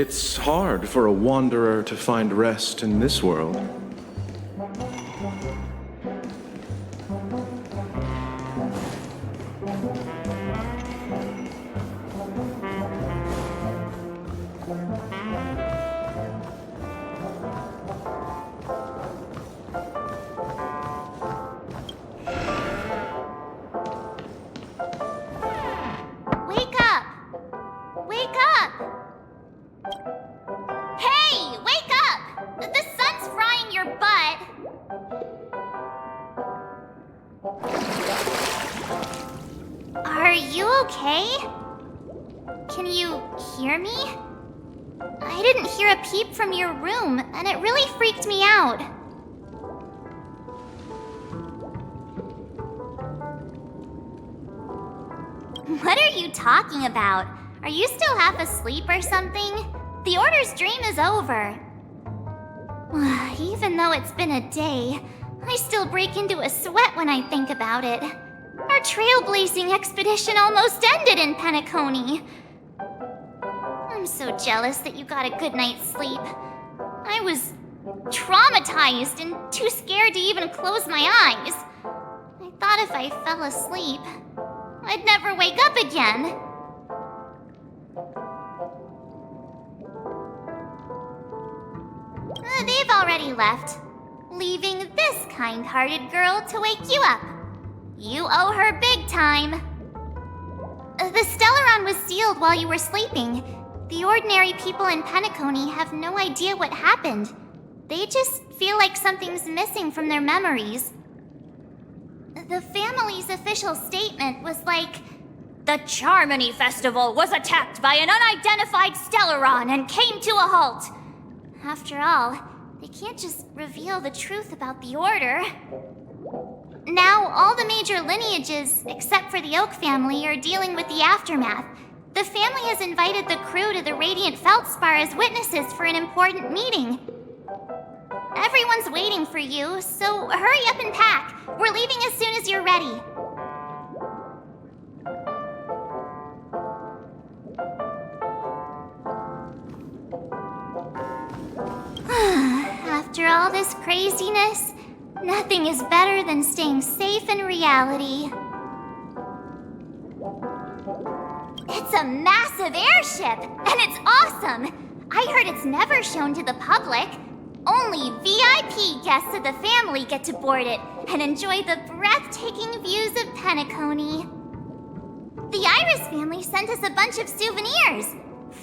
It's hard for a wanderer to find rest in this world. Wake up! Wake up! Hey, wake up! The sun's frying your butt. Are you okay? Can you hear me? I didn't hear a peep from your room, and it really freaked me out. What are you talking about? Are you still half asleep or something? The Order's dream is over. Even though it's been a day, I still break into a sweat when I think about it. Our trailblazing expedition almost ended in Penacony. I'm so jealous that you got a good night's sleep. I was traumatized and too scared to even close my eyes. I thought if I fell asleep, I'd never wake up again. They've already left, leaving this kind-hearted girl to wake you up. You owe her big time. The Stellaron was sealed while you were sleeping. The ordinary people in Penacony have no idea what happened. They just feel like something's missing from their memories. The family's official statement was like, "The Charmony Festival was attacked by an unidentified Stellaron and came to a halt." After all, they can't just reveal the truth about the Order. Now, all the major lineages, except for the Oak family, are dealing with the aftermath. The family has invited the crew to the Radiant Feldspar as witnesses for an important meeting. Everyone's waiting for you, so hurry up and pack. We're leaving as soon as you're ready. After all this craziness, nothing is better than staying safe in reality. It's a massive airship, and it's awesome! I heard it's never shown to the public. Only VIP guests of the family get to board it and enjoy the breathtaking views of Penacony. The Iris family sent us a bunch of souvenirs.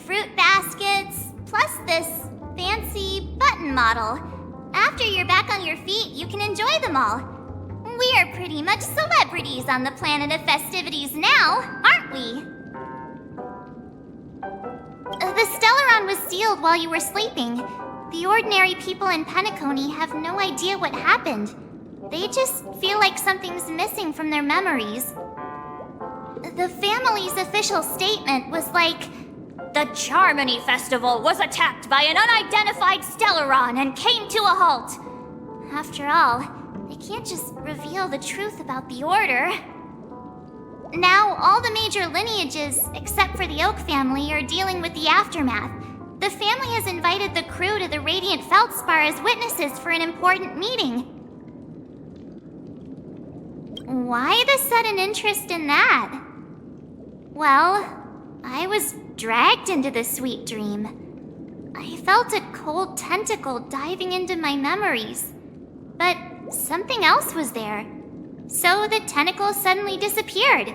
Fruit baskets, plus this fancy button model. After you're back on your feet, you can enjoy them all. We are pretty much celebrities on the planet of festivities now, aren't we? The Stellaron was sealed while you were sleeping. The ordinary people in Penacony have no idea what happened. They just feel like something's missing from their memories. The family's official statement was like, "The Charmony Festival was attacked by an unidentified Stellaron and came to a halt." After all, they can't just reveal the truth about the Order. Now, all the major lineages, except for the Oak family, are dealing with the aftermath. The family has invited the crew to the Radiant Feldspar as witnesses for an important meeting. Why the sudden interest in that? Well, I was dragged into the sweet dream. I felt a cold tentacle diving into my memories. But something else was there. So the tentacle suddenly disappeared.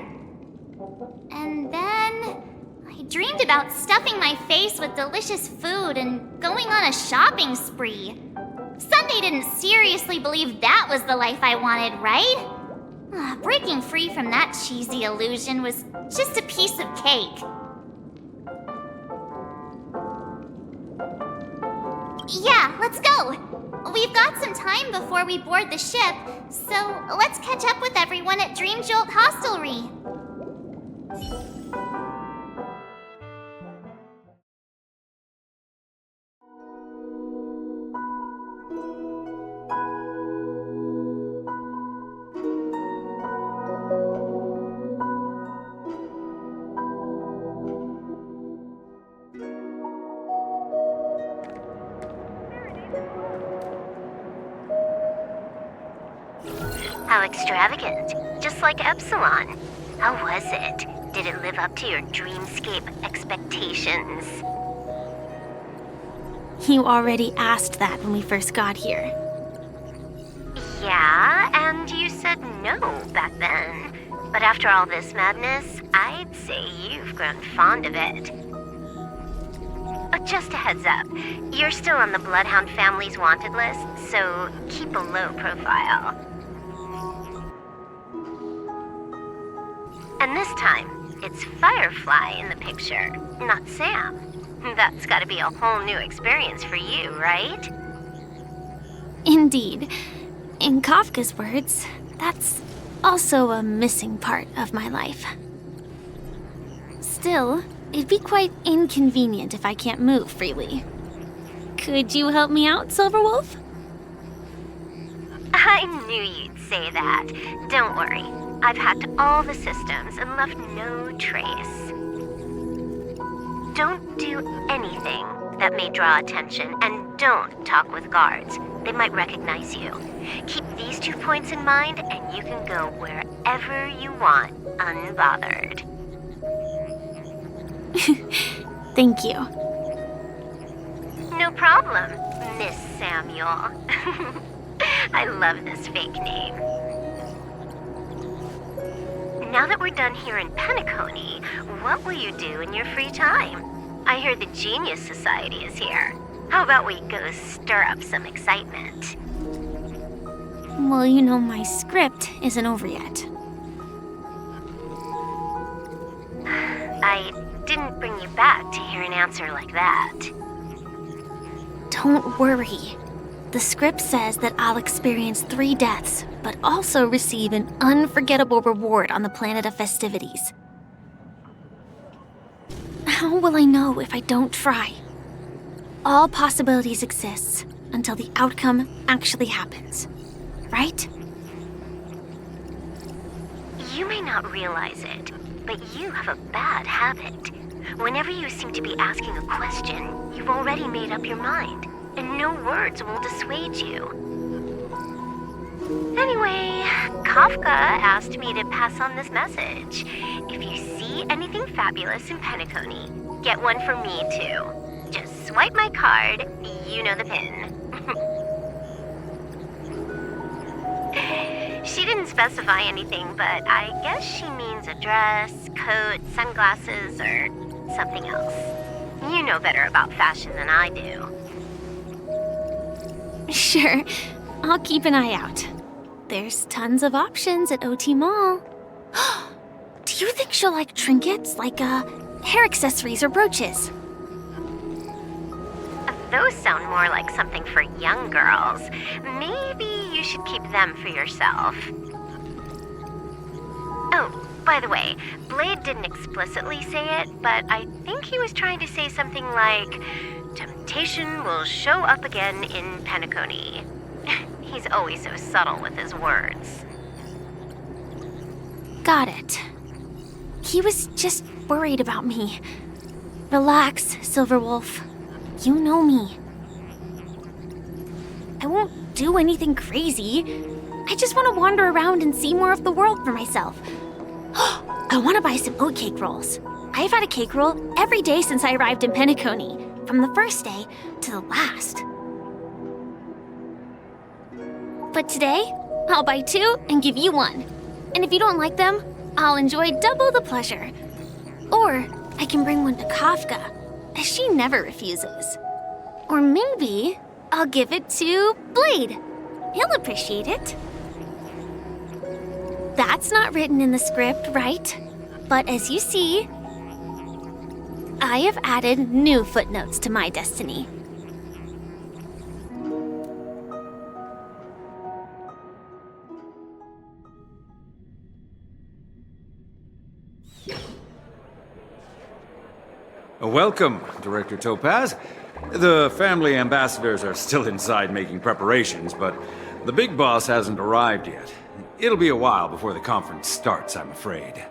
And then I dreamed about stuffing my face with delicious food and going on a shopping spree. Sunday didn't seriously believe that was the life I wanted, right? Breaking free from that cheesy illusion was just a piece of cake. Yeah, let's go. We've got some time before we board the ship, so let's catch up with everyone at Dream Jolt Hostelry. How extravagant. Just like Epsilon. How was it? Did it live up to your dreamscape expectations? You already asked that when we first got here. Yeah, and you said no back then. But after all this madness, I'd say you've grown fond of it. Just a heads up, you're still on the Bloodhound family's wanted list, so keep a low profile. And this time, it's Firefly in the picture, not Sam. That's gotta be a whole new experience for you, right? Indeed. In Kafka's words, that's also a missing part of my life. Still, it'd be quite inconvenient if I can't move freely. Could you help me out, Silverwolf? I knew you'd say that. Don't worry. I've hacked all the systems and left no trace. Don't do anything that may draw attention, and don't talk with guards. They might recognize you. Keep these 2 points in mind, and you can go wherever you want, unbothered. Thank you. No problem, Miss Samuel. I love this fake name. Now that we're done here in Penacony, what will you do in your free time? I hear the Genius Society is here. How about we go stir up some excitement? Well, you know my script isn't over yet. I didn't bring you back to hear an answer like that. Don't worry. The script says that I'll experience 3 deaths, but also receive an unforgettable reward on the planet of festivities. How will I know if I don't try? All possibilities exist until the outcome actually happens, right? You may not realize it, but you have a bad habit. Whenever you seem to be asking a question, you've already made up your mind, and no words will dissuade you. Anyway, Kafka asked me to pass on this message. If you see anything fabulous in Penacony, get one for me too. Just swipe my card, you know the pin. She didn't specify anything, but I guess she means a dress, coat, sunglasses, or something else. You know better about fashion than I do. Sure, I'll keep an eye out. There's tons of options at OT Mall. Do you think she'll like trinkets, like hair accessories or brooches? Those sound more like something for young girls. Maybe you should keep them for yourself. Oh, by the way, Blade didn't explicitly say it, but I think he was trying to say something like, temptation will show up again in Penacony. He's always so subtle with his words. Got it. He was just worried about me. Relax, Silverwolf. You know me. I won't do anything crazy. I just want to wander around and see more of the world for myself. I want to buy some oatcake rolls. I've had a cake roll every day since I arrived in Penacony, from the first day to the last. But today, I'll buy 2 and give you 1. And if you don't like them, I'll enjoy double the pleasure. Or I can bring one to Kafka, as she never refuses. Or maybe I'll give it to Blade. He'll appreciate it. That's not written in the script, right? But as you see, I have added new footnotes to my destiny. Welcome, Director Topaz. The family ambassadors are still inside making preparations, but the big boss hasn't arrived yet. It'll be a while before the conference starts, I'm afraid.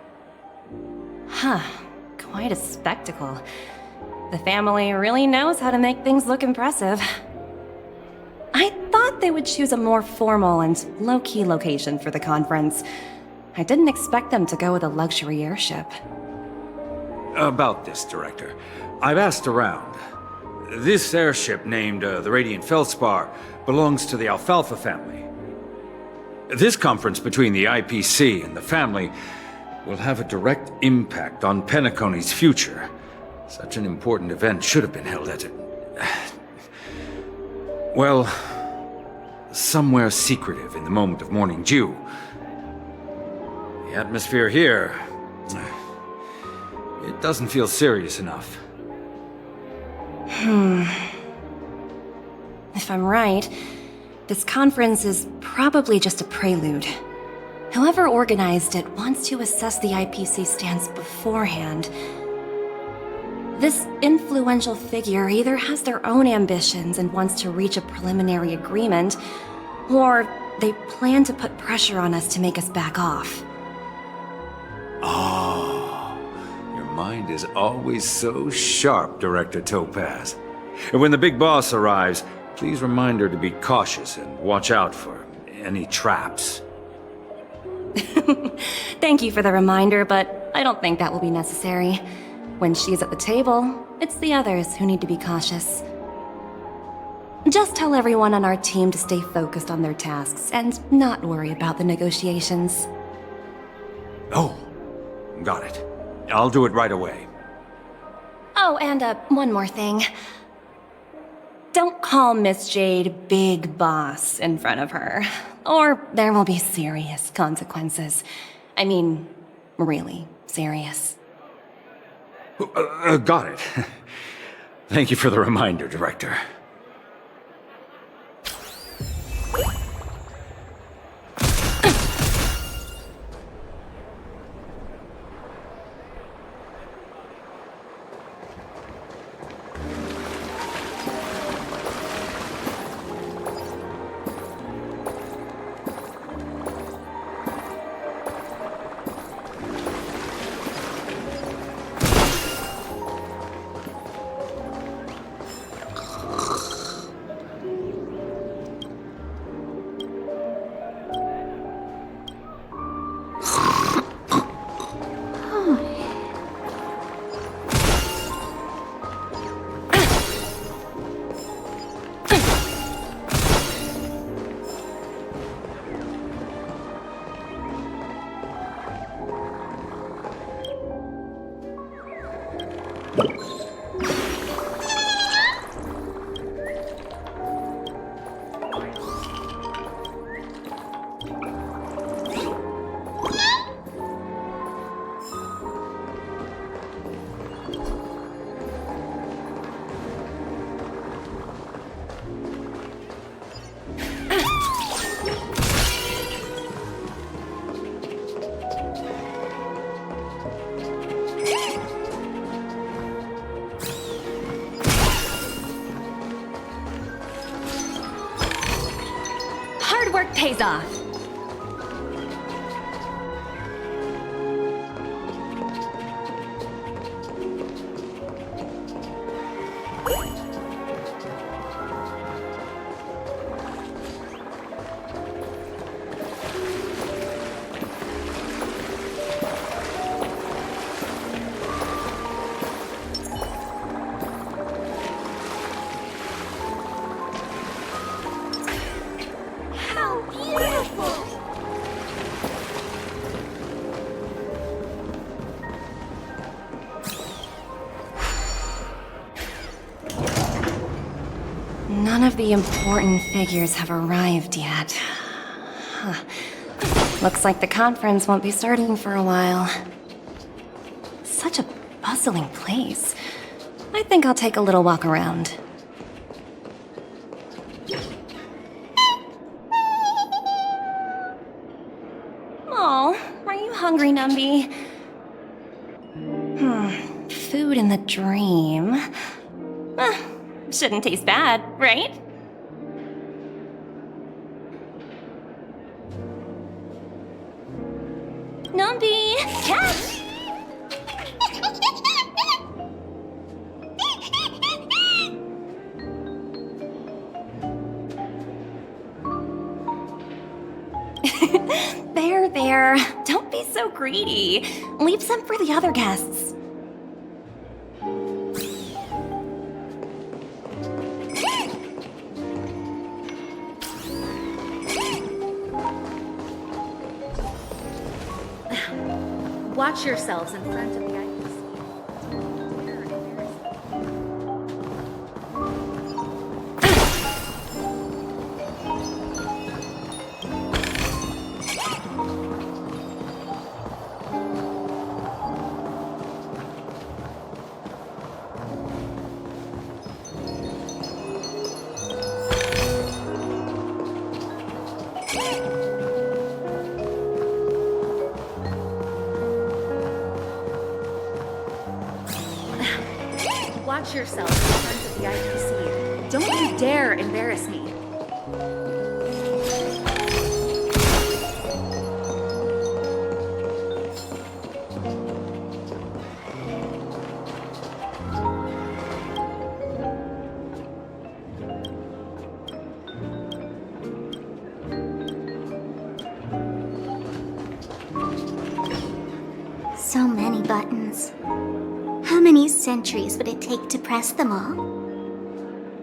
Huh. Quite a spectacle. The family really knows how to make things look impressive. I thought they would choose a more formal and low-key location for the conference. I didn't expect them to go with a luxury airship. About this, Director. I've asked around. This airship, named the Radiant Feldspar, belongs to the Alfalfa family. This conference between the IPC and the family will have a direct impact on Penacony's future. Such an important event should have been held at well, somewhere secretive in the moment of morning dew. The atmosphere here, it doesn't feel serious enough. If I'm right, this conference is probably just a prelude. Whoever organized it wants to assess the IPC stance beforehand. This influential figure either has their own ambitions and wants to reach a preliminary agreement, or they plan to put pressure on us to make us back off. Oh, your mind is always so sharp, Director Topaz. And when the big boss arrives, please remind her to be cautious and watch out for any traps. Thank you for the reminder, but I don't think that will be necessary. When she's at the table, it's the others who need to be cautious. Just tell everyone on our team to stay focused on their tasks and not worry about the negotiations. Oh, got it. I'll do it right away. Oh, and one more thing. Don't call Miss Jade Big Boss in front of her, or there will be serious consequences. I mean, really serious. Got it. Thank you for the reminder, Director. Hard work pays off. None of the important figures have arrived yet. Huh. Looks like the conference won't be starting for a while. Such a bustling place. I think I'll take a little walk around. Oh, are you hungry, Numby? Food in the dream. Shouldn't taste bad, right? Numby, catch! There. Don't be so greedy. Leave some for the other guests. Watch yourselves in front of the IPC. Watch yourself in front of the IPC. Don't you dare embarrass me. So many buttons. How many centuries would it take to press them all?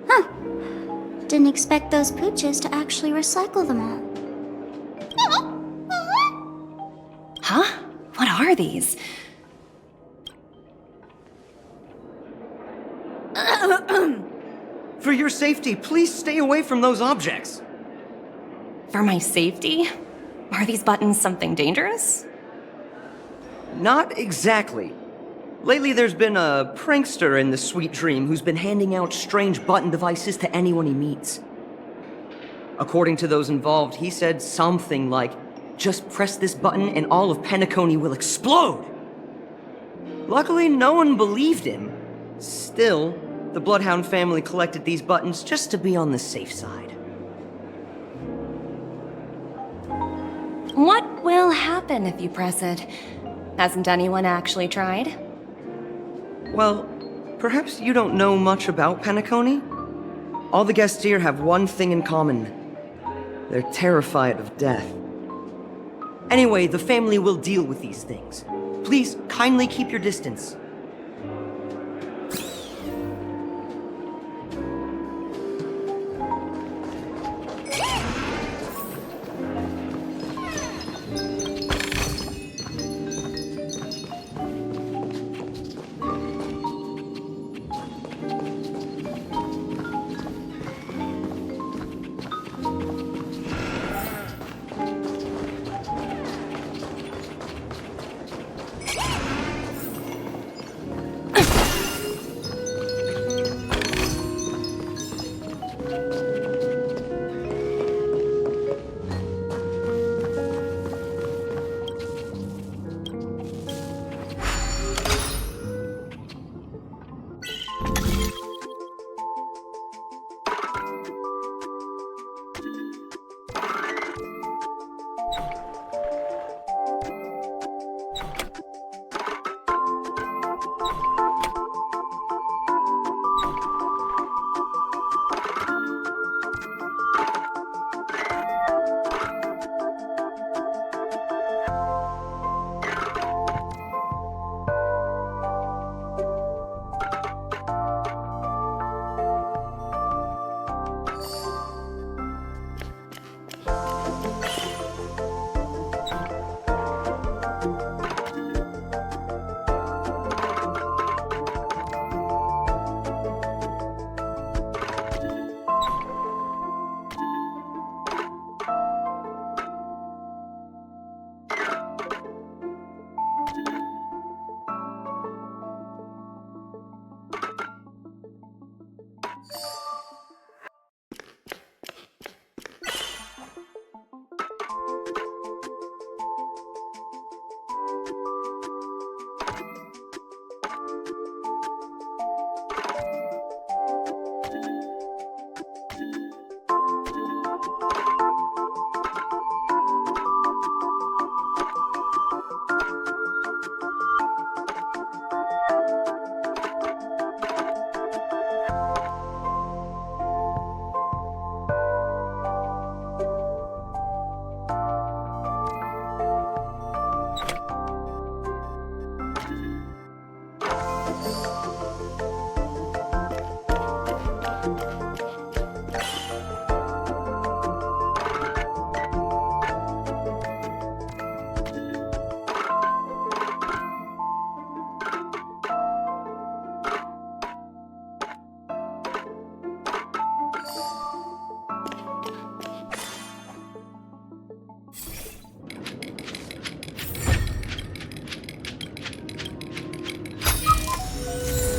Huh. Didn't expect those pooches to actually recycle them all. Huh? What are these? For your safety, please stay away from those objects. For my safety? Are these buttons something dangerous? Not exactly. Lately, there's been a prankster in the Sweet Dream who's been handing out strange button devices to anyone he meets. According to those involved, he said something like, "Just press this button and all of Penacony will explode!" Luckily, no one believed him. Still, the Bloodhound family collected these buttons just to be on the safe side. What will happen if you press it? Hasn't anyone actually tried? Well, perhaps you don't know much about Penacony? All the guests here have one thing in common. They're terrified of death. Anyway, the family will deal with these things. Please kindly keep your distance.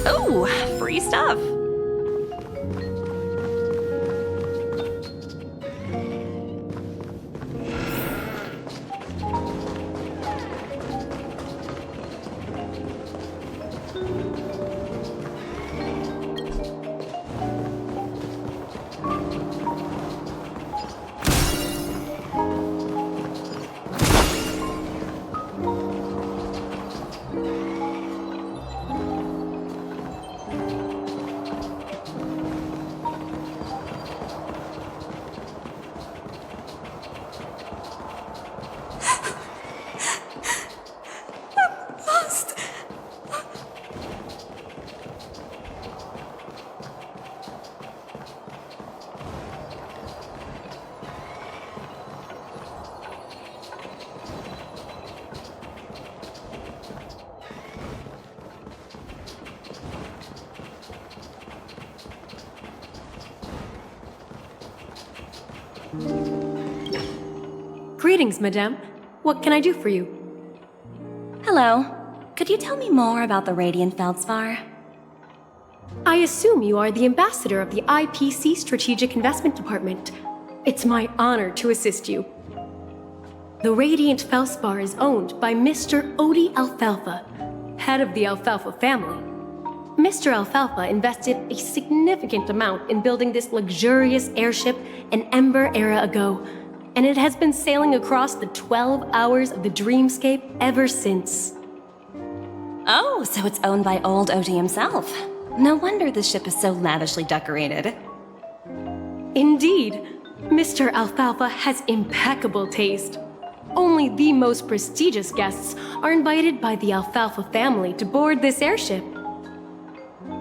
Oh, free stuff. Greetings, madame. What can I do for you? Hello. Could you tell me more about the Radiant Feldspar? I assume you are the ambassador of the IPC Strategic Investment Department. It's my honor to assist you. The Radiant Feldspar is owned by Mr. Odie Alfalfa, head of the Alfalfa family. Mr. Alfalfa invested a significant amount in building this luxurious airship an Ember era ago, and it has been sailing across the 12 hours of the dreamscape ever since. Oh, so it's owned by old Odie himself. No wonder the ship is so lavishly decorated. Indeed, Mr. Alfalfa has impeccable taste. Only the most prestigious guests are invited by the Alfalfa family to board this airship.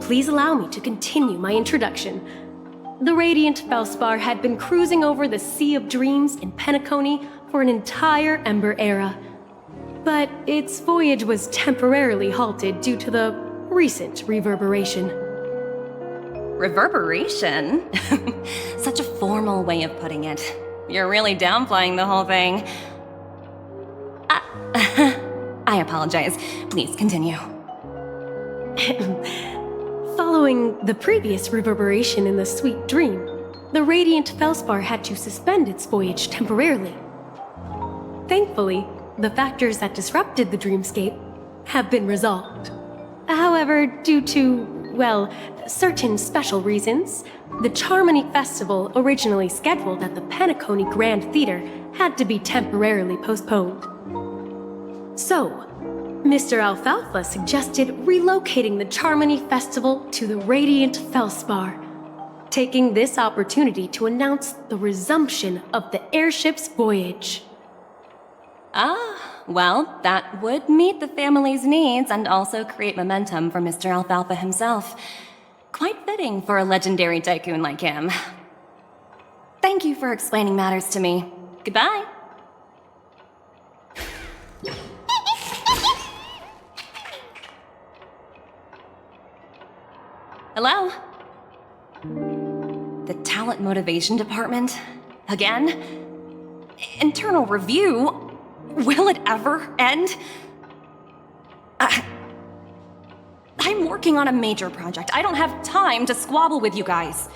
Please allow me to continue my introduction. The Radiant Feldspar had been cruising over the Sea of Dreams in Penacony for an entire Ember era. But its voyage was temporarily halted due to the recent reverberation. Reverberation? Such a formal way of putting it. You're really downplaying the whole thing. I apologize. Please continue. Following the previous reverberation in the Sweet Dream, the Radiant Feldspar had to suspend its voyage temporarily. Thankfully, the factors that disrupted the dreamscape have been resolved. However, due to, well, certain special reasons, the Charmony Festival, originally scheduled at the Penacony Grand Theater, had to be temporarily postponed. So, Mr. Alfalfa suggested relocating the Charmony Festival to the Radiant Feldspar, taking this opportunity to announce the resumption of the airship's voyage. Ah, well, that would meet the family's needs and also create momentum for Mr. Alfalfa himself. Quite fitting for a legendary tycoon like him. Thank you for explaining matters to me. Goodbye. Hello? The Talent Motivation Department? Again? Internal review? Will it ever end? I'm working on a major project. I don't have time to squabble with you guys.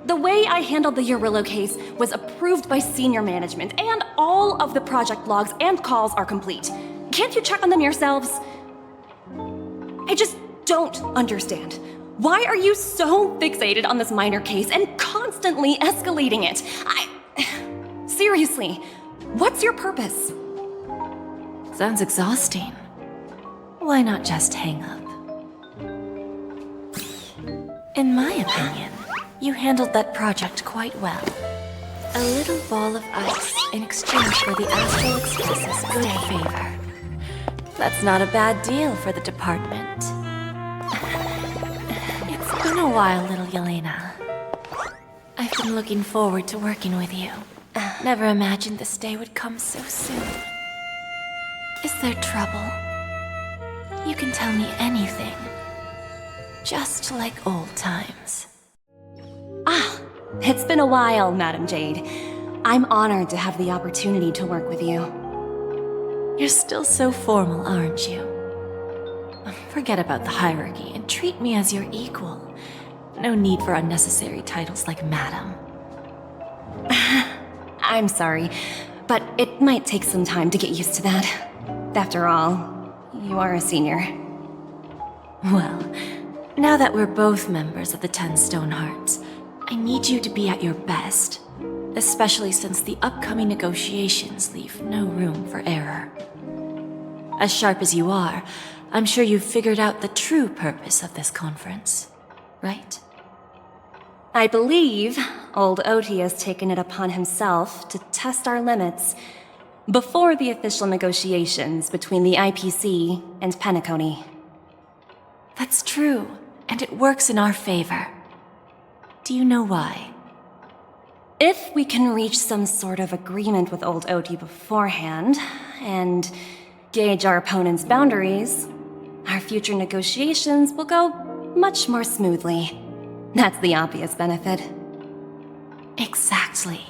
The way I handled the Urillo case was approved by senior management, and all of the project logs and calls are complete. Can't you check on them yourselves? I just don't understand. Why are you so fixated on this minor case and constantly escalating it? Seriously, what's your purpose? Sounds exhausting. Why not just hang up? In my opinion, you handled that project quite well. A little ball of ice in exchange for the Astral Express's good favor. That's not a bad deal for the department. It's been a while, little Yelena. I've been looking forward to working with you. Never imagined this day would come so soon. Is there trouble? You can tell me anything. Just like old times. Ah, it's been a while, Madam Jade. I'm honored to have the opportunity to work with you. You're still so formal, aren't you? Forget about the hierarchy and treat me as your equal. No need for unnecessary titles like Madam. I'm sorry, but it might take some time to get used to that. After all, you are a senior. Well, now that we're both members of the 10 Stonehearts, I need you to be at your best, especially since the upcoming negotiations leave no room for error. As sharp as you are, I'm sure you've figured out the true purpose of this conference, right? I believe old Oti has taken it upon himself to test our limits before the official negotiations between the IPC and Penacony. That's true, and it works in our favor. Do you know why? If we can reach some sort of agreement with old Oti beforehand, and gauge our opponent's boundaries, our future negotiations will go much more smoothly. That's the obvious benefit. Exactly.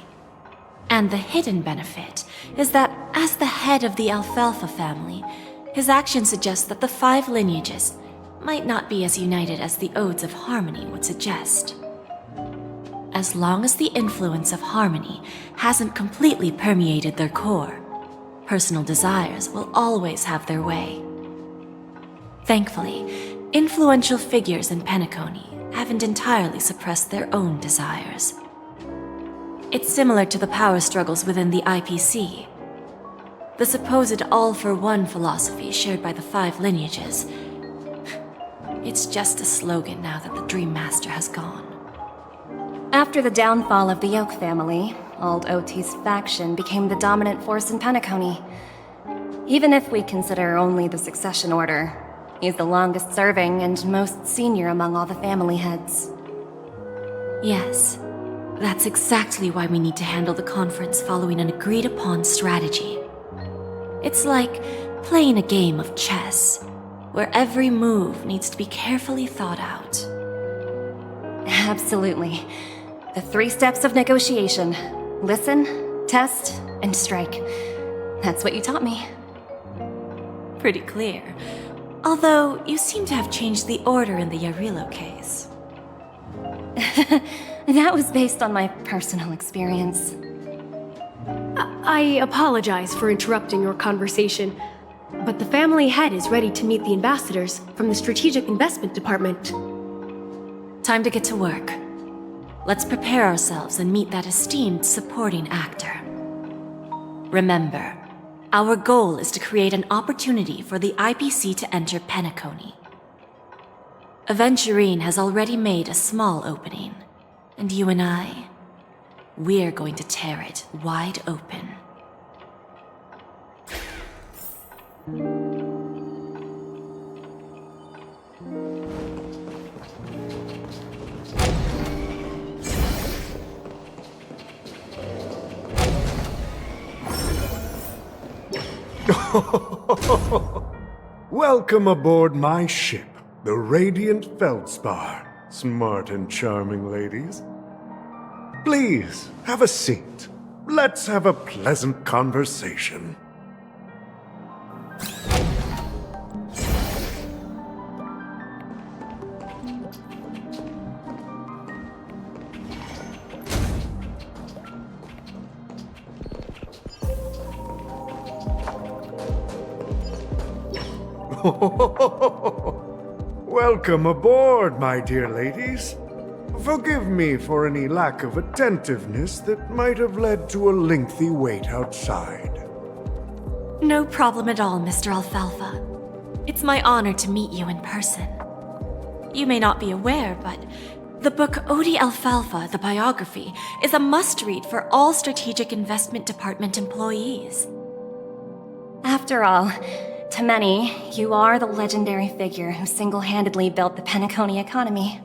And the hidden benefit is that as the head of the Alfalfa family, his actions suggest that the 5 lineages might not be as united as the Odes of Harmony would suggest. As long as the influence of Harmony hasn't completely permeated their core, personal desires will always have their way. Thankfully, influential figures in Penacony haven't entirely suppressed their own desires. It's similar to the power struggles within the IPC. The supposed all-for-one philosophy shared by the 5 lineages. It's just a slogan now that the Dream Master has gone. After the downfall of the Oak family, old Oti's faction became the dominant force in Penacony. Even if we consider only the succession order, he's the longest serving and most senior among all the family heads. Yes, that's exactly why we need to handle the conference following an agreed-upon strategy. It's like playing a game of chess, where every move needs to be carefully thought out. Absolutely. The 3 steps of negotiation. Listen, test, and strike. That's what you taught me. Pretty clear. Although, you seem to have changed the order in the Yarilo case. That was based on my personal experience. I apologize for interrupting your conversation, but the family head is ready to meet the ambassadors from the Strategic Investment Department. Time to get to work. Let's prepare ourselves and meet that esteemed supporting actor. Remember, our goal is to create an opportunity for the IPC to enter Penacony. Aventurine has already made a small opening, and you and I, we're going to tear it wide open. Welcome aboard my ship, the Radiant Feldspar. Smart and charming ladies. Please, have a seat. Let's have a pleasant conversation. Welcome aboard, my dear ladies. Forgive me for any lack of attentiveness that might have led to a lengthy wait outside. No problem at all, Mr. Alfalfa. It's my honor to meet you in person. You may not be aware, but the book Odi Alfalfa, the biography, is a must-read for all Strategic Investment Department employees. After all, to many, you are the legendary figure who single-handedly built the Penacony economy.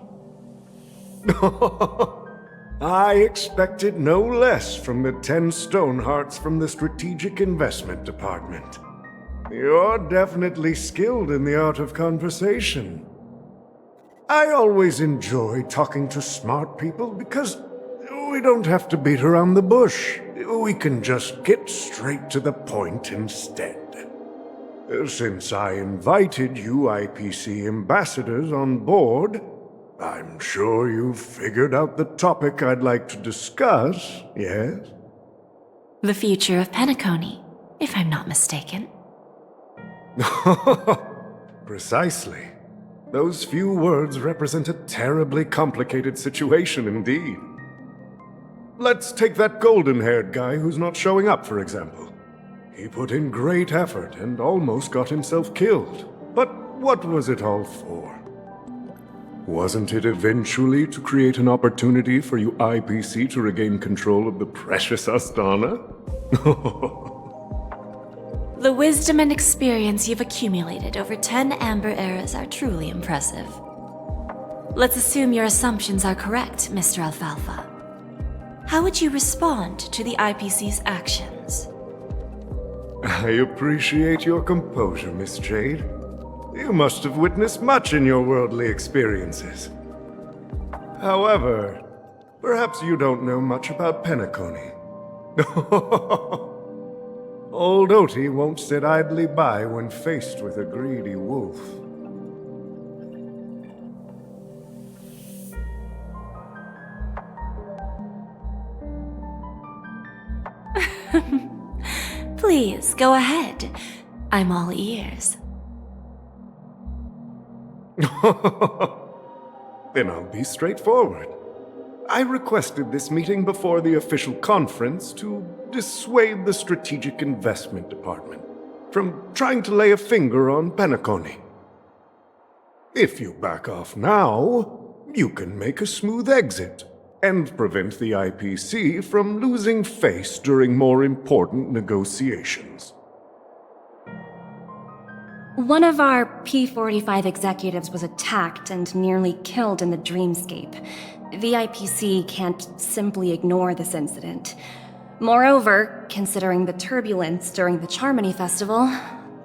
I expected no less from the 10 Stonehearts from the Strategic Investment Department. You're definitely skilled in the art of conversation. I always enjoy talking to smart people because we don't have to beat around the bush. We can just get straight to the point instead. Since I invited you IPC ambassadors on board, I'm sure you've figured out the topic I'd like to discuss, yes? The future of Penacony, if I'm not mistaken. Precisely. Those few words represent a terribly complicated situation indeed. Let's take that golden-haired guy who's not showing up, for example. He put in great effort and almost got himself killed. But what was it all for? Wasn't it eventually to create an opportunity for you IPC to regain control of the precious Astana? The wisdom and experience you've accumulated over 10 Amber Eras are truly impressive. Let's assume your assumptions are correct, Mr. Alfalfa. How would you respond to the IPC's actions? I appreciate your composure, Miss Jade. You must have witnessed much in your worldly experiences. However, perhaps you don't know much about Penacony. Old Oti won't sit idly by when faced with a greedy wolf. Please, go ahead. I'm all ears. Then I'll be straightforward. I requested this meeting before the official conference to dissuade the Strategic Investment Department from trying to lay a finger on Penacony. If you back off now, you can make a smooth exit and prevent the IPC from losing face during more important negotiations. One of our P-45 executives was attacked and nearly killed in the dreamscape. The IPC can't simply ignore this incident. Moreover, considering the turbulence during the Charmony Festival,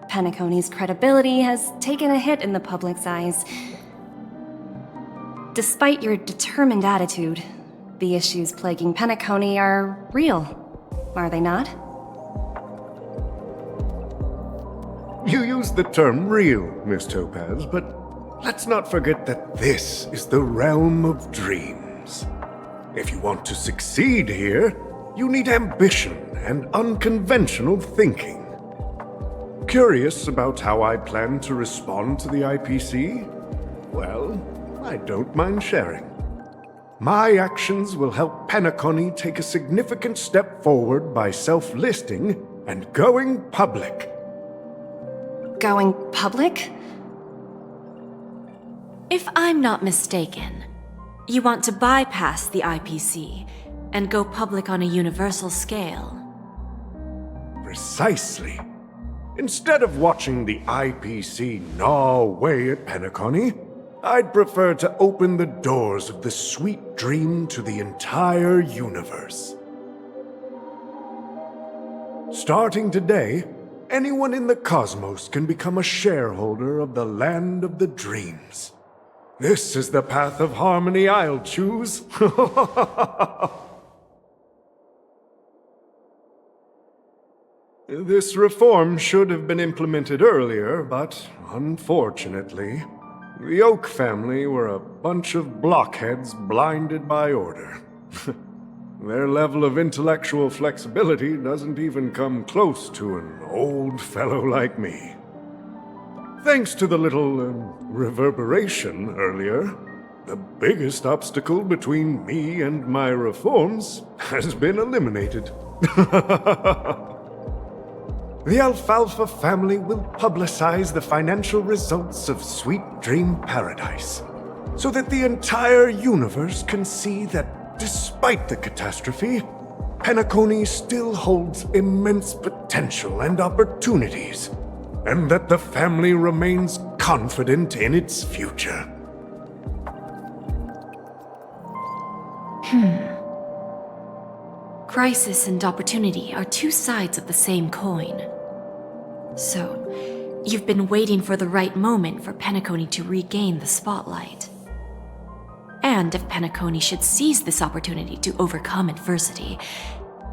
Penacony's credibility has taken a hit in the public's eyes. Despite your determined attitude, the issues plaguing Penacony are real, are they not? You used the term real, Miss Topaz, but let's not forget that this is the realm of dreams. If you want to succeed here, you need ambition and unconventional thinking. Curious about how I plan to respond to the IPC? Well, I don't mind sharing. My actions will help Penacony take a significant step forward by self-listing and going public. Going public? If I'm not mistaken, you want to bypass the IPC and go public on a universal scale. Precisely. Instead of watching the IPC gnaw away at Penacony, I'd prefer to open the doors of the sweet dream to the entire universe. Starting today, anyone in the cosmos can become a shareholder of the land of the dreams. This is the path of harmony I'll choose. This reform should have been implemented earlier, but unfortunately, the Oak family were a bunch of blockheads blinded by order. Their level of intellectual flexibility doesn't even come close to an old fellow like me. Thanks to the little reverberation earlier, the biggest obstacle between me and my reforms has been eliminated. The Alfalfa family will publicize the financial results of Sweet Dream Paradise, so that the entire universe can see that despite the catastrophe, Penacony still holds immense potential and opportunities, and that the family remains confident in its future. Crisis and opportunity are two sides of the same coin. So, you've been waiting for the right moment for Penacony to regain the spotlight. And if Penacony should seize this opportunity to overcome adversity,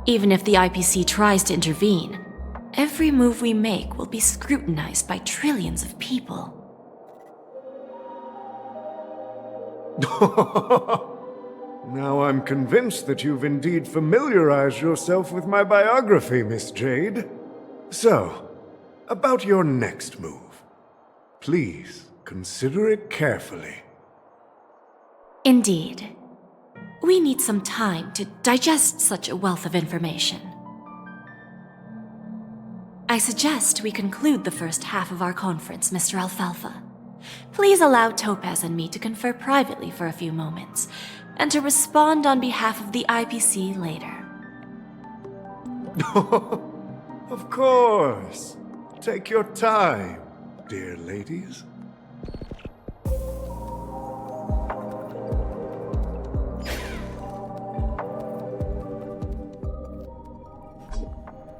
even if the IPC tries to intervene, Every move we make will be scrutinized by trillions of people. Now I'm convinced that you've indeed familiarized yourself with my biography, Miss Jade. So, about your next move. Please, consider it carefully. Indeed. We need some time to digest such a wealth of information. I suggest we conclude the first half of our conference, Mr. Alfalfa. Please allow Topaz and me to confer privately for a few moments, and to respond on behalf of the IPC later. Of course. Take your time, dear ladies.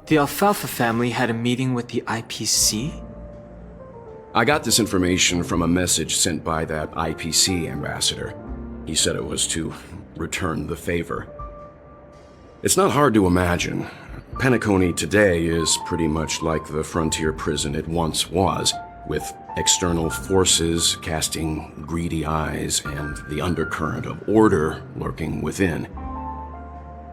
The Alfalfa family had a meeting with the IPC? I got this information from a message sent by that IPC ambassador. He said it was to return the favor. It's not hard to imagine. Penacony today is pretty much like the frontier prison it once was, with external forces casting greedy eyes and the undercurrent of order lurking within.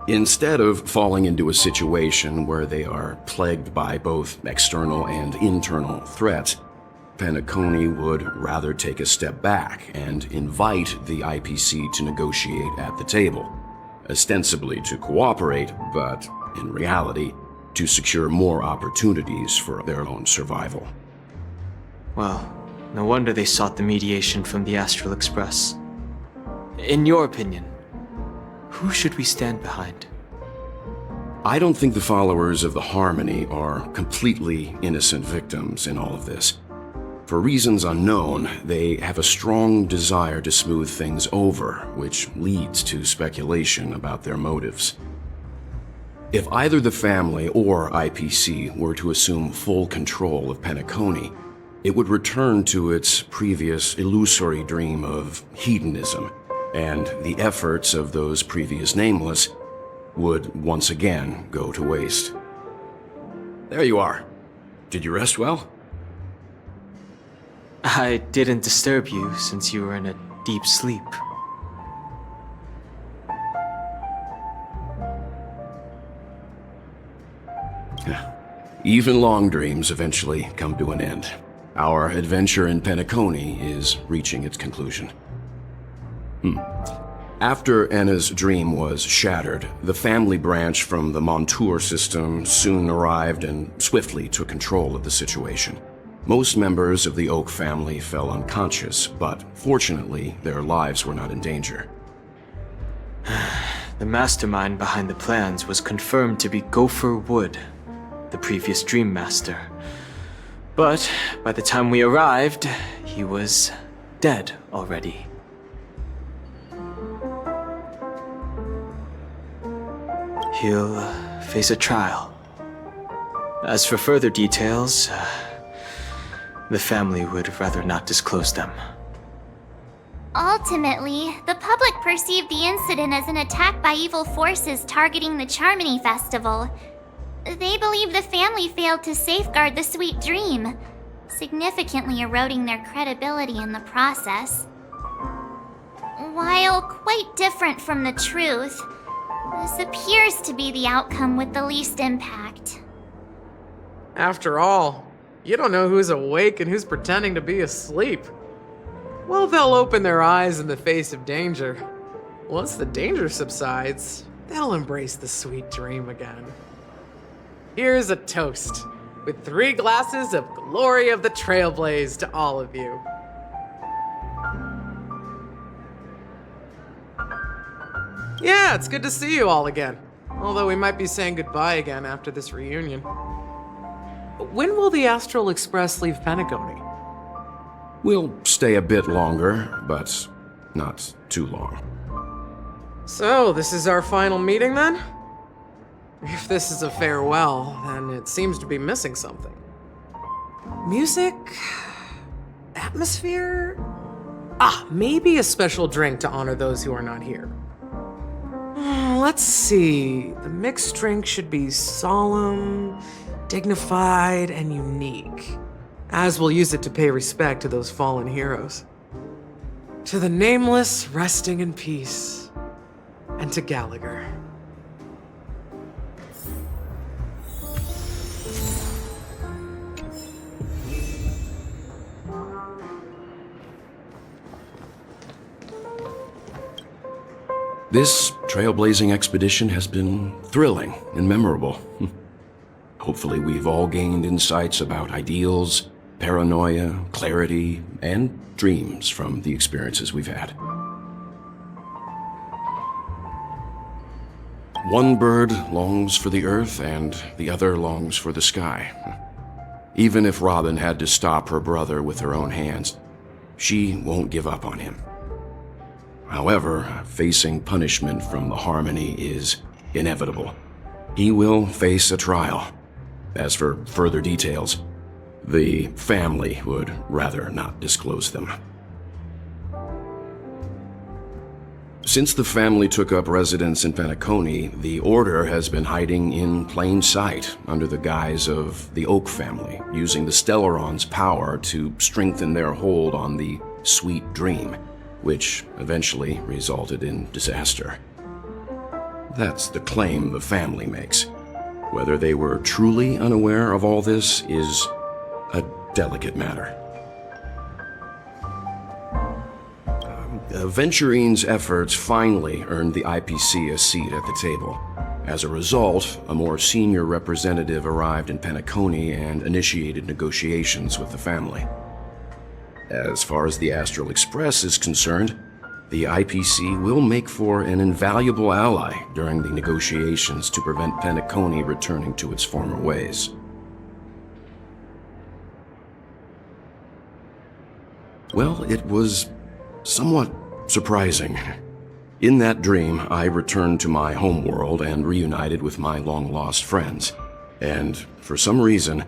Instead of falling into a situation where they are plagued by both external and internal threats, Penacony would rather take a step back and invite the IPC to negotiate at the table, ostensibly to cooperate, but in reality, to secure more opportunities for their own survival. Well, no wonder they sought the mediation from the Astral Express. In your opinion, who should we stand behind? I don't think the followers of the Harmony are completely innocent victims in all of this. For reasons unknown, they have a strong desire to smooth things over, which leads to speculation about their motives. If either the family or IPC were to assume full control of Penacony, it would return to its previous illusory dream of hedonism, and the efforts of those previous nameless would once again go to waste. There you are. Did you rest well? I didn't disturb you since you were in a deep sleep. Even long dreams eventually come to an end. Our adventure in Penacony is reaching its conclusion. After Anna's dream was shattered, the family branch from the Montour system soon arrived and swiftly took control of the situation. Most members of the Oak family fell unconscious, but fortunately, their lives were not in danger. The mastermind behind the plans was confirmed to be Gopher Wood, the previous Dream Master. But by the time we arrived, he was dead already. He'll face a trial. As for further details, the family would rather not disclose them. Ultimately, the public perceived the incident as an attack by evil forces targeting the Charmony Festival. They believe the family failed to safeguard the sweet dream, significantly eroding their credibility in the process. While quite different from the truth, this appears to be the outcome with the least impact. After all, you don't know who's awake and who's pretending to be asleep. Well, they'll open their eyes in the face of danger. Once the danger subsides, they'll embrace the sweet dream again. Here's a toast, with 3 glasses of Glory of the Trailblaze to all of you. Yeah, it's good to see you all again. Although we might be saying goodbye again after this reunion. When will the Astral Express leave Penacony? We'll stay a bit longer, but not too long. So, this is our final meeting then? If this is a farewell, then it seems to be missing something. Music? Atmosphere? Maybe a special drink to honor those who are not here. Let's see. The mixed drink should be solemn, dignified and unique, as we'll use it to pay respect to those fallen heroes. To the Nameless, resting in peace, and to Gallagher. This trailblazing expedition has been thrilling and memorable. Hopefully we've all gained insights about ideals, paranoia, clarity, and dreams from the experiences we've had. One bird longs for the earth and the other longs for the sky. Even if Robin had to stop her brother with her own hands, she won't give up on him. However, facing punishment from the Harmony is inevitable. He will face a trial. As for further details, the family would rather not disclose them. Since the family took up residence in Penacony, the Order has been hiding in plain sight under the guise of the Oak family, using the Stellaron's power to strengthen their hold on the Sweet Dream, which eventually resulted in disaster. That's the claim the family makes. Whether they were truly unaware of all this is a delicate matter. Venturine's efforts finally earned the IPC a seat at the table. As a result, a more senior representative arrived in Penacony and initiated negotiations with the family. As far as the Astral Express is concerned, the IPC will make for an invaluable ally during the negotiations to prevent Penacony returning to its former ways. Well, it was somewhat surprising. In that dream, I returned to my homeworld and reunited with my long-lost friends. And for some reason,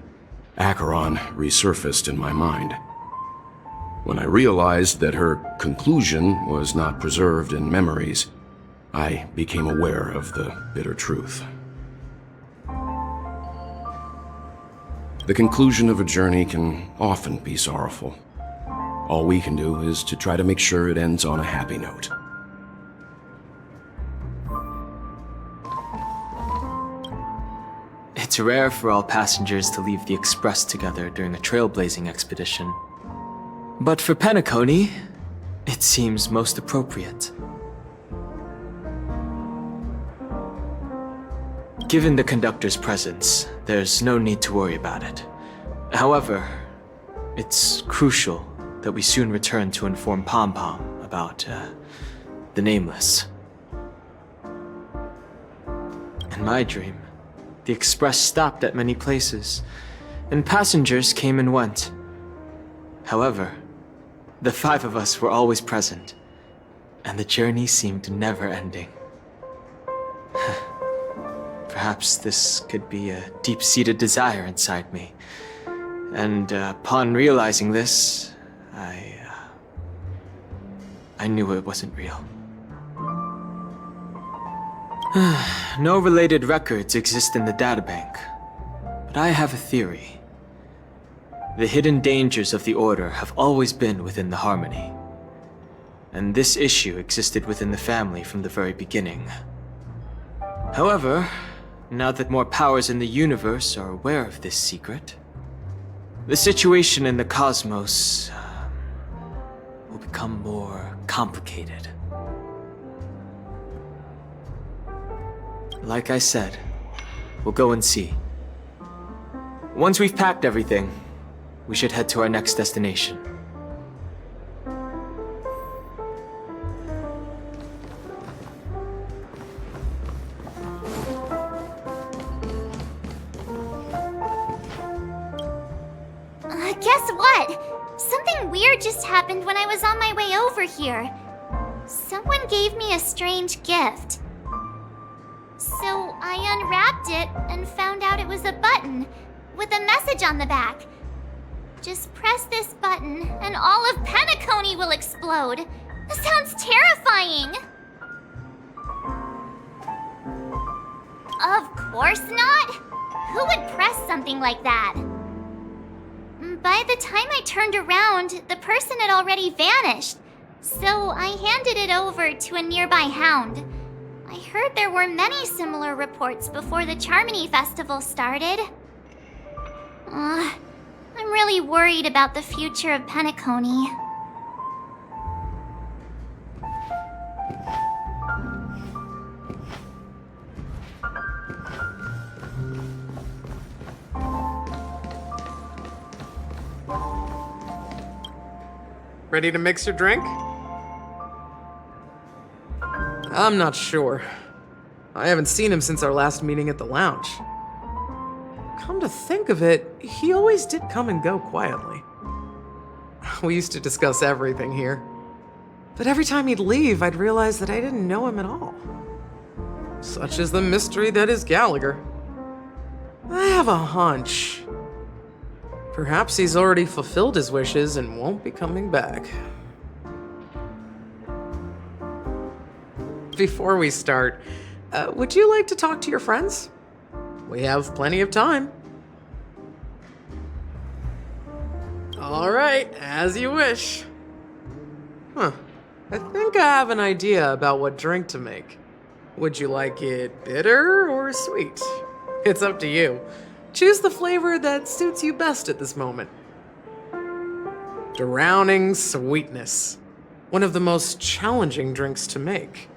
Acheron resurfaced in my mind. When I realized that her conclusion was not preserved in memories, I became aware of the bitter truth. The conclusion of a journey can often be sorrowful. All we can do is to try to make sure it ends on a happy note. It's rare for all passengers to leave the Express together during a trailblazing expedition. But for Penacony, it seems most appropriate. Given the conductor's presence, there's no need to worry about it. However, it's crucial that we soon return to inform Pom Pom about, the Nameless. In my dream, the Express stopped at many places, and passengers came and went. However, the five of us were always present, and the journey seemed never ending. Perhaps this could be a deep-seated desire inside me, and upon realizing this, I knew it wasn't real. No related records exist in the databank, but I have a theory. The hidden dangers of the Order have always been within the Harmony, and this issue existed within the family from the very beginning. However, now that more powers in the universe are aware of this secret, the situation in the cosmos will become more complicated. Like I said, we'll go and see. Once we've packed everything, we should head to our next destination. Guess what? Something weird just happened when I was on my way over here. Someone gave me a strange gift. So I unwrapped it and found out it was a button with a message on the back. Just press this button and all of Penacony will explode. This sounds terrifying. Of course not. Who would press something like that. By the time I turned around, the person had already vanished, so I handed it over to a nearby hound. I heard there were many similar reports before the Charmony Festival started. I'm really worried about the future of Penacony. Ready to mix your drink? I'm not sure. I haven't seen him since our last meeting at the lounge. Come to think of it, he always did come and go quietly. We used to discuss everything here. But every time he'd leave, I'd realize that I didn't know him at all. Such is the mystery that is Gallagher. I have a hunch. Perhaps he's already fulfilled his wishes and won't be coming back. Before we start, would you like to talk to your friends? We have plenty of time. All right, as you wish. I think I have an idea about what drink to make. Would you like it bitter or sweet? It's up to you. Choose the flavor that suits you best at this moment. Drowning sweetness. One of the most challenging drinks to make.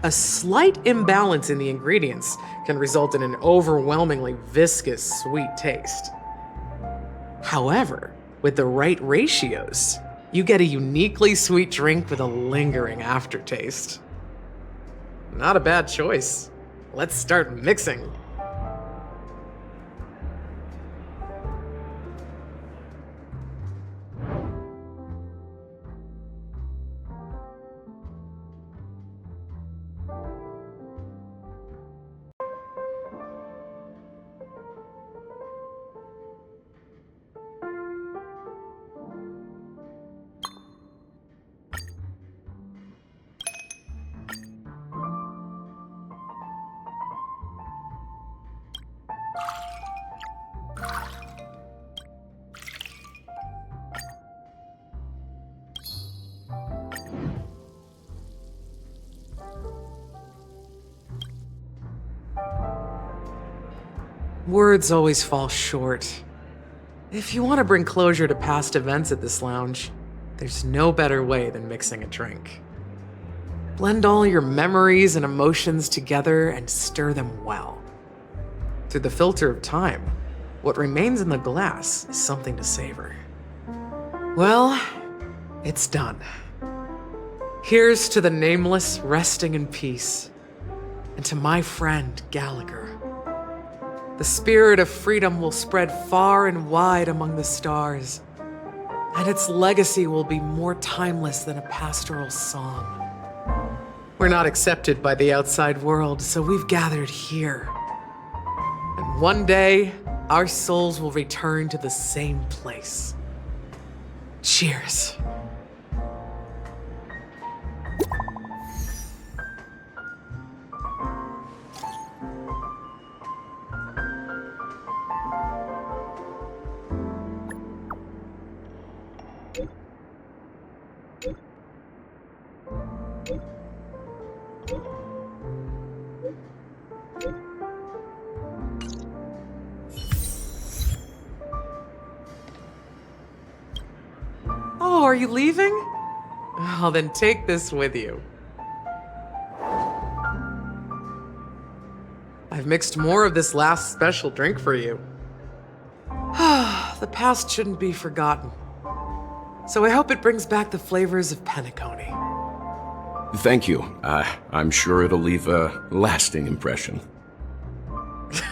A slight imbalance in the ingredients can result in an overwhelmingly viscous sweet taste. However, with the right ratios, you get a uniquely sweet drink with a lingering aftertaste. Not a bad choice. Let's start mixing. Words always fall short. If you want to bring closure to past events at this lounge, there's no better way than mixing a drink. Blend all your memories and emotions together and stir them well. Through the filter of time, what remains in the glass is something to savor. Well, it's done. Here's to the nameless resting in peace, and to my friend Gallagher. The spirit of freedom will spread far and wide among the stars, and its legacy will be more timeless than a pastoral song. We're not accepted by the outside world, so we've gathered here. And one day, our souls will return to the same place. Cheers. Oh, are you leaving? Oh, then take this with you. I've mixed more of this last special drink for you. The past shouldn't be forgotten. So I hope it brings back the flavors of Penacony. Thank you. I'm sure it'll leave a lasting impression.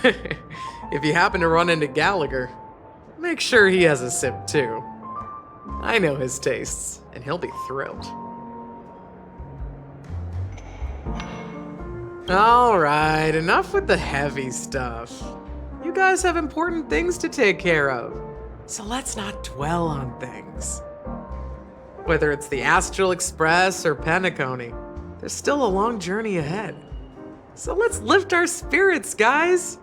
If you happen to run into Gallagher, make sure he has a sip too. I know his tastes, and he'll be thrilled. All right, enough with the heavy stuff. You guys have important things to take care of, so let's not dwell on things. Whether it's the Astral Express or Penacony, there's still a long journey ahead. So let's lift our spirits, guys.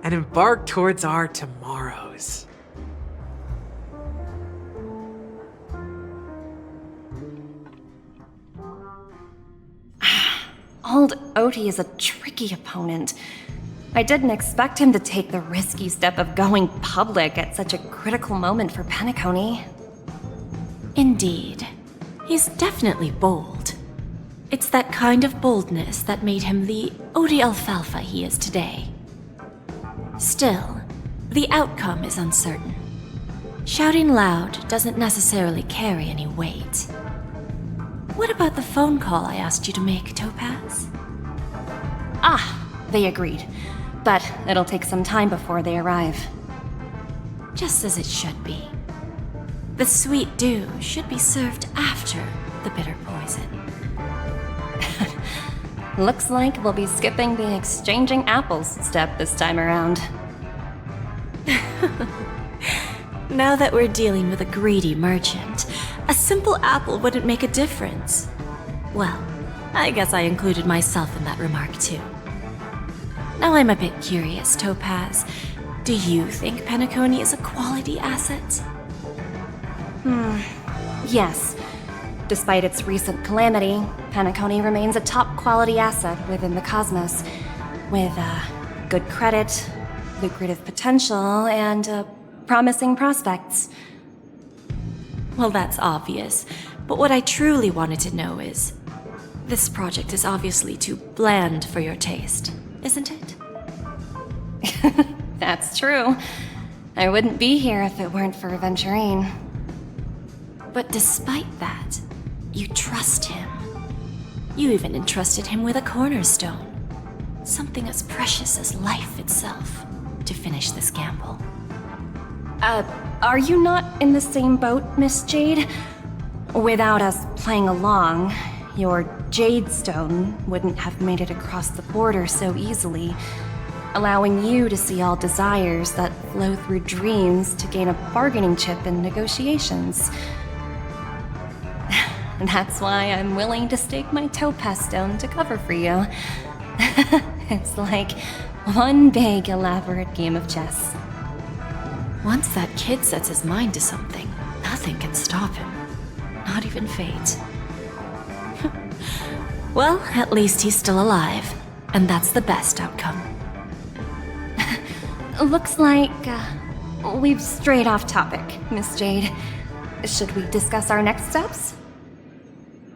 and embark towards our tomorrows. Old Odie is a tricky opponent. I didn't expect him to take the risky step of going public at such a critical moment for Penacony. Indeed. He's definitely bold. It's that kind of boldness that made him the Odie Alfalfa he is today. Still, the outcome is uncertain. Shouting loud doesn't necessarily carry any weight. What about the phone call I asked you to make, Topaz? They agreed. But it'll take some time before they arrive. Just as it should be. The sweet dew should be served after the bitter poison. Looks like we'll be skipping the exchanging apples step this time around. Now that we're dealing with a greedy merchant, a simple apple wouldn't make a difference. Well, I guess I included myself in that remark too. Now I'm a bit curious, Topaz. Do you think Penacony is a quality asset? Yes. Despite its recent calamity, Penacony remains a top quality asset within the cosmos, with good credit, lucrative potential, and promising prospects. Well, that's obvious, but what I truly wanted to know is, this project is obviously too bland for your taste, isn't it? That's true. I wouldn't be here if it weren't for Aventurine. But despite that, you trust him. You even entrusted him with a cornerstone. Something as precious as life itself, to finish this gamble. Are you not in the same boat, Miss Jade? Without us playing along, your Jade Stone wouldn't have made it across the border so easily, allowing you to see all desires that flow through dreams to gain a bargaining chip in negotiations. That's why I'm willing to stake my Topaz Stone to cover for you. It's like one big, elaborate game of chess. Once that kid sets his mind to something, nothing can stop him. Not even fate. Well, at least he's still alive, and that's the best outcome. Looks like we've strayed off topic, Miss Jade. Should we discuss our next steps?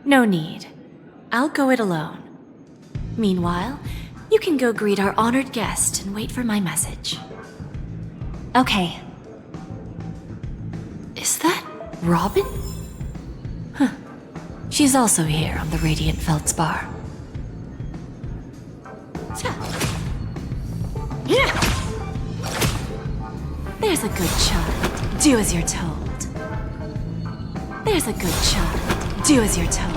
No need. I'll go it alone. Meanwhile, you can go greet our honored guest and wait for my message. Okay. Is that Robin? Huh. She's also here on the Radiant Feldspar. Yeah. There's a good child. Do as you're told. There's a good child. Do as you're told.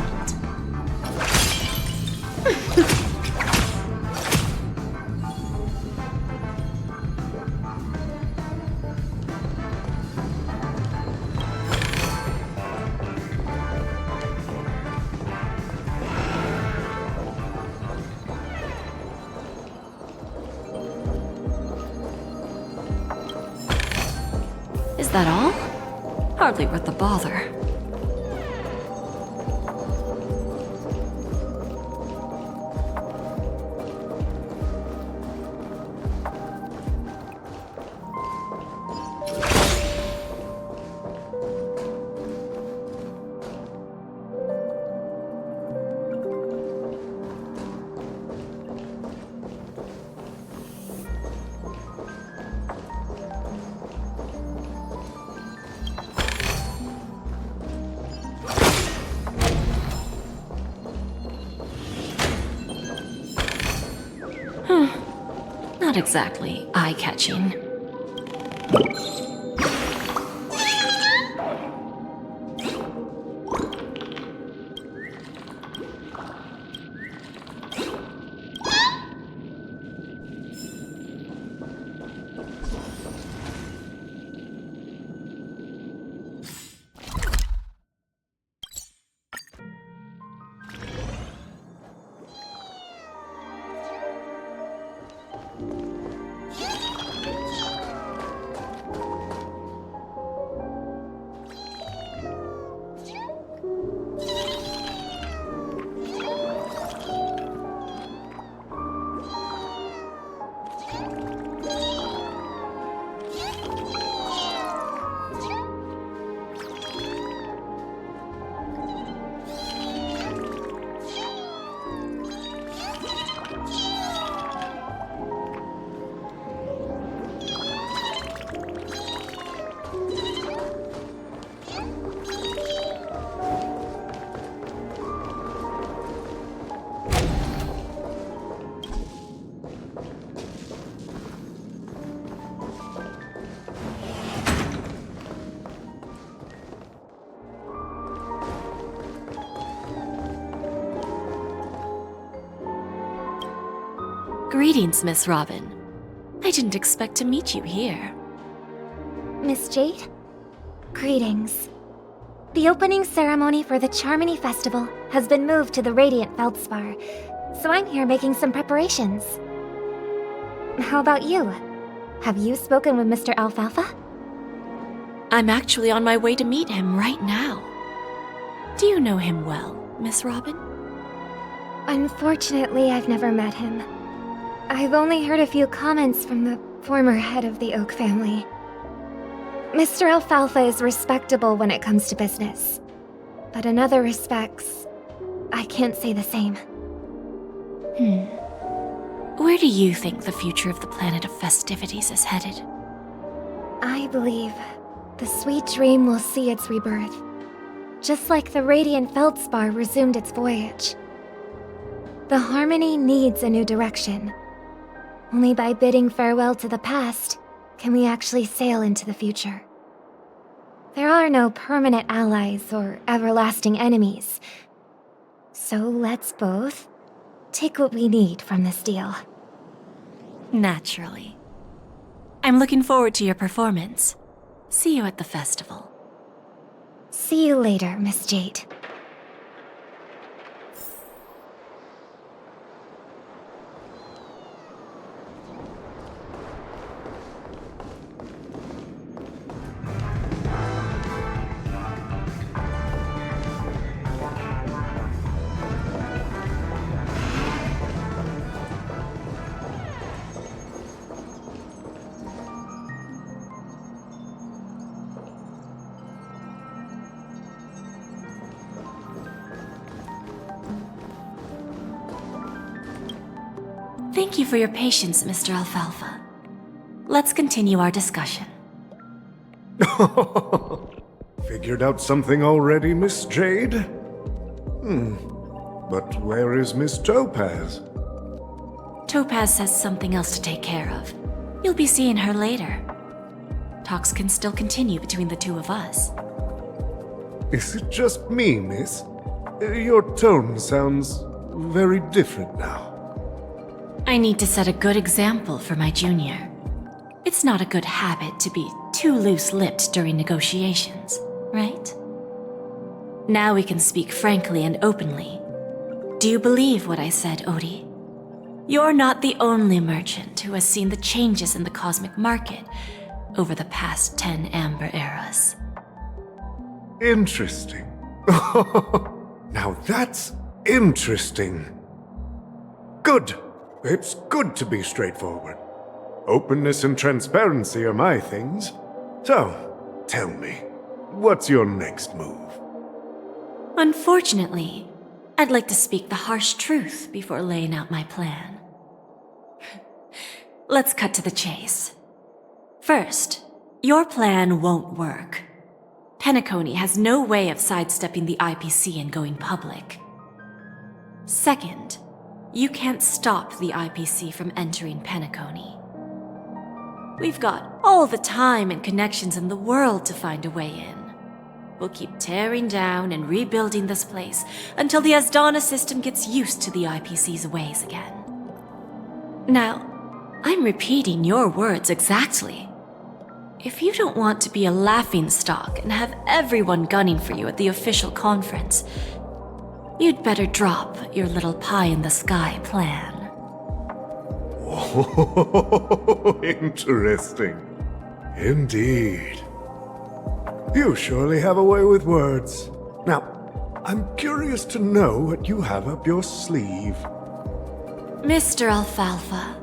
Is that all? Hardly worth the bother. Not exactly eye-catching. Greetings, Miss Robin. I didn't expect to meet you here. Miss Jade? Greetings. The opening ceremony for the Charmony Festival has been moved to the Radiant Feldspar, so I'm here making some preparations. How about you? Have you spoken with Mr. Alfalfa? I'm actually on my way to meet him right now. Do you know him well, Miss Robin? Unfortunately, I've never met him. I've only heard a few comments from the former head of the Oak family. Mr. Alfalfa is respectable when it comes to business, but in other respects, I can't say the same. Where do you think the future of the planet of festivities is headed? I believe the sweet dream will see its rebirth, just like the Radiant Feldspar resumed its voyage. The Harmony needs a new direction. Only by bidding farewell to the past can we actually sail into the future. There are no permanent allies or everlasting enemies. So let's both take what we need from this deal. Naturally. I'm looking forward to your performance. See you at the festival. See you later, Miss Jade. Thank you for your patience, Mr. Alfalfa. Let's continue our discussion. Figured out something already, Miss Jade? But where is Miss Topaz? Topaz has something else to take care of. You'll be seeing her later. Talks can still continue between the two of us. Is it just me, miss? Your tone sounds very different now. I need to set a good example for my junior. It's not a good habit to be too loose-lipped during negotiations, right? Now we can speak frankly and openly. Do you believe what I said, Odie? You're not the only merchant who has seen the changes in the cosmic market over the past 10 Amber Eras. Interesting. Now that's interesting. Good. It's good to be straightforward. Openness and transparency are my things. So, tell me, what's your next move? Unfortunately, I'd like to speak the harsh truth before laying out my plan. Let's cut to the chase. First, your plan won't work. Penacony has no way of sidestepping the IPC and going public. Second, you can't stop the IPC from entering Penacony. We've got all the time and connections in the world to find a way in. We'll keep tearing down and rebuilding this place until the Asdana system gets used to the IPC's ways again. Now, I'm repeating your words exactly. If you don't want to be a laughingstock and have everyone gunning for you at the official conference, you'd better drop your little pie-in-the-sky plan. Oh, interesting. Indeed. You surely have a way with words. Now, I'm curious to know what you have up your sleeve. Mr. Alfalfa,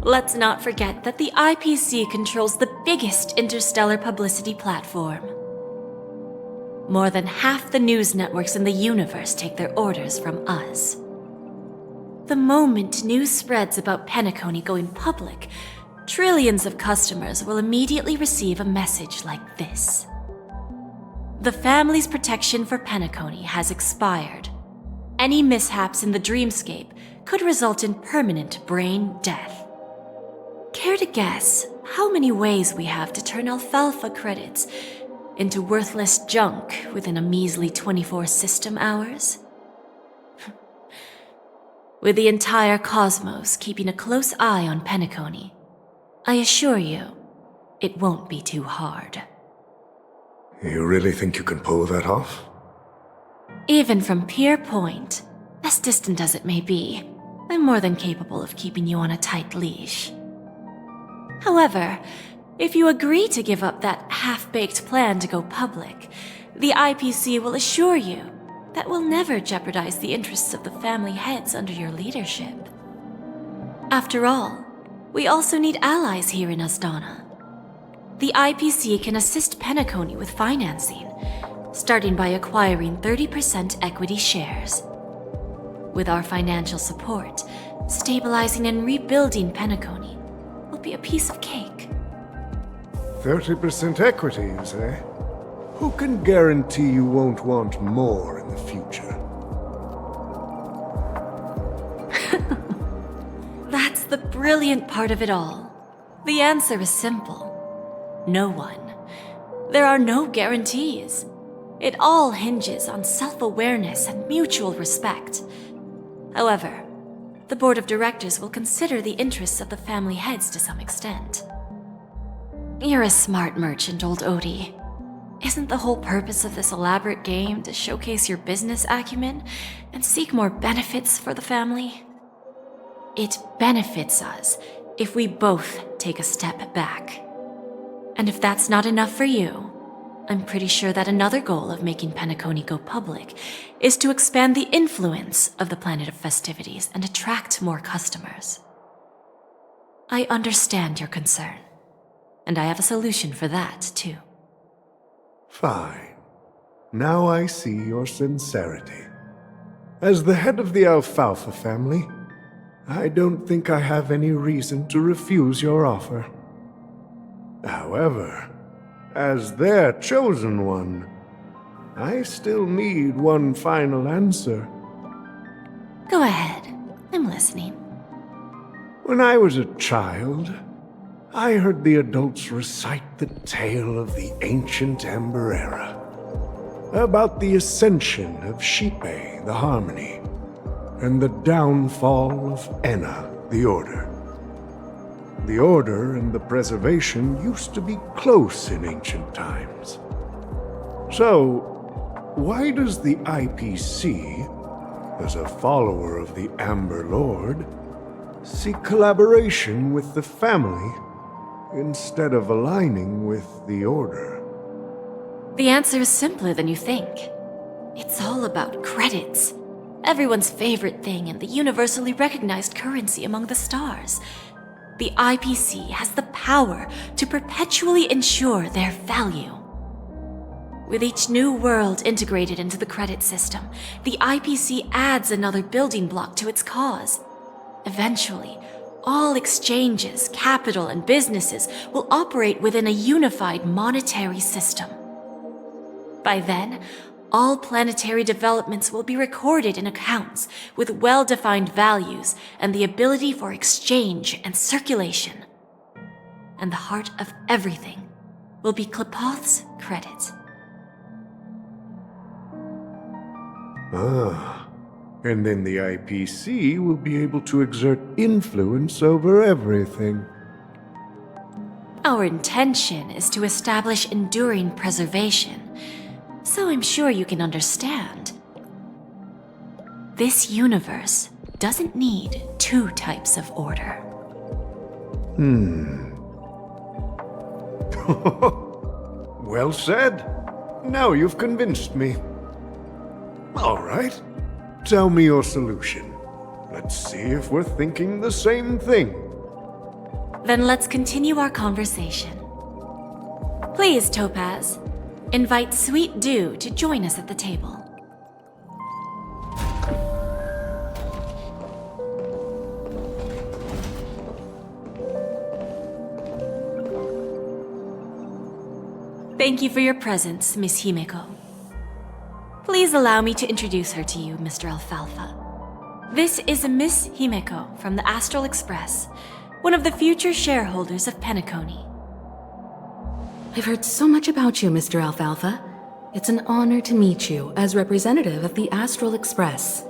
let's not forget that the IPC controls the biggest interstellar publicity platform. More than half the news networks in the universe take their orders from us. The moment news spreads about Penacony going public, trillions of customers will immediately receive a message like this. The family's protection for Penacony has expired. Any mishaps in the dreamscape could result in permanent brain death. Care to guess how many ways we have to turn Alfalfa credits into worthless junk within a measly 24 system hours? With the entire cosmos keeping a close eye on Penacony, I assure you, it won't be too hard. You really think you can pull that off? Even from Pier Point, as distant as it may be, I'm more than capable of keeping you on a tight leash. However, if you agree to give up that half-baked plan to go public, the IPC will assure you that will never jeopardize the interests of the family heads under your leadership. After all, we also need allies here in Asdana. The IPC can assist Penacony with financing, starting by acquiring 30% equity shares. With our financial support, stabilizing and rebuilding Penacony will be a piece of cake. 30% equities, eh? Who can guarantee you won't want more in the future? That's the brilliant part of it all. The answer is simple. No one. There are no guarantees. It all hinges on self-awareness and mutual respect. However, the board of directors will consider the interests of the family heads to some extent. You're a smart merchant, old Odie. Isn't the whole purpose of this elaborate game to showcase your business acumen and seek more benefits for the family? It benefits us if we both take a step back. And if that's not enough for you, I'm pretty sure that another goal of making Penacony go public is to expand the influence of the Planet of Festivities and attract more customers. I understand your concern, and I have a solution for that, too. Fine. Now I see your sincerity. As the head of the Alfalfa family, I don't think I have any reason to refuse your offer. However, as their chosen one, I still need one final answer. Go ahead. I'm listening. When I was a child, I heard the adults recite the tale of the ancient Ember Era, about the ascension of Shipe, the Harmony, and the downfall of Enna, the Order. The Order and the Preservation used to be close in ancient times. So, why does the IPC, as a follower of the Amber Lord, seek collaboration with the family instead of aligning with the Order? The answer is simpler than you think. It's all about credits. Everyone's favorite thing and the universally recognized currency among the stars. The IPC has the power to perpetually ensure their value. With each new world integrated into the credit system, the IPC adds another building block to its cause. Eventually, all exchanges, capital, and businesses will operate within a unified monetary system. By then, all planetary developments will be recorded in accounts with well-defined values and the ability for exchange and circulation. And the heart of everything will be Klepoth's credit. Ah, and then the IPC will be able to exert influence over everything. Our intention is to establish enduring preservation, so I'm sure you can understand. This universe doesn't need two types of order. Well said. Now you've convinced me. All right. Tell me your solution. Let's see if we're thinking the same thing. Then let's continue our conversation. Please, Topaz, invite Sweet Dew to join us at the table. Thank you for your presence, Miss Himeko. Please allow me to introduce her to you, Mr. Alfalfa. This is Miss Himeko from the Astral Express, one of the future shareholders of Penacony. I've heard so much about you, Mr. Alfalfa. It's an honor to meet you as representative of the Astral Express.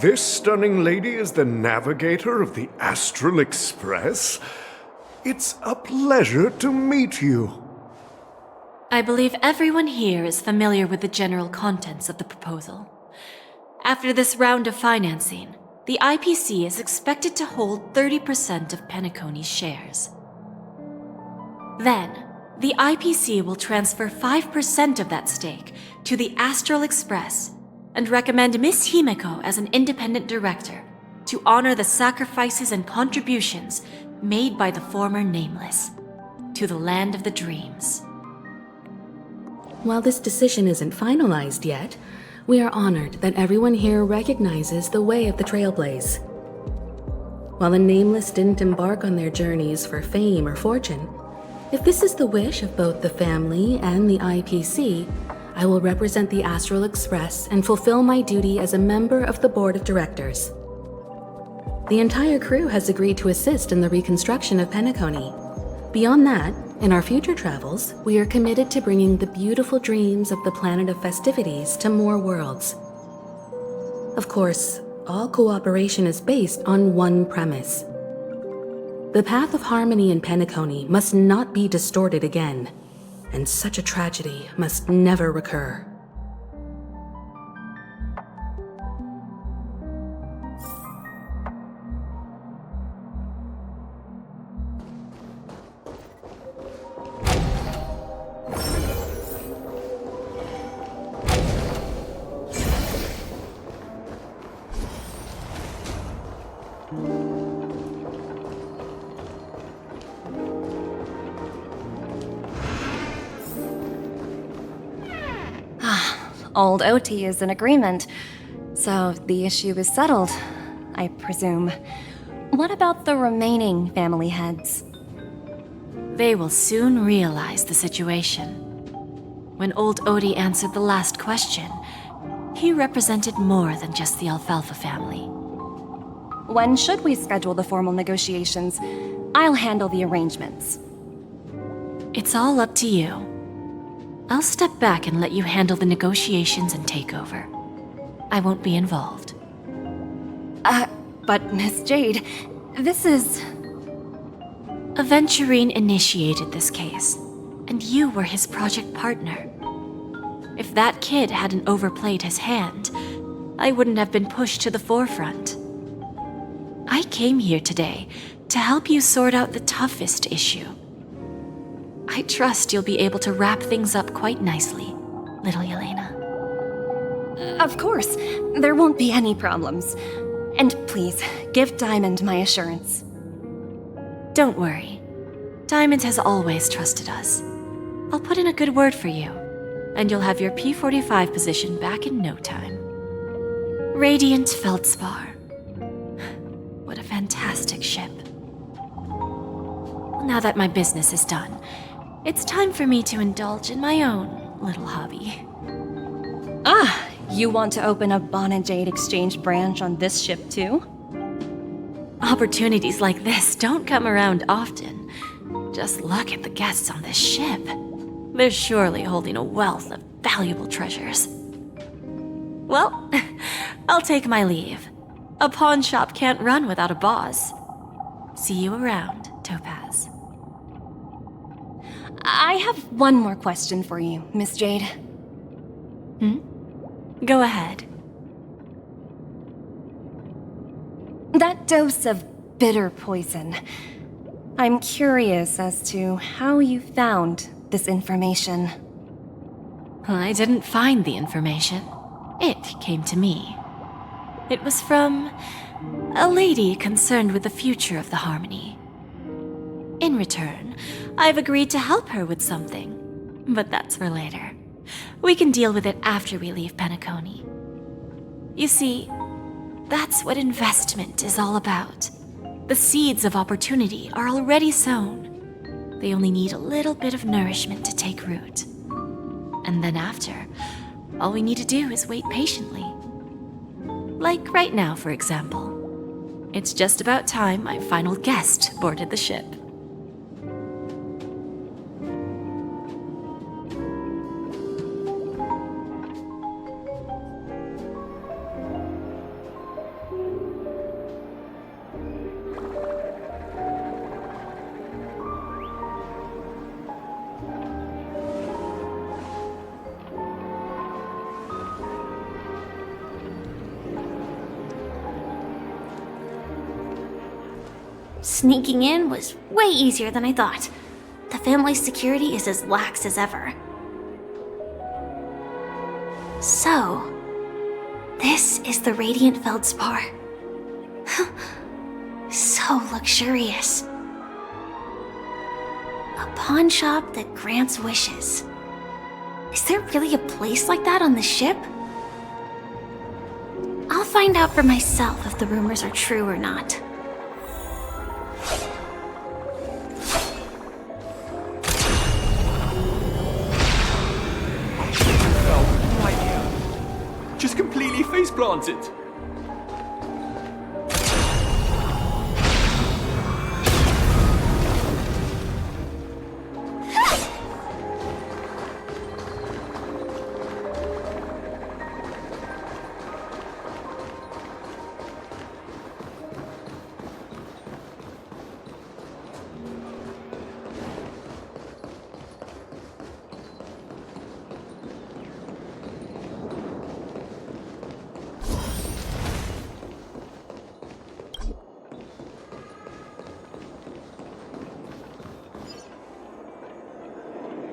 This stunning lady is the navigator of the Astral Express? It's a pleasure to meet you. I believe everyone here is familiar with the general contents of the proposal. After this round of financing, the IPC is expected to hold 30% of Penacony's shares. Then, the IPC will transfer 5% of that stake to the Astral Express and recommend Miss Himeko as an independent director to honor the sacrifices and contributions made by the former Nameless to the land of the dreams. While this decision isn't finalized yet, we are honored that everyone here recognizes the way of the Trailblaze. While the Nameless didn't embark on their journeys for fame or fortune, if this is the wish of both the family and the IPC, I will represent the Astral Express and fulfill my duty as a member of the board of directors. The entire crew has agreed to assist in the reconstruction of Penacony. Beyond that, in our future travels, we are committed to bringing the beautiful dreams of the planet of festivities to more worlds. Of course, all cooperation is based on one premise. The path of harmony in Penacony must not be distorted again, and such a tragedy must never recur. Old OT is in agreement, so the issue is settled, I presume. What about the remaining family heads? They will soon realize the situation. When old Odie answered the last question, he represented more than just the Alfalfa family. When should we schedule the formal negotiations? I'll handle the arrangements. It's all up to you. I'll step back and let you handle the negotiations and takeover. I won't be involved. But Miss Jade, this is... Aventurine initiated this case, and you were his project partner. If that kid hadn't overplayed his hand, I wouldn't have been pushed to the forefront. I came here today to help you sort out the toughest issue. I trust you'll be able to wrap things up quite nicely, little Yelena. Of course, there won't be any problems. And please, give Diamond my assurance. Don't worry. Diamond has always trusted us. I'll put in a good word for you, and you'll have your P-45 position back in no time. Radiant Feldspar. What a fantastic ship. Now that my business is done, it's time for me to indulge in my own little hobby. You want to open a Bon and Jade exchange branch on this ship too? Opportunities like this don't come around often. Just look at the guests on this ship. They're surely holding a wealth of valuable treasures. Well, I'll take my leave. A pawn shop can't run without a boss. See you around, Topaz. I have one more question for you, Miss Jade. Go ahead. That dose of bitter poison. I'm curious as to how you found this information. I didn't find the information. It came to me. It was from a lady concerned with the future of the Harmony. In return, I've agreed to help her with something, but that's for later. We can deal with it after we leave Penacony. You see, that's what investment is all about. The seeds of opportunity are already sown. They only need a little bit of nourishment to take root. And then after, all we need to do is wait patiently. Like right now, for example. It's just about time my final guest boarded the ship. Sneaking in was way easier than I thought. The family's security is as lax as ever. So, this is the Radiant Feldspar. So luxurious. A pawn shop that grants wishes. Is there really a place like that on the ship? I'll find out for myself if the rumors are true or not. Just completely face planted.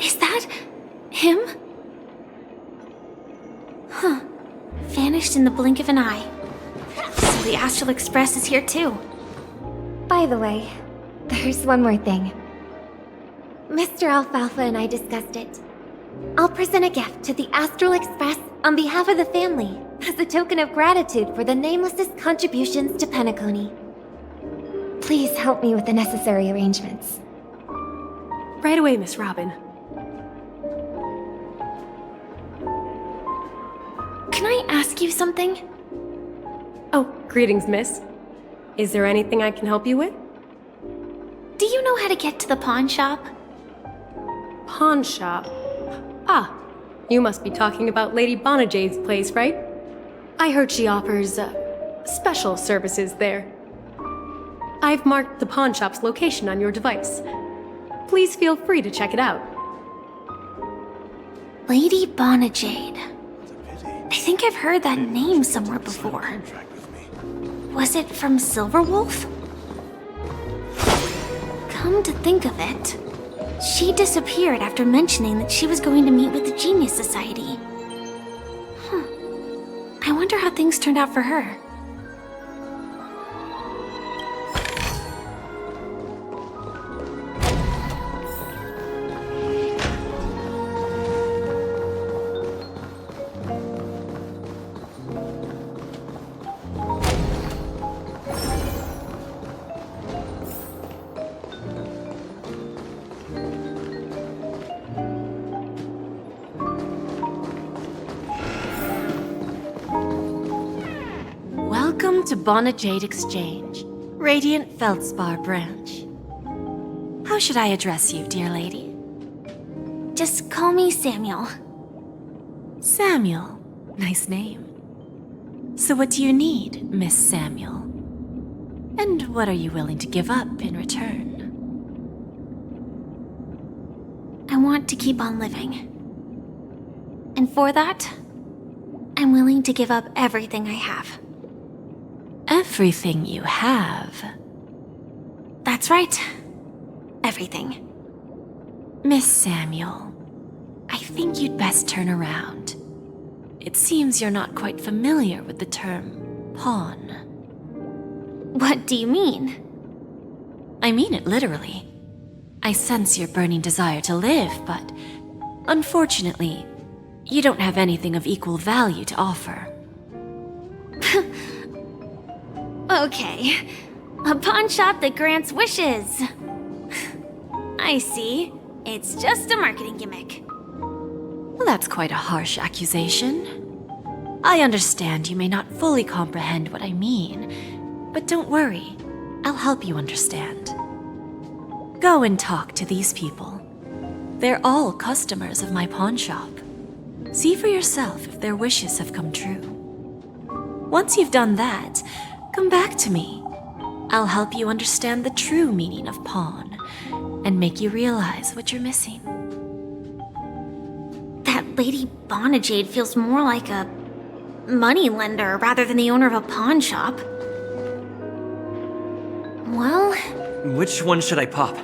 Is that him? Huh. Vanished in the blink of an eye. So the Astral Express is here too. By the way, there's one more thing. Mr. Alfalfa and I discussed it. I'll present a gift to the Astral Express on behalf of the family as a token of gratitude for the Nameless's contributions to Penacony. Please help me with the necessary arrangements. Right away, Miss Robin. Can I ask you something? Oh, greetings, miss. Is there anything I can help you with? Do you know how to get to the pawn shop? Pawn shop? Ah, you must be talking about Lady Bonajade's place, right? I heard she offers, special services there. I've marked the pawn shop's location on your device. Please feel free to check it out. Lady Bonajade. I think I've heard that name somewhere before. Was it from Silverwolf? Come to think of it, she disappeared after mentioning that she was going to meet with the Genius Society. I wonder how things turned out for her. Welcome to Bonajade Exchange, Radiant Feldspar branch. How should I address you, dear lady? Just call me Samuel. Samuel. Nice name. So what do you need, Miss Samuel? And what are you willing to give up in return? I want to keep on living. And for that, I'm willing to give up everything I have. Everything you have? That's right. Everything. Miss Samuel, I think you'd best turn around. It seems you're not quite familiar with the term pawn. What do you mean? I mean it literally. I sense your burning desire to live, but unfortunately, you don't have anything of equal value to offer. Okay. A pawn shop that grants wishes. I see. It's just a marketing gimmick. Well, that's quite a harsh accusation. I understand you may not fully comprehend what I mean, but don't worry. I'll help you understand. Go and talk to these people. They're all customers of my pawn shop. See for yourself if their wishes have come true. Once you've done that, come back to me. I'll help you understand the true meaning of pawn and make you realize what you're missing. That Lady Bonajade feels more like a money lender rather than the owner of a pawn shop. Well, Which one should I pop?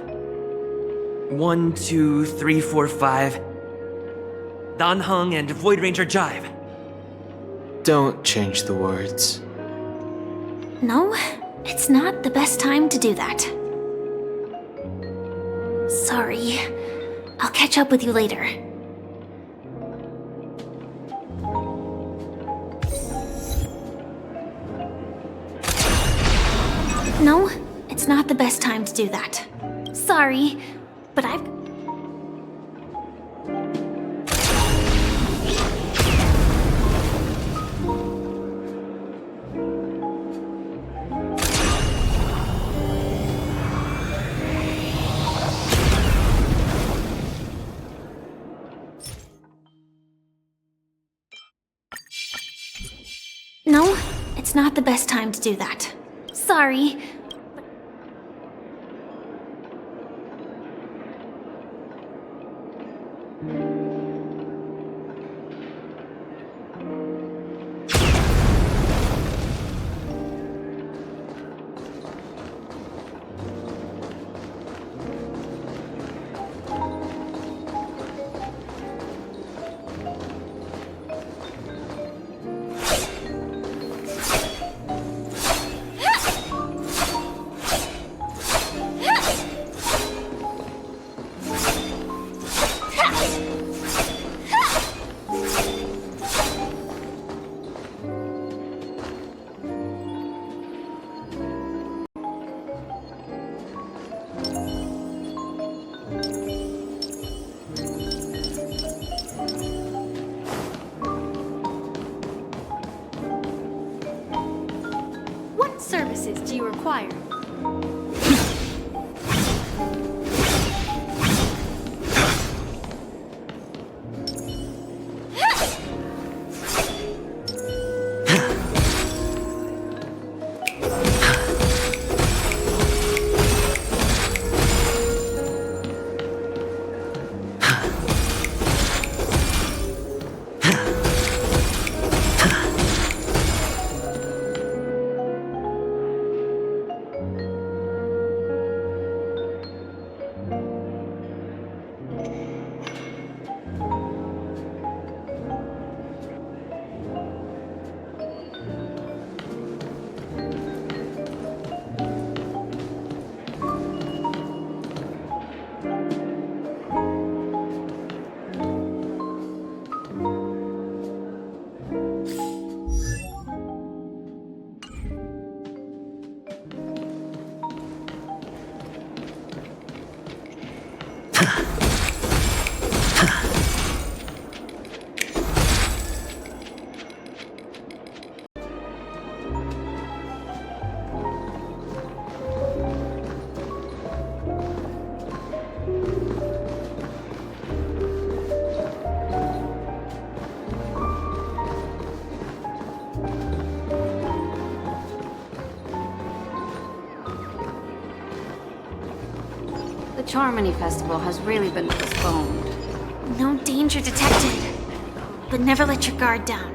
1, 2, 3, 4, 5. Dan Heng and Void Ranger Jive. Don't change the words. no, it's not the best time to do that. Sorry. I'll catch up with you later. No, it's not the best time to do that. Sorry, but I've... No, it's not the best time to do that. Sorry. What services do you require? The Charmony Festival has really been postponed. No danger detected. But never let your guard down.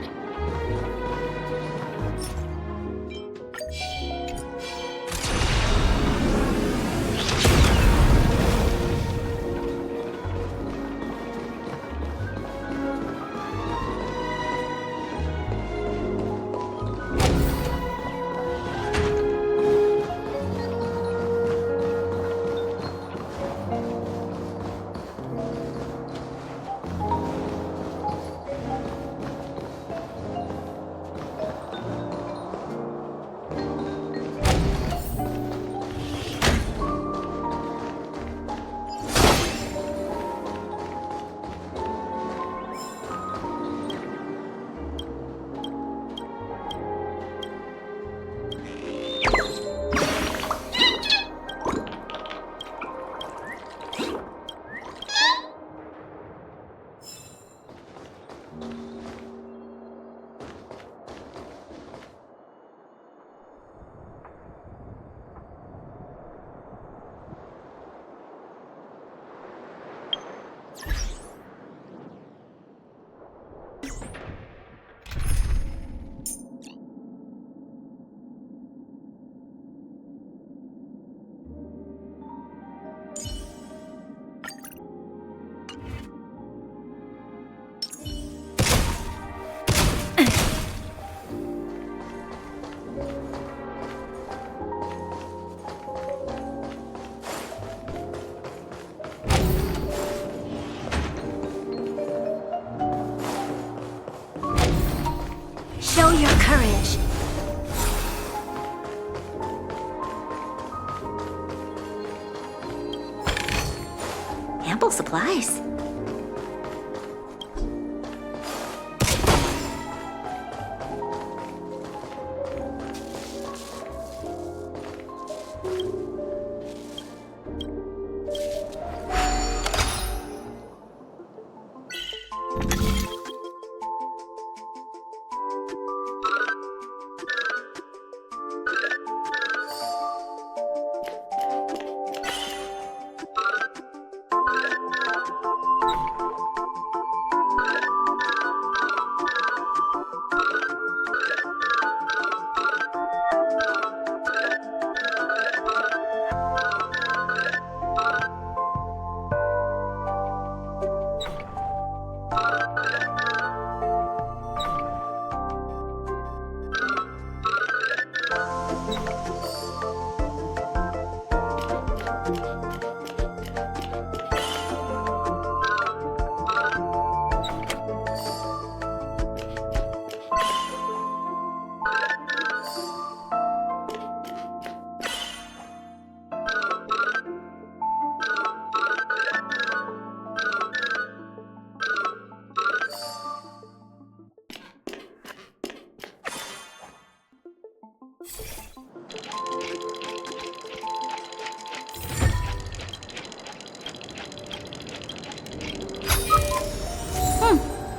ample supplies.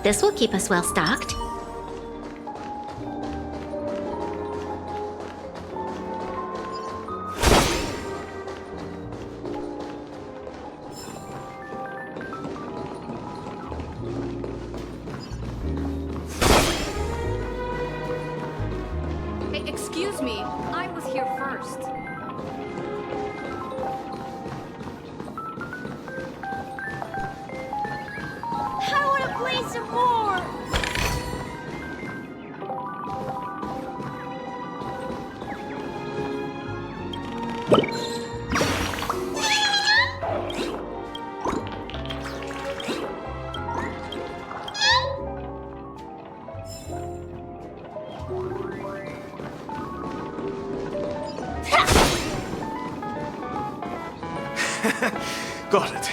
This will keep us well stocked. Hey, excuse me. I was here first. I want to play some more! Got it.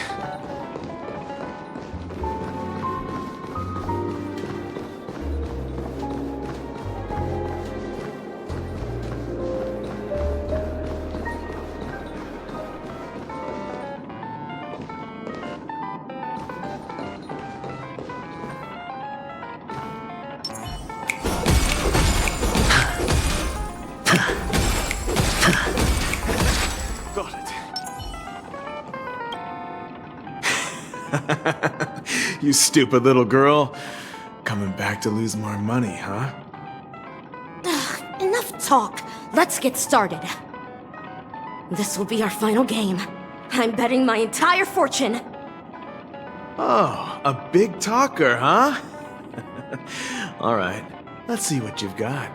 Got it. You stupid little girl. Coming back to lose more money, huh? Enough talk. Let's get started. This will be our final game. I'm betting my entire fortune. Oh, a big talker, huh? All right, let's see what you've got.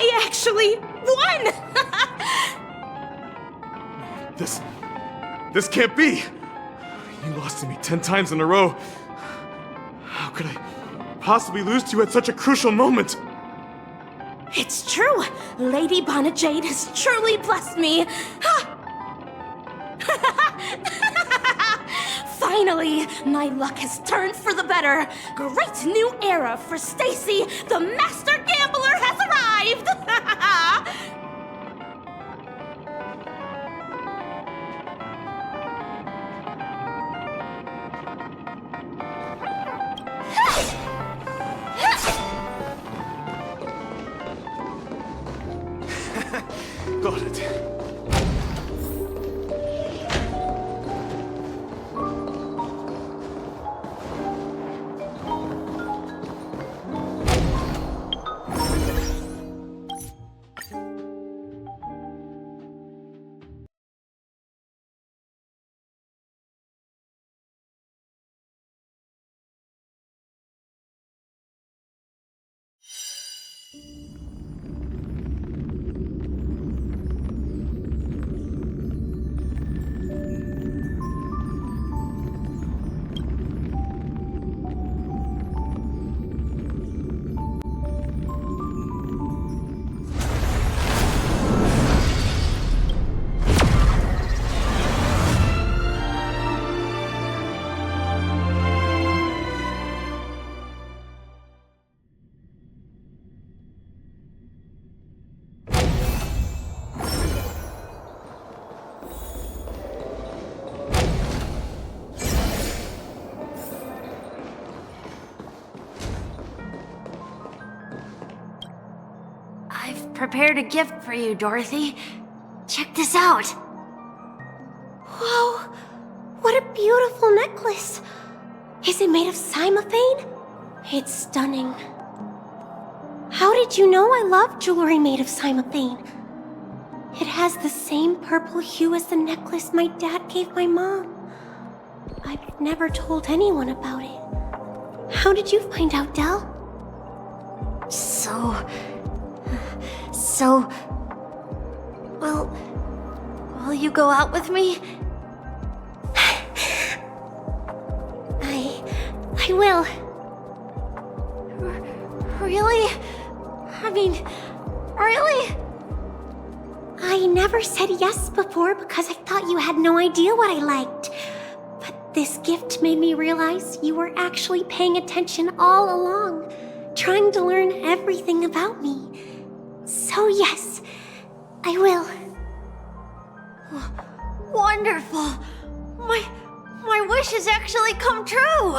I actually won! This can't be! You lost to me 10 times in a row. How could I possibly lose to you at such a crucial moment? It's true! Lady Bonnet Jade has truly blessed me! Finally, my luck has turned for the better! Great new era for Stacy! The Master Gambler has arrived! prepared a gift for you, Dorothy. Check this out. Whoa! What a beautiful necklace! Is it made of cymophane? It's stunning. How did you know I love jewelry made of cymophane? It has the same purple hue as the necklace my dad gave my mom. I've never told anyone about it. How did you find out, Del? Will you go out with me? I will. Really? I mean, really? I never said yes before because I thought you had no idea what I liked. But this gift made me realize you were actually paying attention all along, trying to learn everything about me. So yes, I will. Wonderful. My wish has actually come true.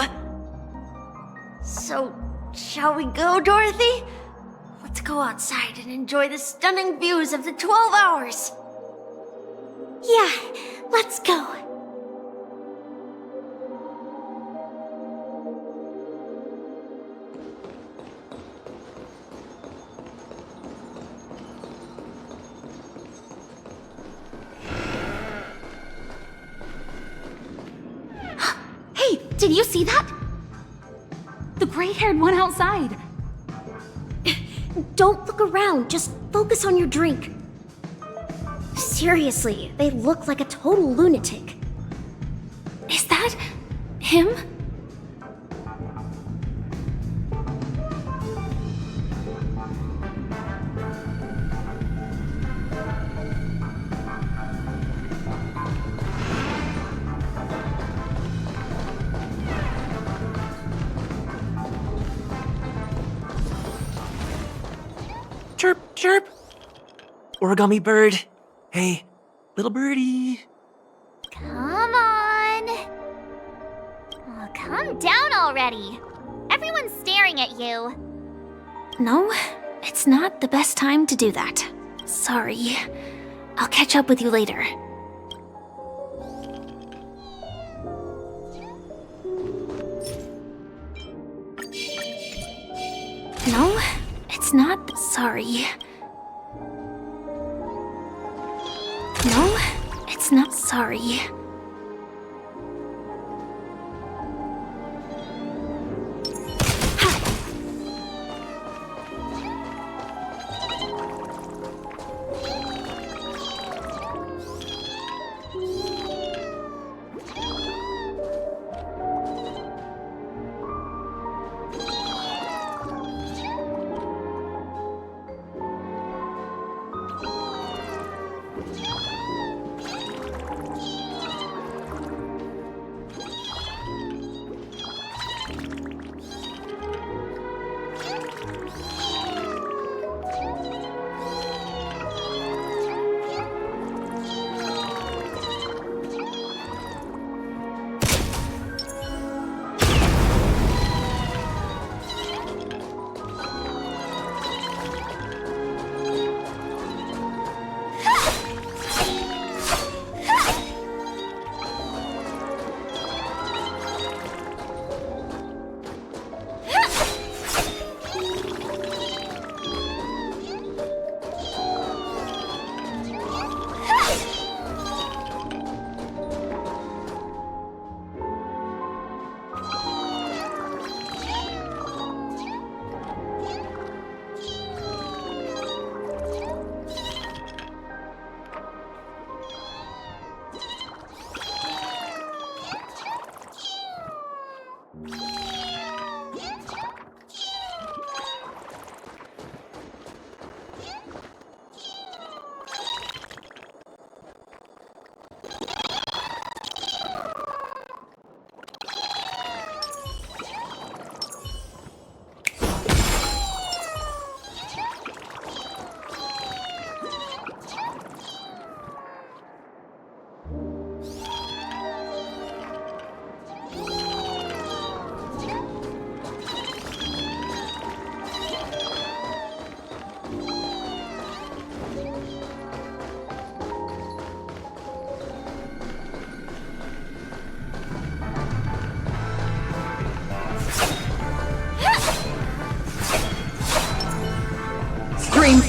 So, shall we go, Dorothy? Let's go outside and enjoy the stunning views of the 12 hours. Yeah, let's go. Hey, did you see that? The gray-haired one outside. Don't look around, just focus on your drink. Seriously, they look like a total lunatic. Is that him? Chirp, chirp. Origami bird. Hey, little birdie. Come on. Oh, calm down already. Everyone's staring at you. No, it's not the best time to do that. Sorry. I'll catch up with you later. No, it's not. Sorry. No, it's not. Sorry.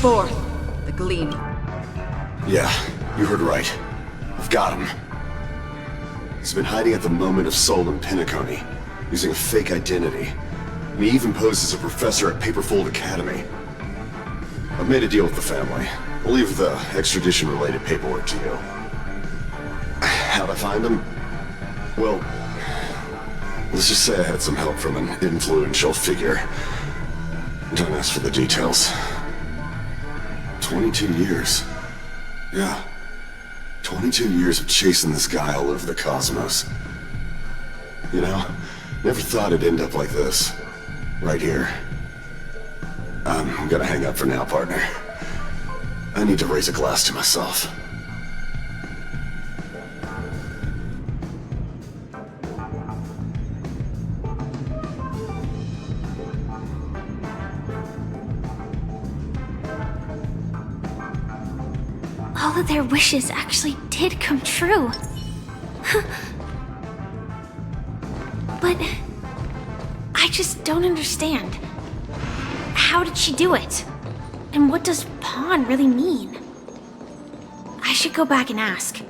forth, the gleaming. Yeah, you heard right. I've got him. He's been hiding at the moment of soul in Penacony, using a fake identity. And he even posed as a professor at Paperfold Academy. I've made a deal with the family. I'll leave the extradition-related paperwork to you. How'd I find him? Well, let's just say I had some help from an influential figure. Don't ask for the details. 22 years. Yeah. 22 years of chasing this guy all over the cosmos. You know, never thought it'd end up like this. Right here. I'm gonna hang up for now, partner. I need to raise a glass to myself. All of their wishes actually did come true. But I just don't understand. How did she do it? And what does pawn really mean? I should go back and ask.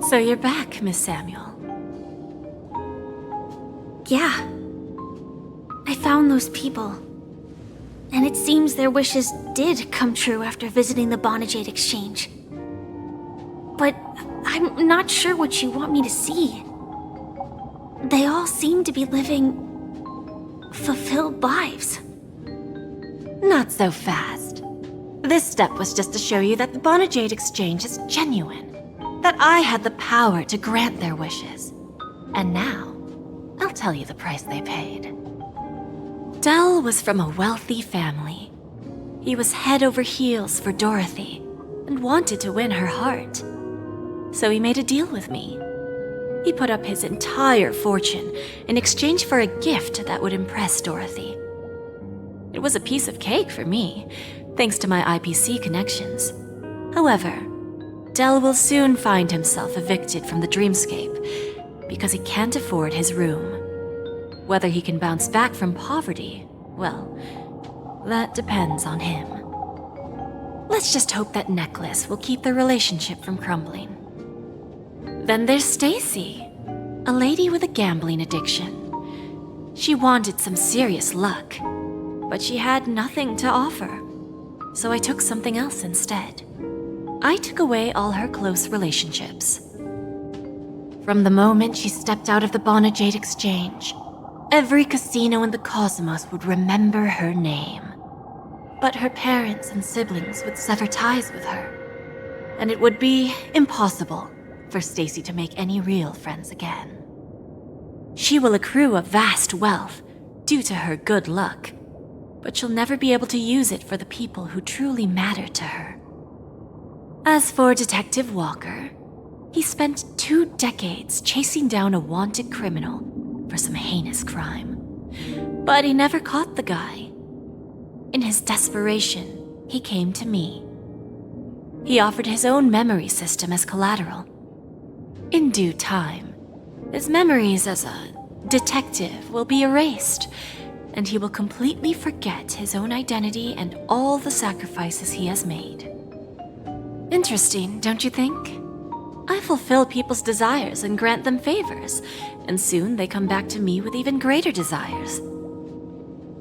So you're back, Miss Samuel. Yeah. I found those people. And it seems their wishes did come true after visiting the Bonajade Exchange. But I'm not sure what you want me to see. They all seem to be living fulfilled lives. Not so fast. This step was just to show you that the Bonajade Exchange is genuine. That I had the power to grant their wishes. And now, I'll tell you the price they paid. Dell was from a wealthy family. He was head over heels for Dorothy and wanted to win her heart. So he made a deal with me. He put up his entire fortune in exchange for a gift that would impress Dorothy. It was a piece of cake for me, thanks to my IPC connections. However, Dell will soon find himself evicted from the dreamscape because he can't afford his room. Whether he can bounce back from poverty, well, that depends on him. Let's just hope that necklace will keep their relationship from crumbling. Then there's Stacy, a lady with a gambling addiction. She wanted some serious luck, but she had nothing to offer, so I took something else instead. I took away all her close relationships. From the moment she stepped out of the Bonajade Exchange, every casino in the cosmos would remember her name. But her parents and siblings would sever ties with her, and it would be impossible for Stacy to make any real friends again. She will accrue a vast wealth due to her good luck, but she'll never be able to use it for the people who truly matter to her. As for Detective Walker, he spent 2 decades chasing down a wanted criminal for some heinous crime. But he never caught the guy. In his desperation, he came to me. He offered his own memory system as collateral. In due time, his memories as a detective will be erased, and he will completely forget his own identity and all the sacrifices he has made. Interesting, don't you think? I fulfill people's desires and grant them favors, and soon they come back to me with even greater desires.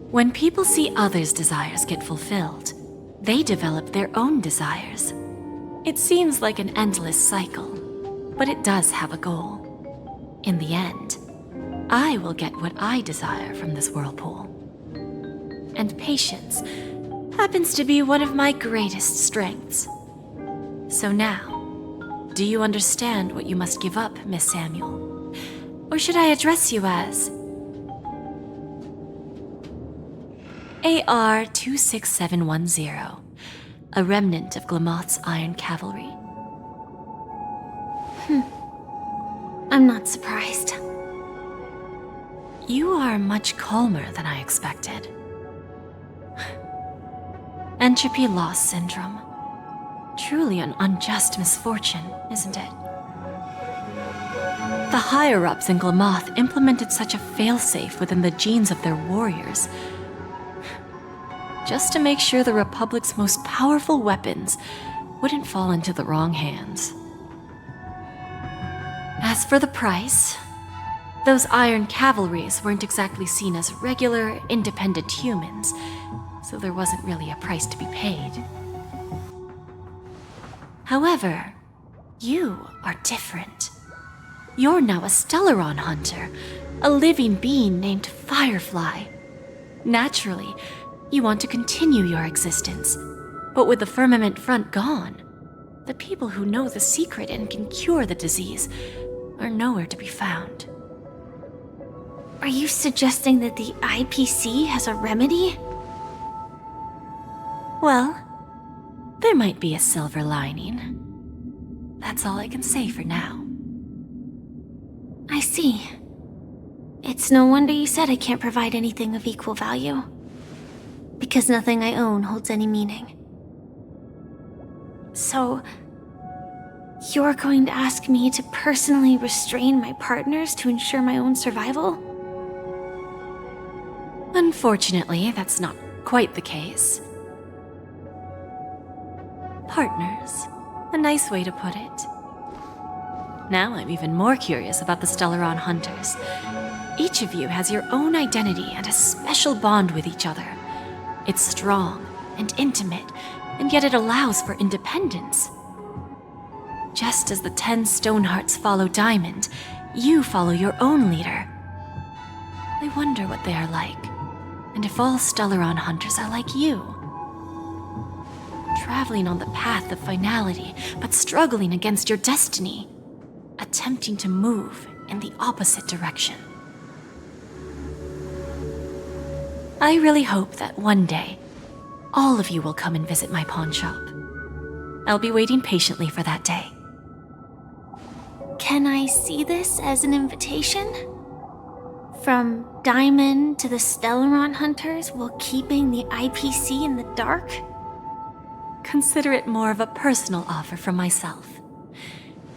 When people see others' desires get fulfilled, they develop their own desires. It seems like an endless cycle, but it does have a goal. In the end, I will get what I desire from this whirlpool. And patience happens to be one of my greatest strengths. So now, do you understand what you must give up, Miss Samuel? Or should I address you as AR-26710, a remnant of Glamoth's Iron Cavalry? I'm not surprised. You are much calmer than I expected. Entropy loss syndrome. Truly an unjust misfortune, isn't it? The higher-ups in Glamoth implemented such a failsafe within the genes of their warriors, just to make sure the Republic's most powerful weapons wouldn't fall into the wrong hands. As for the price, those Iron Cavalries weren't exactly seen as regular, independent humans, so there wasn't really a price to be paid. However, you are different. You're now a Stellaron hunter, a living being named Firefly. Naturally, you want to continue your existence, but with the Firmament Front gone, the people who know the secret and can cure the disease are nowhere to be found. Are you suggesting that the IPC has a remedy? Well, there might be a silver lining. That's all I can say for now. I see. It's no wonder you said I can't provide anything of equal value. Because nothing I own holds any meaning. So, you're going to ask me to personally restrain my partners to ensure my own survival? Unfortunately, that's not quite the case. Partners. A nice way to put it. Now I'm even more curious about the Stellaron Hunters. Each of you has your own identity and a special bond with each other. It's strong and intimate, and yet it allows for independence. Just as the 10 Stonehearts follow Diamond, you follow your own leader. I wonder what they are like, and if all Stellaron Hunters are like you. Traveling on the path of finality, but struggling against your destiny. Attempting to move in the opposite direction. I really hope that one day, all of you will come and visit my pawn shop. I'll be waiting patiently for that day. Can I see this as an invitation? From Diamond to the Stellaron Hunters while keeping the IPC in the dark? Consider it more of a personal offer from myself.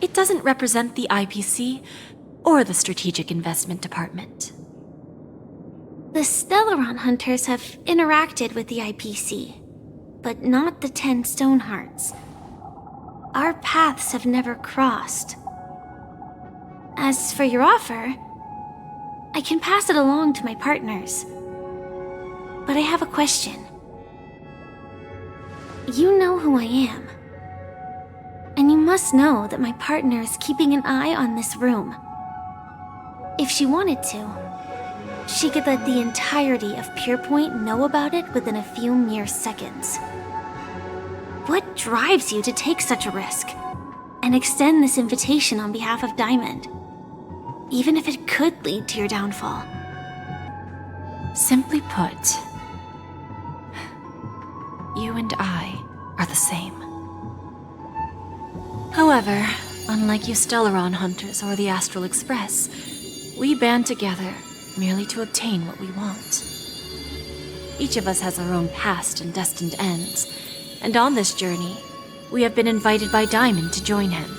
It doesn't represent the IPC or the Strategic Investment Department. The Stellaron Hunters have interacted with the IPC, but not the 10 Stonehearts. Our paths have never crossed. As for your offer, I can pass it along to my partners. But I have a question. You know who I am. And you must know that my partner is keeping an eye on this room. If she wanted to, she could let the entirety of Purepoint know about it within a few mere seconds. What drives you to take such a risk and extend this invitation on behalf of Diamond, even if it could lead to your downfall? Simply put, you and I are the same. However, unlike you Stellaron Hunters or the Astral Express, we band together merely to obtain what we want. Each of us has our own past and destined ends, and on this journey, we have been invited by Diamond to join him.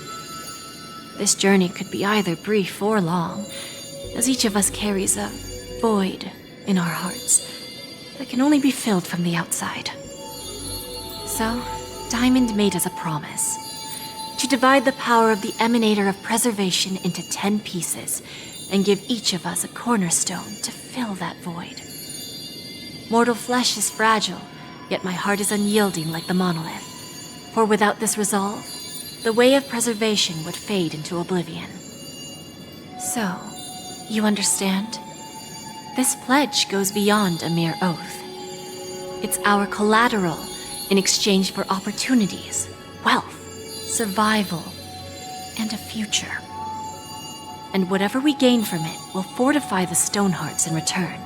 This journey could be either brief or long, as each of us carries a void in our hearts that can only be filled from the outside. So, Diamond made us a promise to divide the power of the Emanator of Preservation into 10 pieces and give each of us a cornerstone to fill that void. Mortal flesh is fragile, yet my heart is unyielding like the monolith. For without this resolve, the way of preservation would fade into oblivion. So, you understand? This pledge goes beyond a mere oath. It's our collateral in exchange for opportunities, wealth, survival, and a future. And whatever we gain from it will fortify the Stonehearts in return,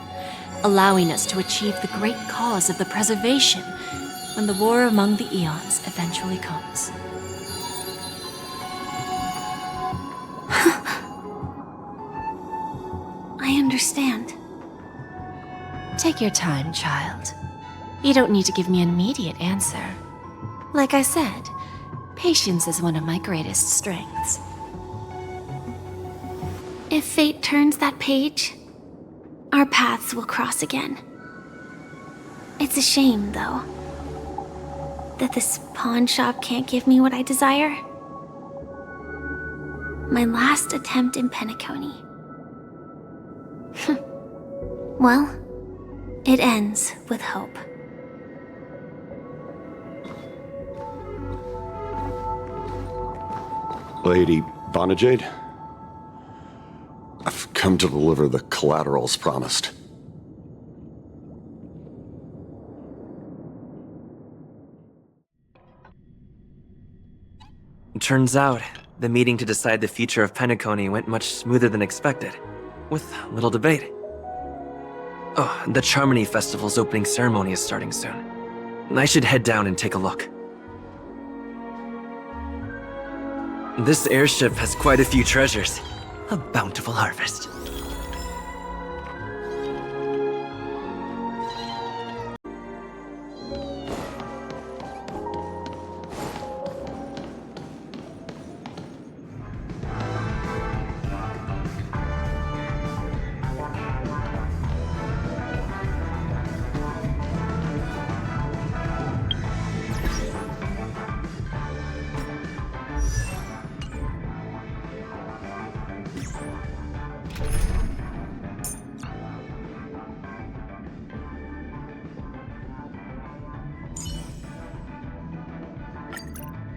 allowing us to achieve the great cause of the preservation when the war among the eons eventually comes. understand. Take your time, child. You don't need to give me an immediate answer. Like I said, patience is one of my greatest strengths. If fate turns that page, our paths will cross again. It's a shame, though, that this pawn shop can't give me what I desire. My last attempt in Penacony. Well, it ends with hope. Lady Bonajade? I've come to deliver the collaterals promised. Turns out, the meeting to decide the future of Penacony went much smoother than expected, with little debate. Oh, the Charmony Festival's opening ceremony is starting soon. I should head down and take a look. This airship has quite a few treasures. A bountiful harvest.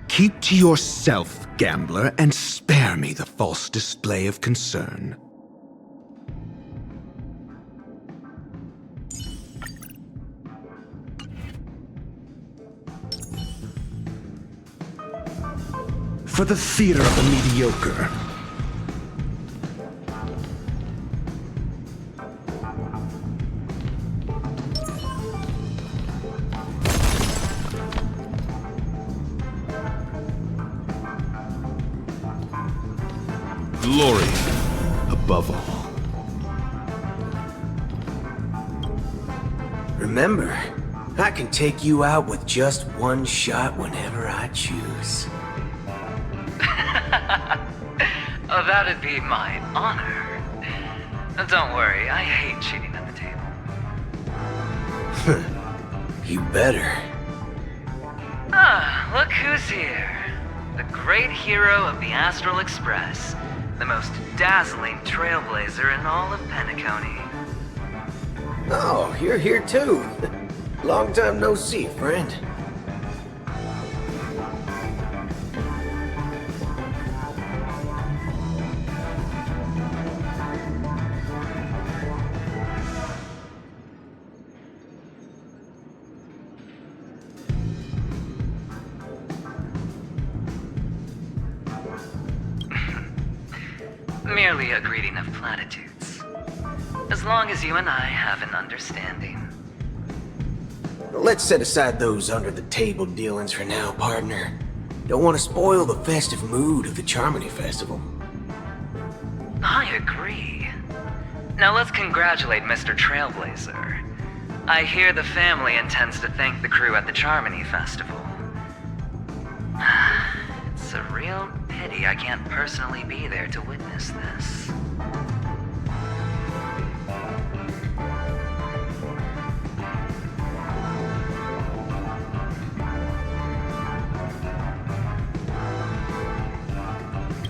Keep to yourself, gambler, and spare me the false display of concern. For the theater of the mediocre. Glory, above all. Remember, I can take you out with just one shot whenever I choose. Oh, that'd be my honor. Don't worry, I hate cheating at the table. You better. Ah, look who's here. The great hero of the Astral Express. The most dazzling trailblazer in all of Penacony. Oh, you're here too. Long time no see, friend. Merely a greeting of platitudes. As long as you and I have an understanding. Let's set aside those under-the-table dealings for now, partner. Don't want to spoil the festive mood of the Charmony Festival. I agree. Now let's congratulate Mr. Trailblazer. I hear the family intends to thank the crew at the Charmony Festival. It's a real pity I can't personally be there to witness this.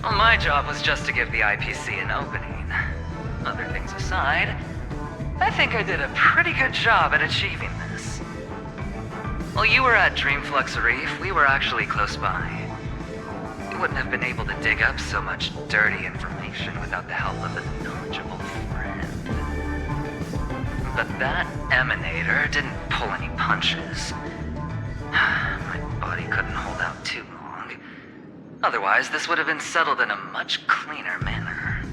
Well, my job was just to give the IPC an opening. Other things aside, I think I did a pretty good job at achieving this. While you were at Dreamflux Reef, we were actually close by. You wouldn't have been able to dig up so much dirty information without the help of a knowledgeable friend. But that emanator didn't pull any punches. My body couldn't hold out too long. Otherwise, this would have been settled in a much cleaner manner.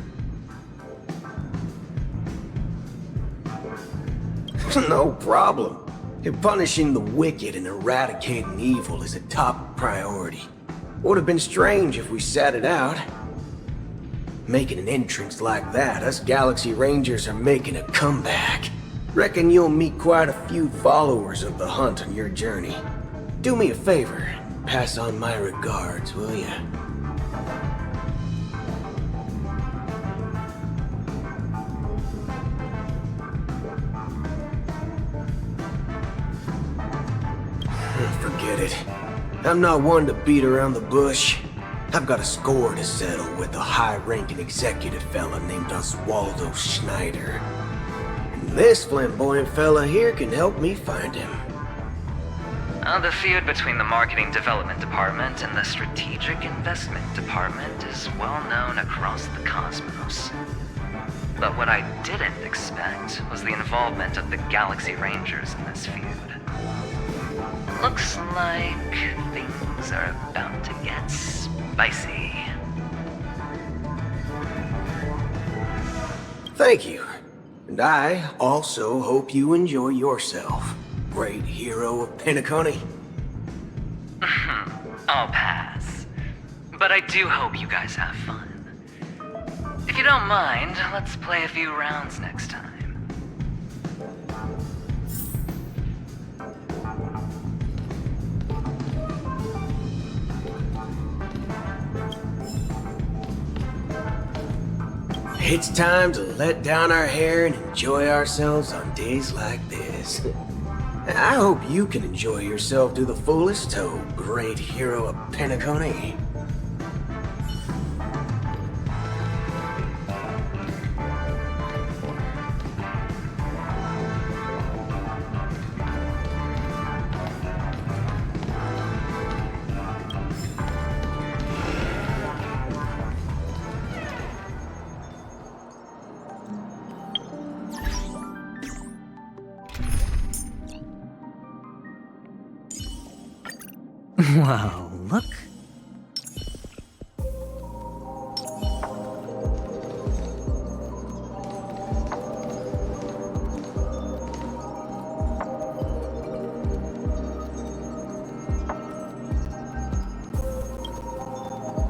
No problem. If punishing the wicked and eradicating evil is a top priority. Would have been strange if we sat it out. Making an entrance like that, us Galaxy Rangers are making a comeback. Reckon you'll meet quite a few followers of the hunt on your journey. Do me a favor, pass on my regards, will ya? Forget it. I'm not one to beat around the bush. I've got a score to settle with a high-ranking executive fella named Oswaldo Schneider. And this flamboyant fella here can help me find him. The feud between the Marketing Development Department and the Strategic Investment Department is well known across the cosmos. But what I didn't expect was the involvement of the Galaxy Rangers in this feud. Looks like things are about to get spicy. Thank you. And I also hope you enjoy yourself, great hero of Penacony. I'll pass. But I do hope you guys have fun. If you don't mind, let's play a few rounds next time. It's time to let down our hair and enjoy ourselves on days like this. I hope you can enjoy yourself to the fullest, oh great hero of Penacony. Wow, look.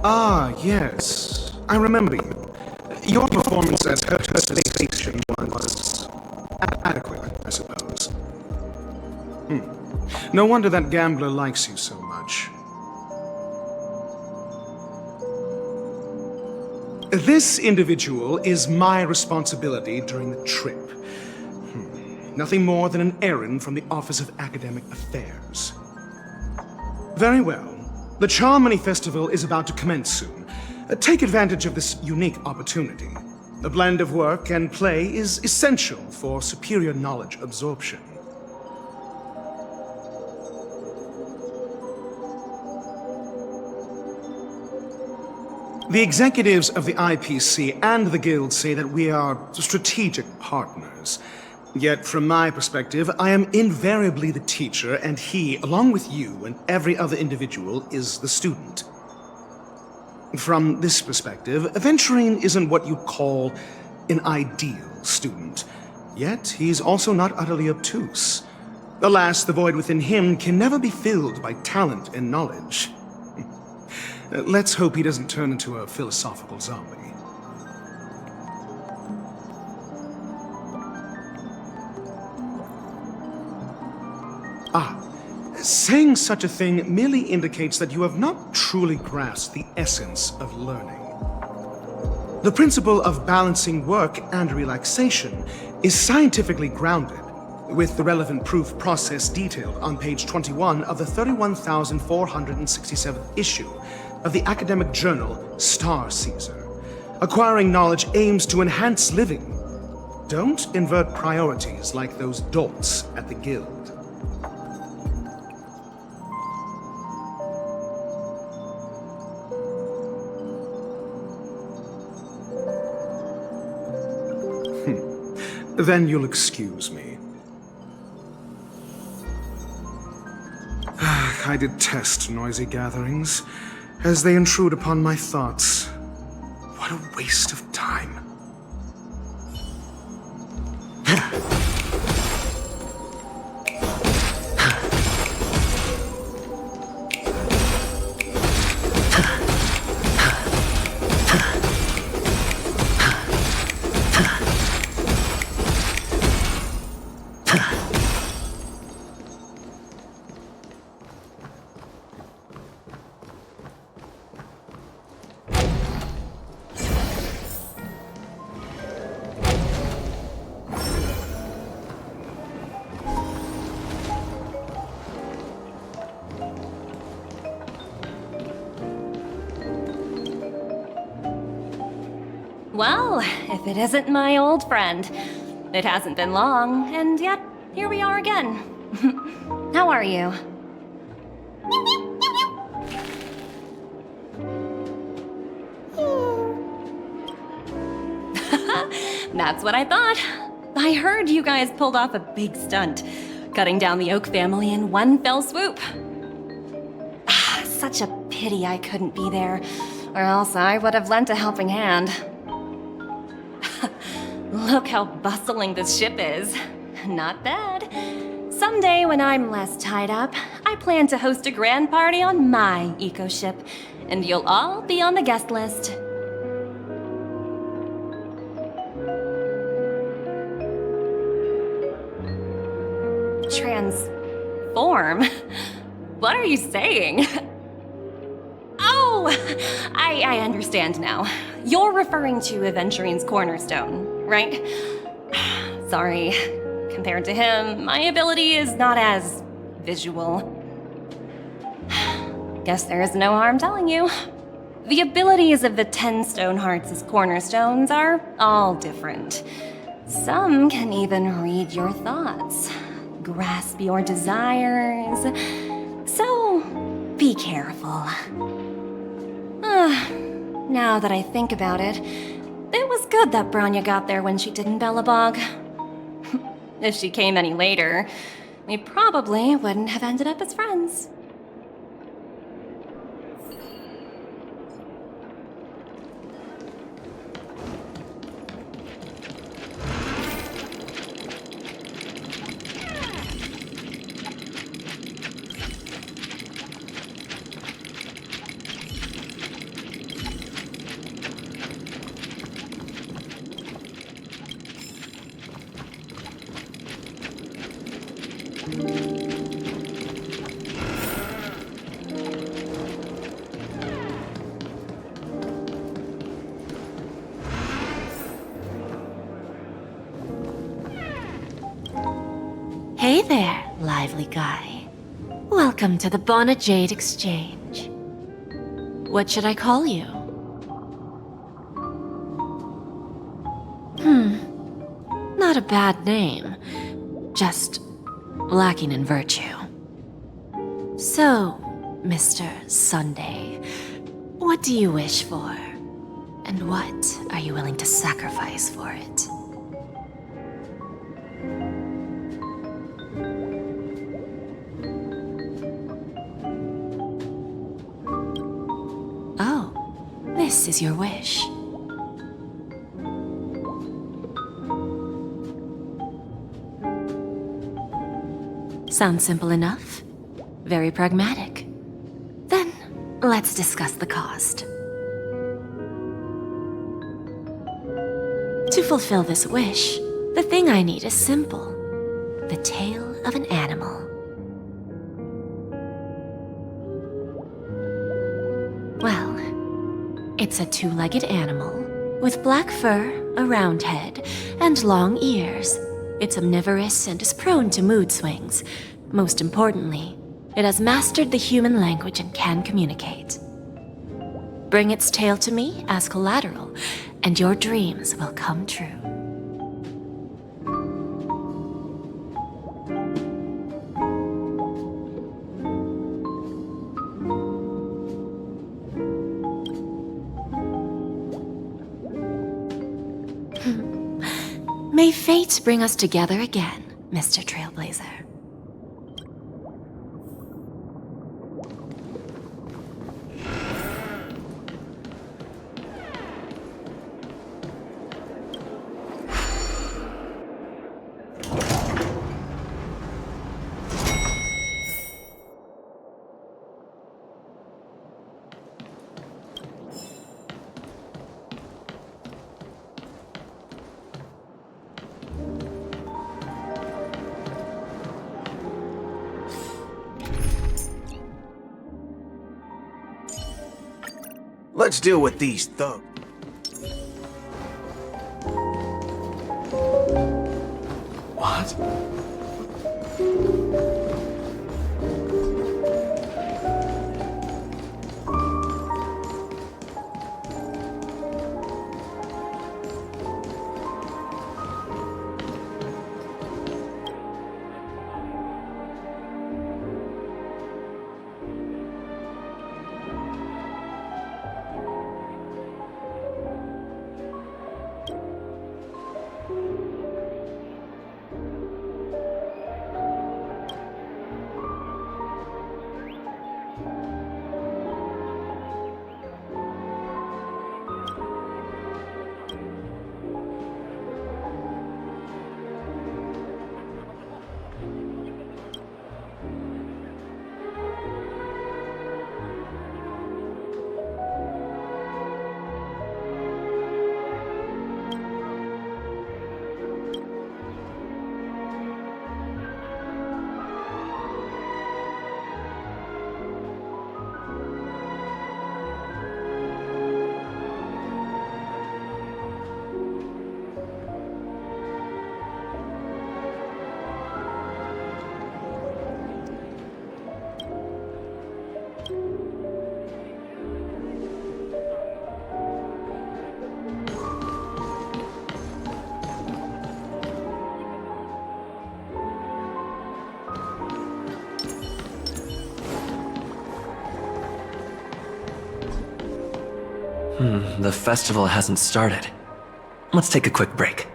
Ah, yes. I remember you. Your performance at her station was adequate, I suppose. No wonder that gambler likes you so much. This individual is my responsibility during the trip. Nothing more than an errand from the Office of Academic Affairs. Very well. The Charmony Festival is about to commence soon. Take advantage of this unique opportunity. A blend of work and play is essential for superior knowledge absorption. The executives of the IPC and the Guild say that we are strategic partners. Yet, from my perspective, I am invariably the teacher, and he, along with you and every other individual, is the student. From this perspective, Aventurine isn't what you'd call an ideal student. Yet, he's also not utterly obtuse. Alas, the void within him can never be filled by talent and knowledge. Let's hope he doesn't turn into a philosophical zombie. Saying such a thing merely indicates that you have not truly grasped the essence of learning. The principle of balancing work and relaxation is scientifically grounded, with the relevant proof process detailed on page 21 of the 31,467th issue of the academic journal Star Caesar. Acquiring knowledge aims to enhance living. Don't invert priorities like those dolts at the Guild. Then you'll excuse me. I detest noisy gatherings, as they intrude upon my thoughts. What a waste of time. Well, if it isn't my old friend. It hasn't been long, and yet, here we are again. How are you? That's what I thought. I heard you guys pulled off a big stunt, cutting down the Oak family in one fell swoop. Such a pity I couldn't be there, or else I would have lent a helping hand. Look how bustling this ship is. Not bad. Someday when I'm less tied up, I plan to host a grand party on my eco-ship, and you'll all be on the guest list. Transform? What are you saying? Oh, I understand now. You're referring to Aventurine's cornerstone, right? Sorry. Compared to him, my ability is not as visual. Guess there is no harm telling you. The abilities of the 10 Stonehearts' cornerstones are all different. Some can even read your thoughts, grasp your desires. So, be careful. Now that I think about it, it was good that Branya got there when she did in Bellabog. If she came any later, we probably wouldn't have ended up as friends. Hey there, lively guy. Welcome to the Bona Jade Exchange. What should I call you? Not a bad name. Just lacking in virtue. So, Mr. Sunday, what do you wish for? And what are you willing to sacrifice for it? Oh, this is your wish. Sounds simple enough. Very pragmatic. Then, let's discuss the cost. To fulfill this wish, the thing I need is simple. The tail of an animal. Well, it's a two-legged animal, with black fur, a round head, and long ears. It's omnivorous and is prone to mood swings. Most importantly, it has mastered the human language and can communicate. Bring its tail to me as collateral, and your dreams will come true. May fate bring us together again, Mr. Trailblazer. Let's deal with these thugs. What? The festival hasn't started. Let's take a quick break.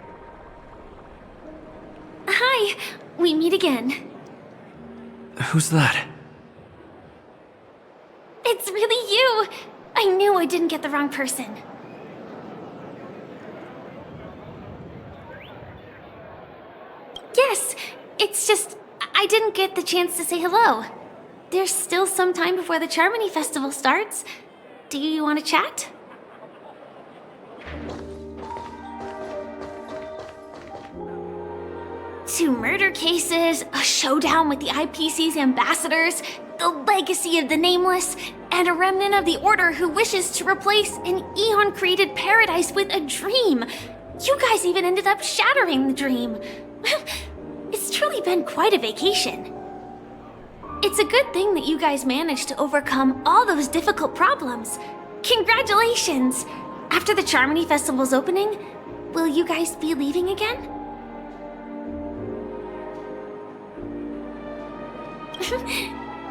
Hi, we meet again. Who's that? It's really you! I knew I didn't get the wrong person. Yes, it's just I didn't get the chance to say hello. There's still some time before the Charmony Festival starts. Do you want to chat? Two murder cases, a showdown with the IPC's ambassadors, the legacy of the Nameless, and a remnant of the Order who wishes to replace an Eon-created paradise with a dream. You guys even ended up shattering the dream. It's truly been quite a vacation. It's a good thing that you guys managed to overcome all those difficult problems. Congratulations! After the Charmony Festival's opening, will you guys be leaving again?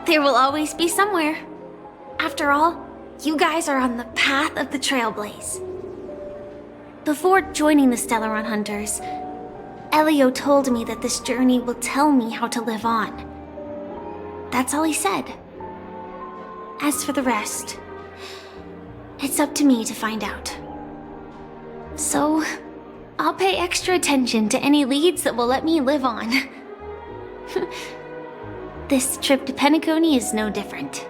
There will always be somewhere. After all, you guys are on the path of the Trailblaze. Before joining the Stellaron Hunters, Elio told me that this journey will tell me how to live on. That's all he said. As for the rest, it's up to me to find out. So, I'll pay extra attention to any leads that will let me live on. This trip to Penacony is no different.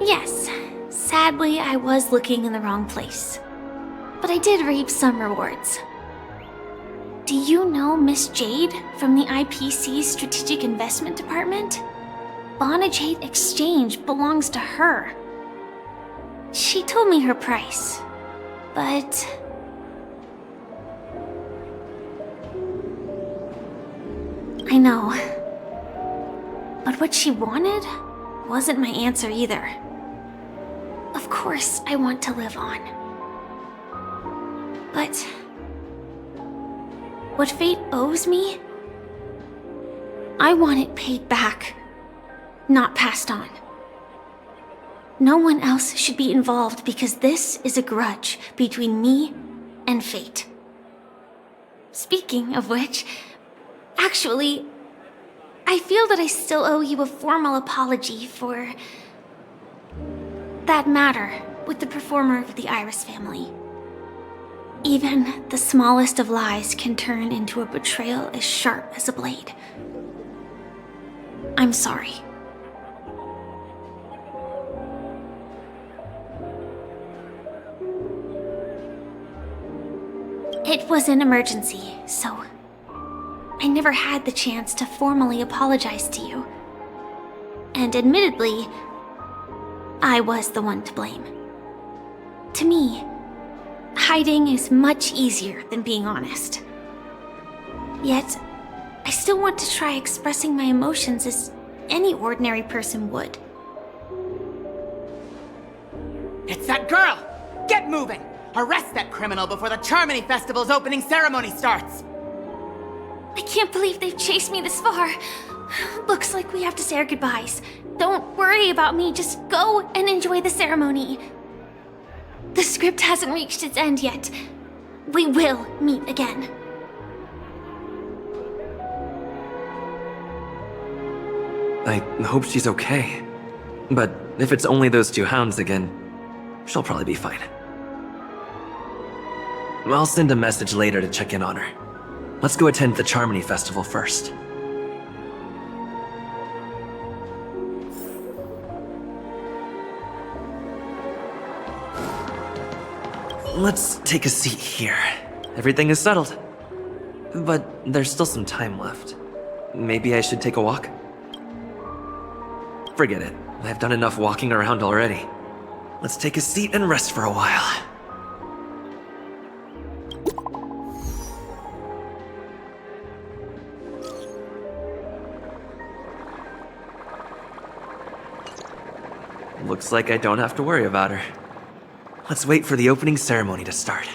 Yes, sadly I was looking in the wrong place. But I did reap some rewards. Do you know Miss Jade from the IPC's Strategic Investment Department? Bonajade Exchange belongs to her. She told me her price, but... I know. But what she wanted wasn't my answer either. Of course, I want to live on. But... what fate owes me? I want it paid back, not passed on. No one else should be involved because this is a grudge between me and fate. Speaking of which, actually, I feel that I still owe you a formal apology for that matter with the performer of the Iris family. Even the smallest of lies can turn into a betrayal as sharp as a blade. I'm sorry. It was an emergency, so I never had the chance to formally apologize to you. And admittedly, I was the one to blame. To me, hiding is much easier than being honest. Yet, I still want to try expressing my emotions as any ordinary person would. It's that girl! Get moving! Arrest that criminal before the Charmony Festival's opening ceremony starts! I can't believe they've chased me this far. Looks like we have to say our goodbyes. Don't worry about me, just go and enjoy the ceremony. The script hasn't reached its end yet. We will meet again. I hope she's okay. But if it's only those two hounds again, she'll probably be fine. I'll send a message later to check in on her. Let's go attend the Charmony Festival first. Let's take a seat here. Everything is settled. But there's still some time left. Maybe I should take a walk? Forget it. I've done enough walking around already. Let's take a seat and rest for a while. Looks like I don't have to worry about her. Let's wait for the opening ceremony to start.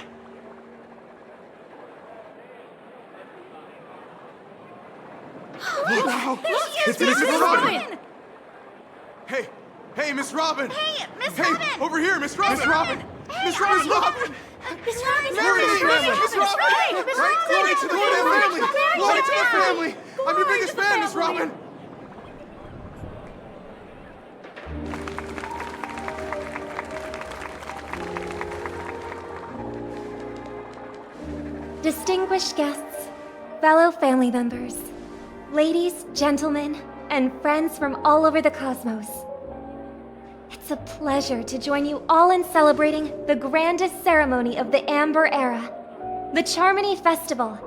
It's Hey, Hey, Miss Robin! Hey, Miss Hey, Robin! over here, Miss Robin! Miss Robin! Miss Robin! Miss Robin! Miss Robin! There it is, Miss Robin! Glory to the family! Glory to the family! I'm your biggest fan, Miss Robin! Distinguished guests, fellow family members, ladies, gentlemen, and friends from all over the cosmos. It's a pleasure to join you all in celebrating the grandest ceremony of the Amber Era, the Charmony Festival.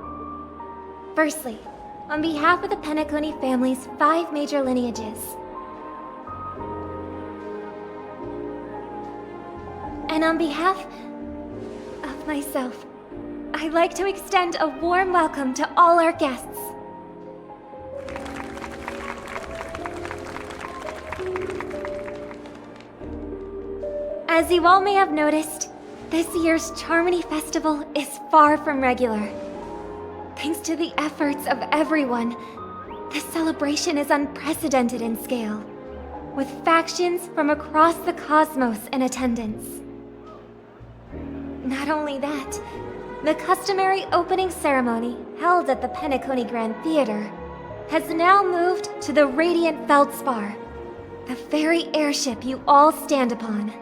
Firstly, on behalf of the Penacony family's 5 major lineages, and on behalf of myself, I'd like to extend a warm welcome to all our guests. As you all may have noticed, this year's Charmony Festival is far from regular. Thanks to the efforts of everyone, this celebration is unprecedented in scale, with factions from across the cosmos in attendance. Not only that, the customary opening ceremony held at the Penacony Grand Theater has now moved to the Radiant Feldspar, the very airship you all stand upon.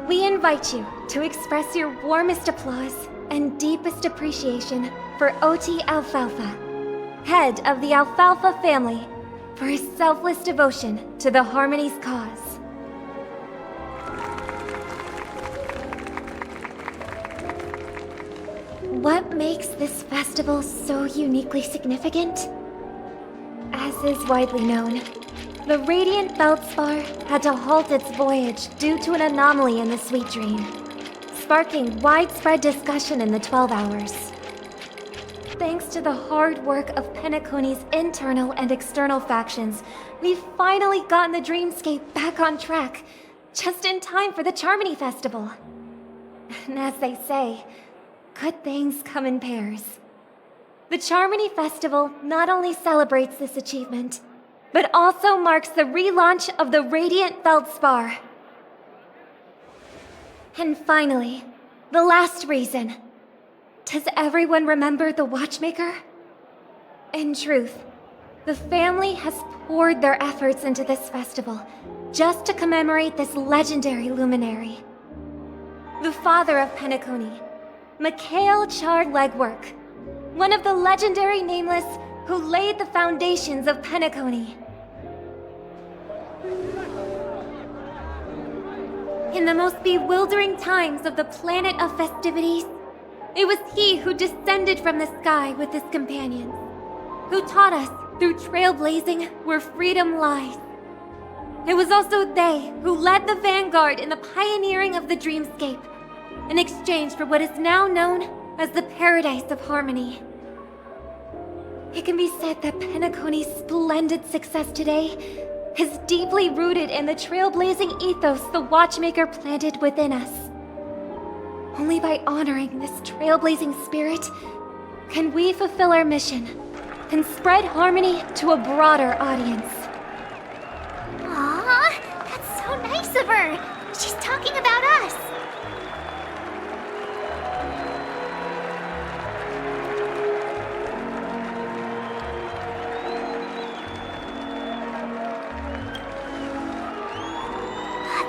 We invite you to express your warmest applause and deepest appreciation for Oti Alfalfa, head of the Alfalfa family, for his selfless devotion to the Harmony's cause. What makes this festival so uniquely significant? As is widely known, the Radiant Feldspar had to halt its voyage due to an anomaly in the Sweet Dream, sparking widespread discussion in the 12 Hours. Thanks to the hard work of Penacony's internal and external factions, we've finally gotten the Dreamscape back on track, just in time for the Charmony Festival. And as they say, good things come in pairs. The Charmony Festival not only celebrates this achievement, but also marks the relaunch of the Radiant Feldspar. And finally, the last reason. Does everyone remember the Watchmaker? In truth, the family has poured their efforts into this festival just to commemorate this legendary luminary. The father of Penacony, Mikhail Char Legwork, one of the legendary Nameless who laid the foundations of Penacony. In the most bewildering times of the planet of festivities, it was he who descended from the sky with his companions, who taught us through trailblazing where freedom lies. It was also they who led the vanguard in the pioneering of the Dreamscape, in exchange for what is now known as the Paradise of Harmony. It can be said that Penacony's splendid success today is deeply rooted in the trailblazing ethos the Watchmaker planted within us. Only by honoring this trailblazing spirit can we fulfill our mission and spread harmony to a broader audience. Aww, that's so nice of her. She's talking about us.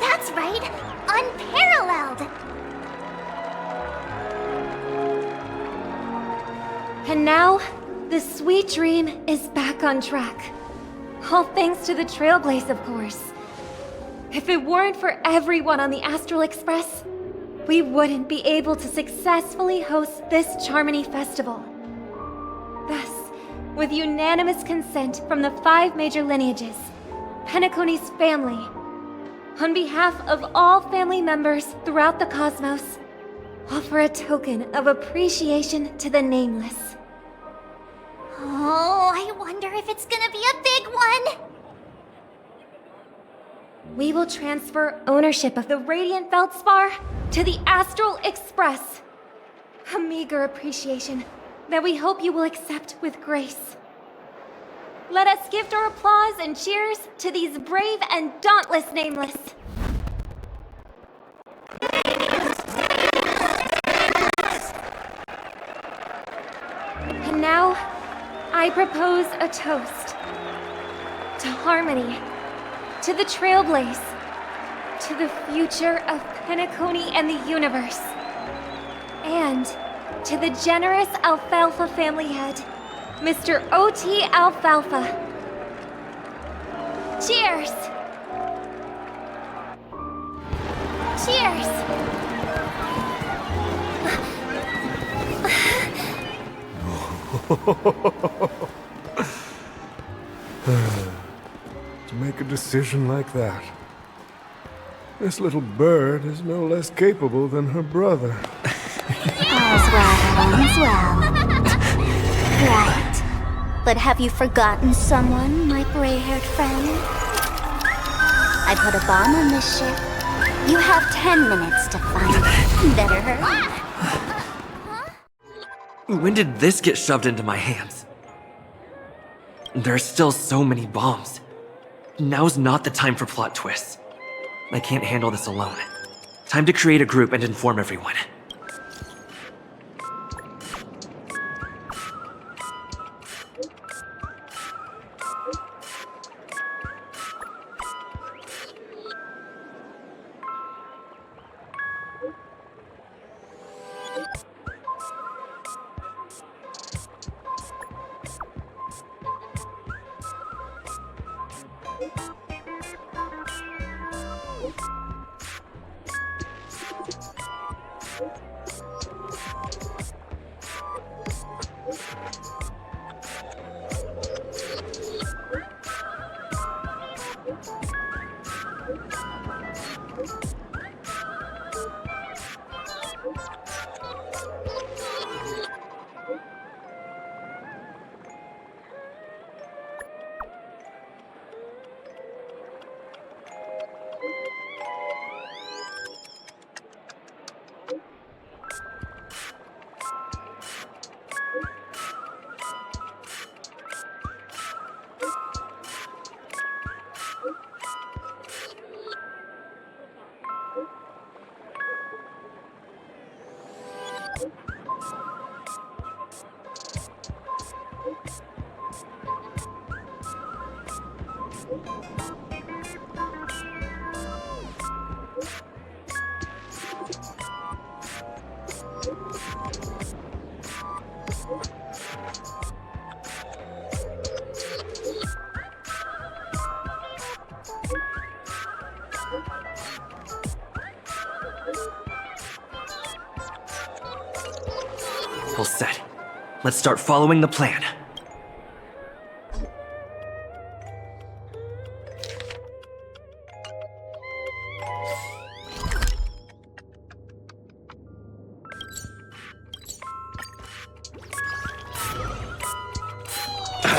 That's right, unparalleled. And now, the Sweet Dream is back on track. All thanks to the Trailblaze, of course. If it weren't for everyone on the Astral Express, we wouldn't be able to successfully host this Charmony Festival. Thus, with unanimous consent from the 5 major lineages, Penacony's family, on behalf of all family members throughout the cosmos, offer a token of appreciation to the Nameless. Oh, I wonder if it's gonna be a big one. We will transfer ownership of the Radiant Feldspar to the Astral Express. A meager appreciation that we hope you will accept with grace. let us give our applause and cheers to these brave and dauntless Nameless. And now, I propose a toast. To harmony, to the Trailblaze, to the future of Penacony and the universe, and to the generous Alfalfa family head, Mr. O.T. Alfalfa. Cheers! Cheers! To make a decision like that. This little bird is no less capable than her brother. All's well. Right. But have you forgotten someone, my gray-haired friend? I put a bomb on this ship. You have 10 minutes to find it. Better hurry. When did this get shoved into my hands? There are still so many bombs. Now's not the time for plot twists. I can't handle this alone. Time to create a group and inform everyone. All set. Let's start following the plan.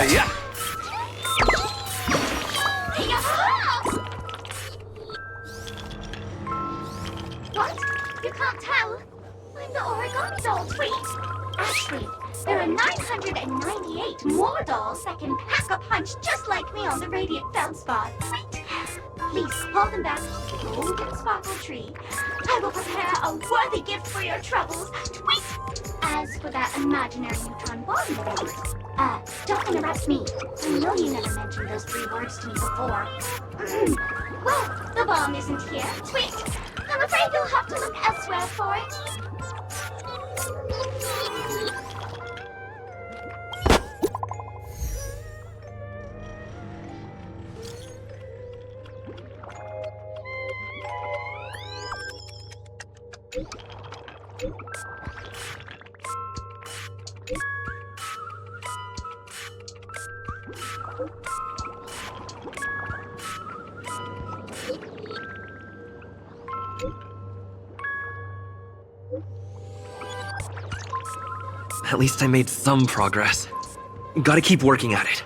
Yeah. What? You can't tell? I'm the origami doll tweet. Actually, there are 998 more dolls that can pack a punch just like me on the Radiant Feldspar. Tweet. Please hold them back to the golden sparkle tree. I will prepare a worthy gift for your troubles. Tweet. As for that imaginary neutron bomb thing, don't interrupt me. I know you never mentioned those 3 words to me before. Well, the bomb isn't here. Tweet. I'm afraid you'll have to look elsewhere for it. At least I made some progress. Gotta keep working at it.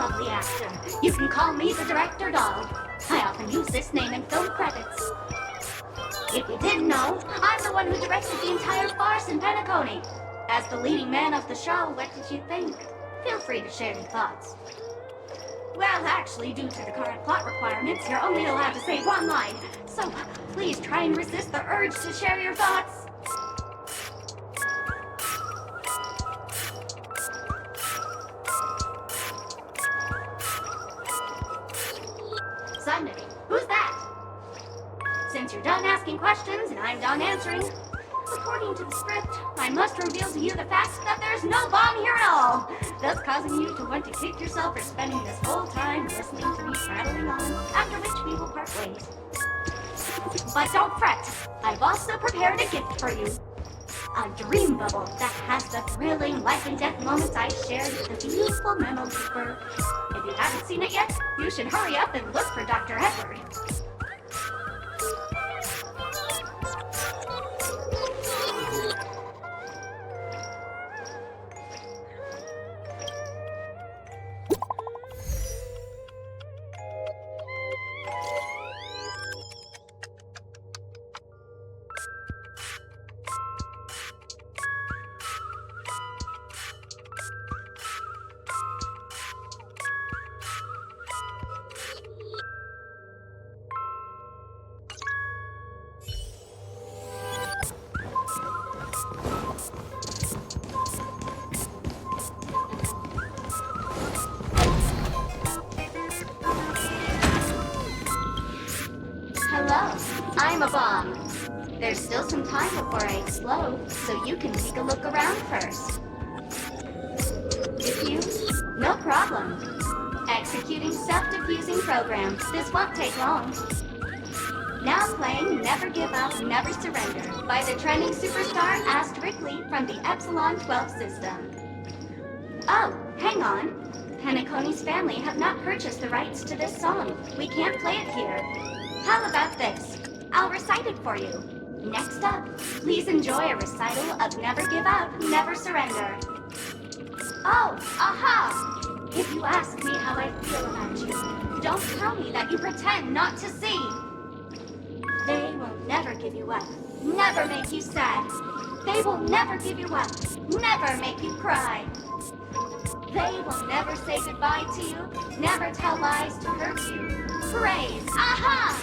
lovely actor. You can call me the director doll. I often use this name in film credits. If you didn't know, I'm the one who directed the entire farce in Penacony. As the leading man of the show, what did you think? Feel free to share your thoughts. Well, actually, due to the current plot requirements, you're only allowed to say one line. So, please try and resist the urge to share your thoughts. Sunday, who's that? Since you're done asking questions and I'm done answering, according to the script, I must reveal to you the fact that there's no bomb here at all, thus causing you to want to kick yourself for spending this whole time listening to me prattling on, after which we will part ways. But don't fret, I've also prepared a gift for you. A dream bubble that has the thrilling life and death moments I shared with the beautiful memo keeper. If you haven't seen it yet, you should hurry up and look for Dr. Edward. Hello, I'm a bomb. There's still some time before I explode, so you can take a look around first. Diffuse? No problem. Executing self-diffusing program. This won't take long. Now playing Never Give Up, Never Surrender by the trending superstar Ast Rickley from the Epsilon 12 system. Oh, hang on. Penacony's family have not purchased the rights to this song. We can't play it here. How about this? I'll recite it for you. Next up, please enjoy a recital of Never Give Up, Never Surrender. Oh, aha! If you ask me how I feel about you, don't tell me that you pretend not to see. They will never give you up, never make you sad. They will never give you up, never make you cry. They will never say goodbye to you, never tell lies to hurt you. Praise, aha!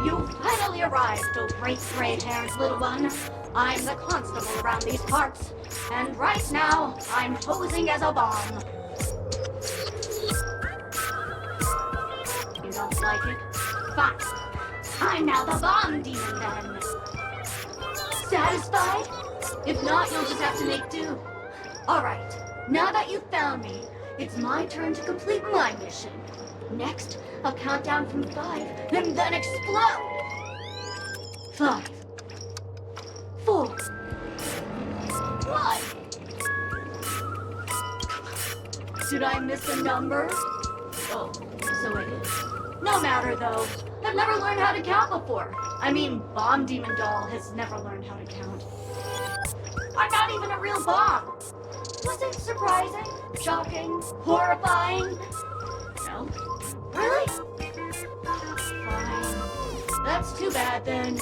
You've finally arrived, oh great gray-haired little one. I'm the constable around these parts, and right now, I'm posing as a bomb. You don't like it? Fine. I'm now the bomb demon then. Satisfied? If not, you'll just have to make do. Alright, now that you've found me, it's my turn to complete my mission. Next, I'll count down from 5, and then explode! 5, 4, 1. Did I miss a number? Oh, so I did. No matter though. I've never learned how to count before. I mean, Bomb Demon Doll has never learned how to count. I'm not even a real bomb. Was it surprising? Shocking? Horrifying? No. Really? Fine. That's too bad then.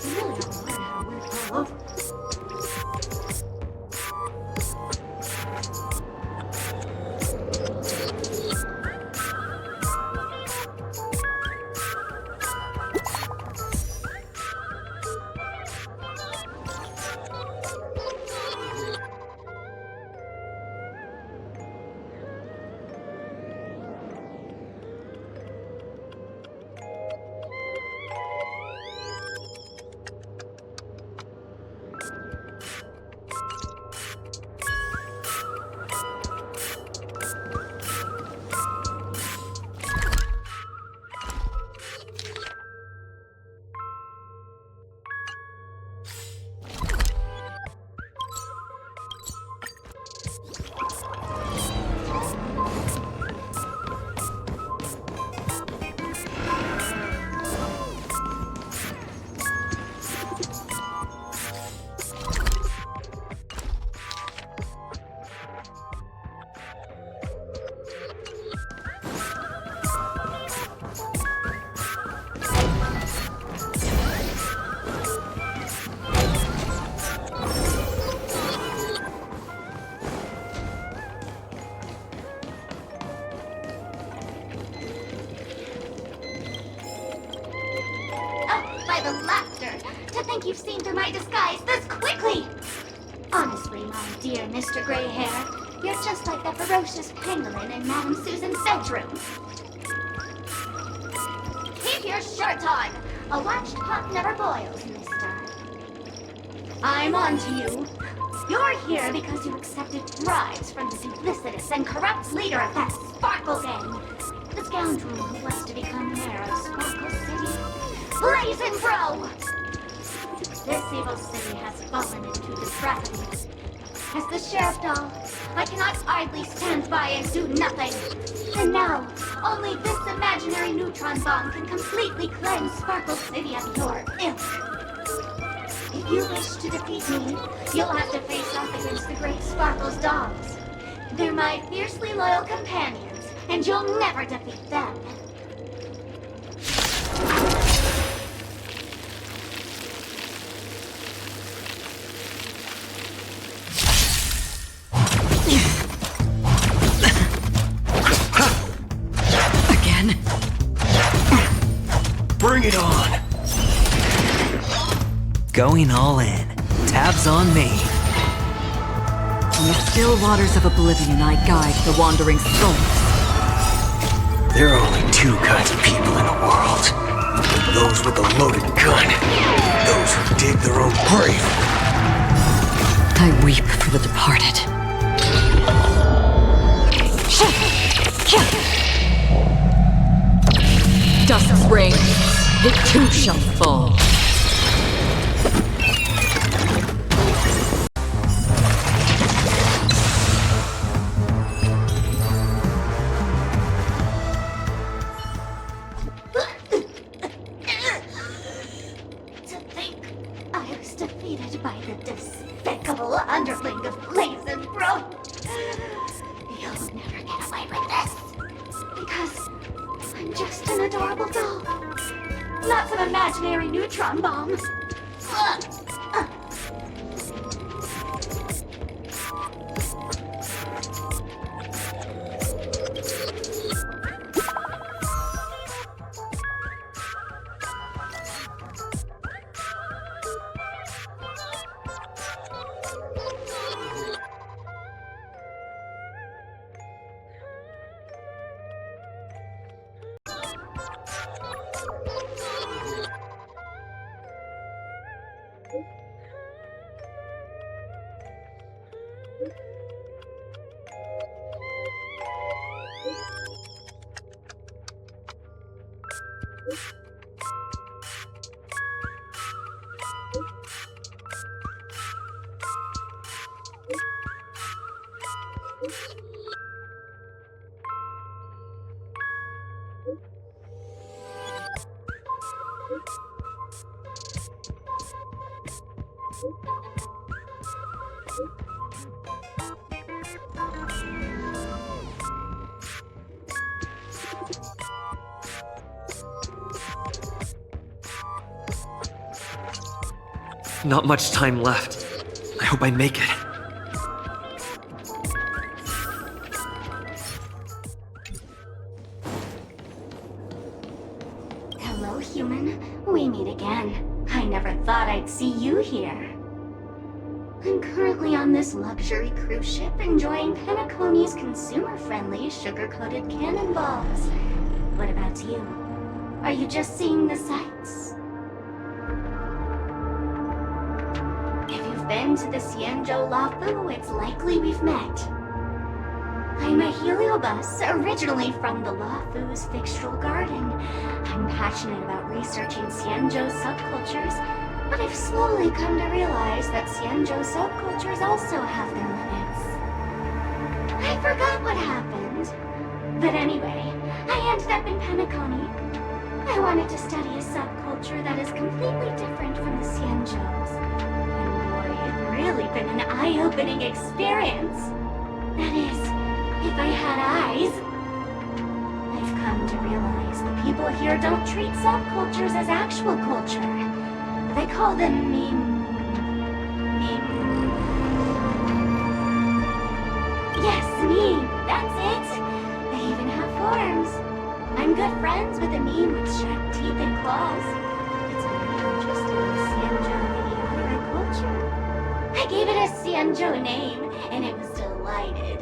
You really have to learn how to win all over. by the laughter. To think you've seen through my disguise this quickly! Honestly, my dear Mr. Gray Hair, you're just like the ferocious pangolin in Madame Susan's bedroom. Keep your shirt on! A watched pot never boils, mister. I'm on to you. You're here because you accepted bribes from the duplicitous and corrupt leader of that Sparkle Gang. The scoundrel who was to become mayor of Sparkle City. Blazing Bro! This evil city has fallen into depravity. As the sheriff doll, I cannot idly stand by and do nothing. And now, only this imaginary neutron bomb can completely cleanse Sparkle City of your ilk. If you wish to defeat me, you'll have to face off against the great Sparkle's dolls. They're my fiercely loyal companions, and you'll never defeat them. Again? Bring it on! Going all in. Tabs on me. In the still waters of oblivion, I guide the wandering souls. There are only two kinds of people in the world. Those with a loaded gun. Those who dig their own grave. I weep for the departed. Dust rains. It too shall fall. Underling of Blazing Bro. You'll never get away with this. Because I'm just an adorable doll. Not some imaginary neutron bomb. Not much time left. I hope I make it. Hello, human. We meet again. I never thought I'd see you here. I'm currently on this luxury cruise ship enjoying Penacony's consumer-friendly sugar-coated cannonballs. What about you? Are you just seeing the sights? Been to the Xianzhou Lafu, it's likely we've met. I'm a heliobus, originally from the Lafu's Fixtural Garden. I'm passionate about researching Xianzhou's subcultures, but I've slowly come to realize that Xianzhou subcultures also have their limits. I forgot what happened. But anyway, I ended up in Penacony. I wanted to study a subculture that is completely different from the Xianzhou's. Really been an eye-opening experience. That is, if I had eyes. I've come to realize the people here don't treat subcultures as actual culture. They call them Yes, meme. That's it. They even have forms. I'm good friends with a meme with sharp teeth and claws. It's a interested in Xianzhou idiotic culture. I gave it a Xianzhou name, and it was delighted.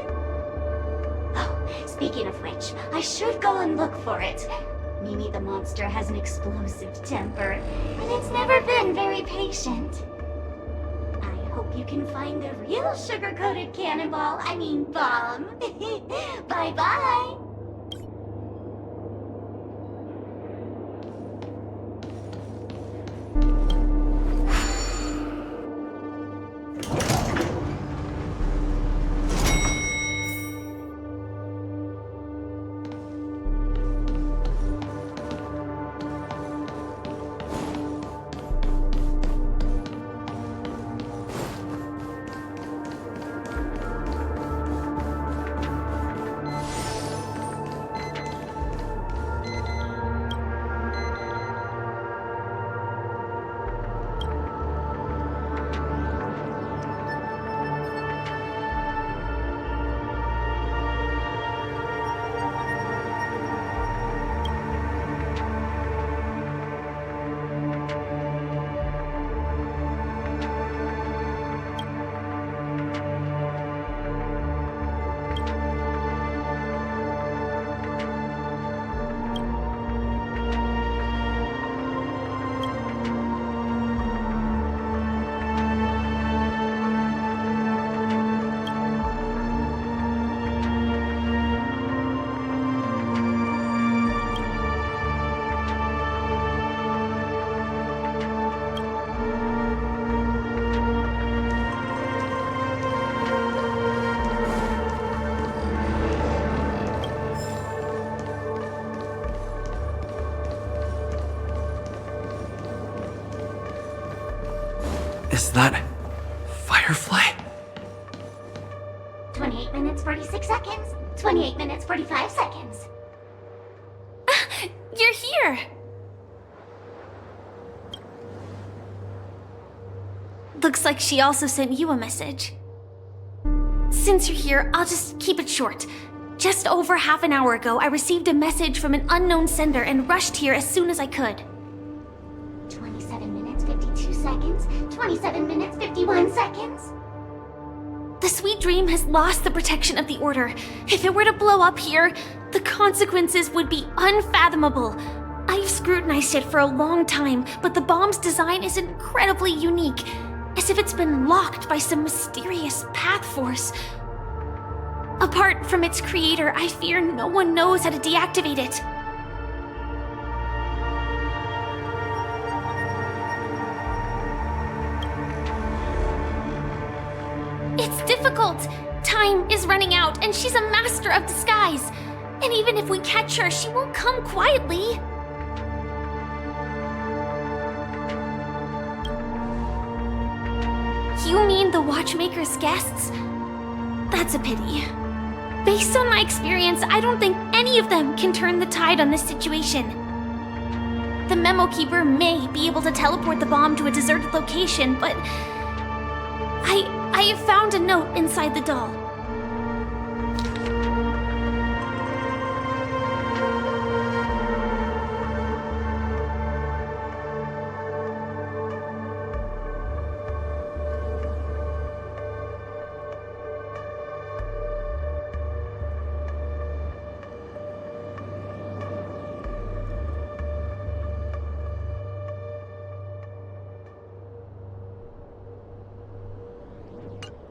Oh, speaking of which, I should go and look for it. Mimi the monster has an explosive temper, and it's never been very patient. I hope you can find the real sugar-coated cannonball, I mean bomb. Bye-bye! Is that Firefly? 28 minutes, 46 seconds. 28 minutes, 45 seconds. You're here! Looks like she also sent you a message. Since you're here, I'll just keep it short. Just over half an hour ago, I received a message from an unknown sender and rushed here as soon as I could. 27 minutes, 52 seconds. 27 minutes, 51 seconds. The Sweet Dream has lost the protection of the Order. If it were to blow up here, the consequences would be unfathomable. I've scrutinized it for a long time, but the bomb's design is incredibly unique, as if it's been locked by some mysterious path force. Apart from its creator, I fear no one knows how to deactivate it. It's difficult. Time is running out, and she's a master of disguise. And even if we catch her, she won't come quietly. You mean the Watchmaker's guests? That's a pity. Based on my experience, I don't think any of them can turn the tide on this situation. The Memo Keeper may be able to teleport the bomb to a deserted location, but I have found a note inside the doll.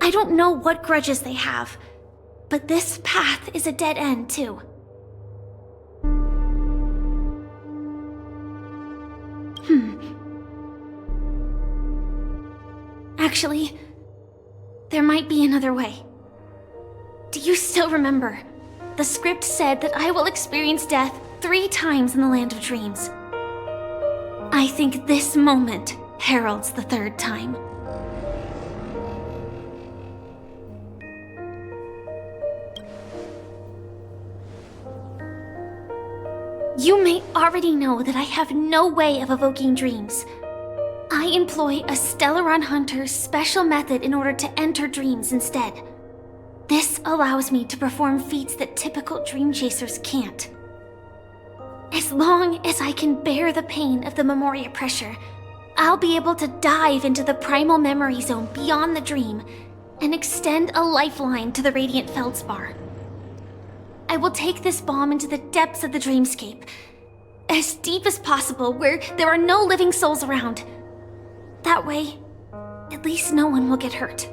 I don't know what grudges they have, but this path is a dead end, too. Actually, there might be another way. Do you still remember? The script said that I will experience death 3 times in the Land of Dreams. I think this moment heralds the 3rd time. You may already know that I have no way of evoking dreams. I employ a Stellaron Hunter's special method in order to enter dreams instead. This allows me to perform feats that typical dream chasers can't. As long as I can bear the pain of the Memoria pressure, I'll be able to dive into the primal memory zone beyond the dream and extend a lifeline to the radiant feldspar. I will take this bomb into the depths of the dreamscape, as deep as possible where there are no living souls around. That way, at least no one will get hurt.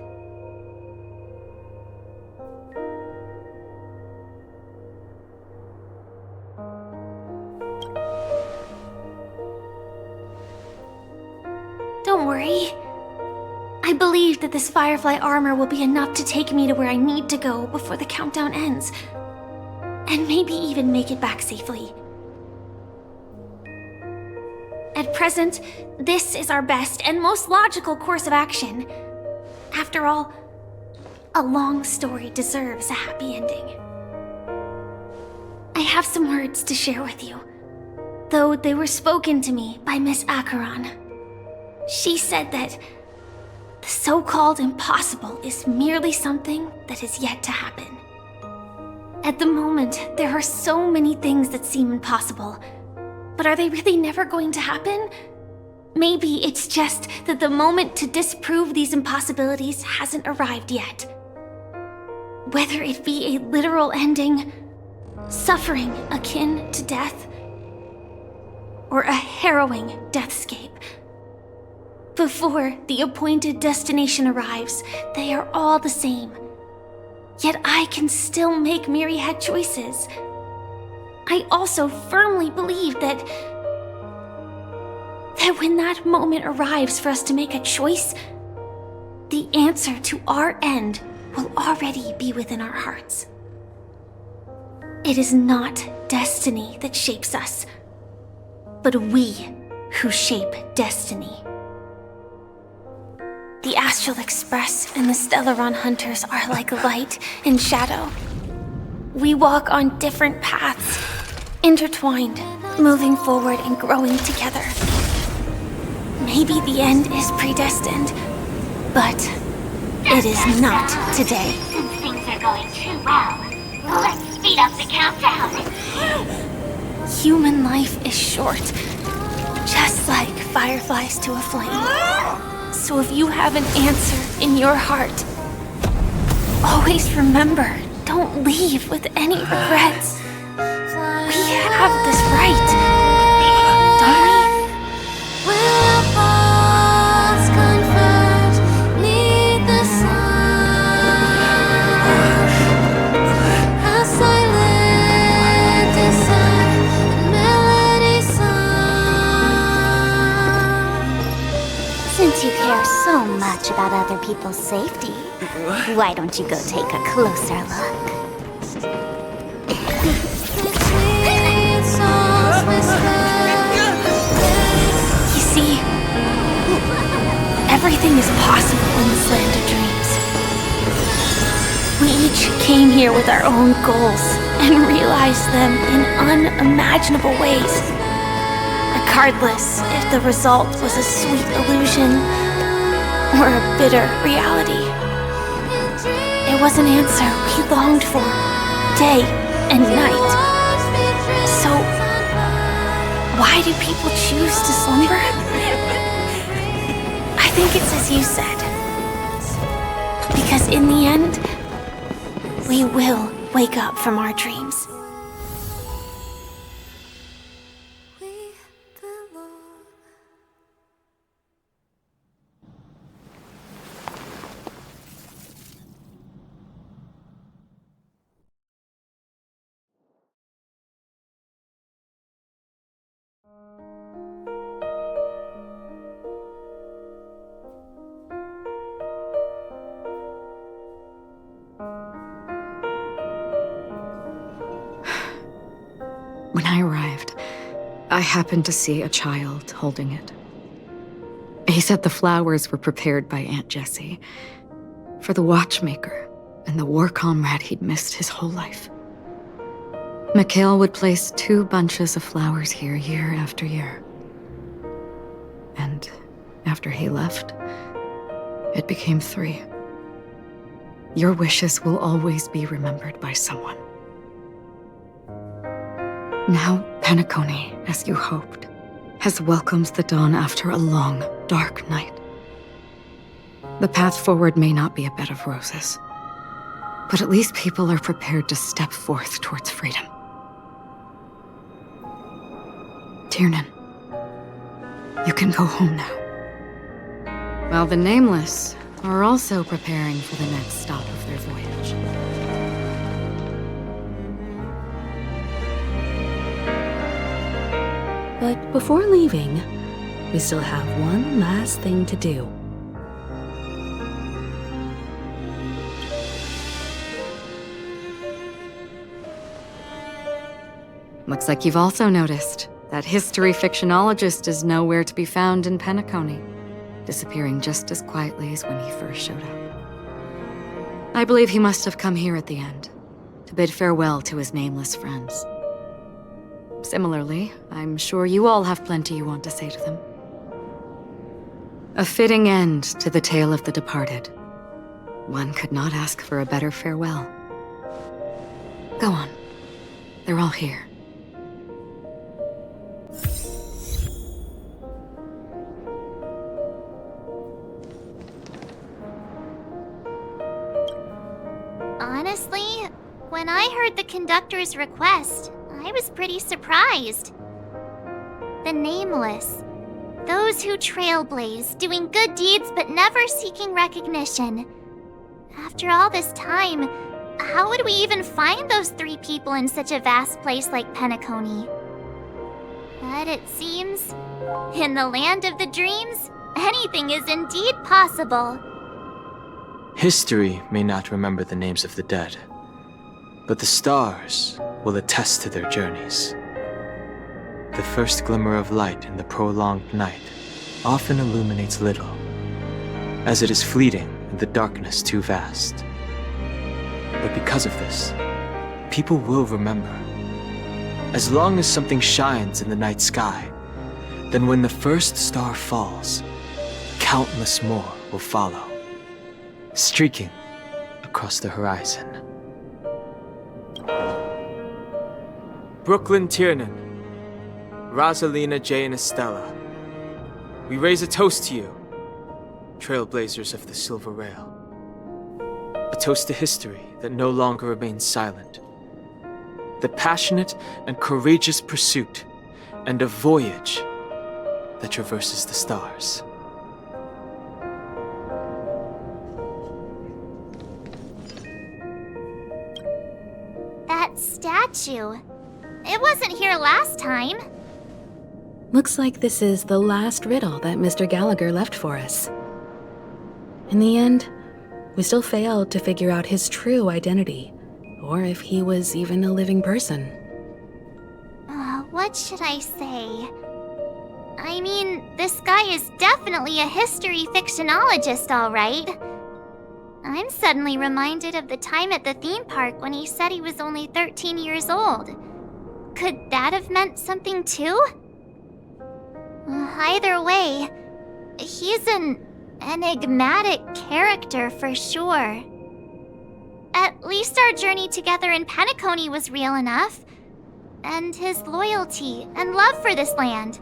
Don't worry. I believe that this Firefly armor will be enough to take me to where I need to go before the countdown ends. And maybe even make it back safely. At present, this is our best and most logical course of action. After all, a long story deserves a happy ending. I have some words to share with you, though they were spoken to me by Miss Acheron. She said that the so-called impossible is merely something that is yet to happen. At the moment, there are so many things that seem impossible, but are they really never going to happen? Maybe it's just that the moment to disprove these impossibilities hasn't arrived yet. Whether it be a literal ending, suffering akin to death, or a harrowing deathscape. Before the appointed destination arrives, they are all the same. Yet I can still make myriad choices. I also firmly believe that when that moment arrives for us to make a choice, the answer to our end will already be within our hearts. It is not destiny that shapes us, but we who shape destiny. The Astral Express and the Stellaron Hunters are like light and shadow. We walk on different paths, intertwined, moving forward and growing together. Maybe the end is predestined, but it is not today. Since things are going too well, let's speed up the countdown. Human life is short, just like fireflies to a flame. So if you have an answer in your heart, always remember, don't leave with any regrets. We have this right, don't we? Since you care so much about other people's safety, why don't you go take a closer look? You see, everything is possible in this land of dreams. We each came here with our own goals and realized them in unimaginable ways. Regardless if the result was a sweet illusion or a bitter reality. It was an answer we longed for, day and night. So, why do people choose to slumber? I think it's as you said. Because in the end, we will wake up from our dreams. When I arrived, I happened to see a child holding it. He said the flowers were prepared by Aunt Jessie for the watchmaker and the war comrade he'd missed his whole life. Mikhail would place 2 bunches of flowers here year after year. And after he left, it became 3. Your wishes will always be remembered by someone. Now, Penacony, as you hoped, has welcomed the dawn after a long, dark night. The path forward may not be a bed of roses, but at least people are prepared to step forth towards freedom. Tiernan, you can go home now. While the Nameless are also preparing for the next stop of their voyage. But before leaving, we still have one last thing to do. Looks like you've also noticed that history fictionologist is nowhere to be found in Penacony, disappearing just as quietly as when he first showed up. I believe he must have come here at the end, to bid farewell to his nameless friends. Similarly, I'm sure you all have plenty you want to say to them. A fitting end to the tale of the departed. One could not ask for a better farewell. Go on. They're all here. Honestly, when I heard the conductor's request, I was pretty surprised. The Nameless. Those who trailblaze, doing good deeds but never seeking recognition. After all this time, how would we even find those 3 people in such a vast place like Penacony? But it seems, in the land of the dreams, anything is indeed possible. History may not remember the names of the dead, but the stars will attest to their journeys. The first glimmer of light in the prolonged night often illuminates little, as it is fleeting and the darkness too vast. But because of this, people will remember. As long as something shines in the night sky, then when the first star falls, countless more will follow, streaking across the horizon. Brooklyn Tiernan, Rosalina, Jay, and Estella, we raise a toast to you, trailblazers of the Silver Rail. A toast to history that no longer remains silent. The passionate and courageous pursuit, and a voyage that traverses the stars. That statue. It wasn't here last time. Looks like this is the last riddle that Mr. Gallagher left for us. In the end, we still failed to figure out his true identity, or if he was even a living person. What should I say? I mean, this guy is definitely a history fictionologist, all right. I'm suddenly reminded of the time at the theme park when he said he was only 13 years old. Could that have meant something too? Either way, he's an enigmatic character for sure. At least our journey together in Penacony was real enough. And his loyalty and love for this land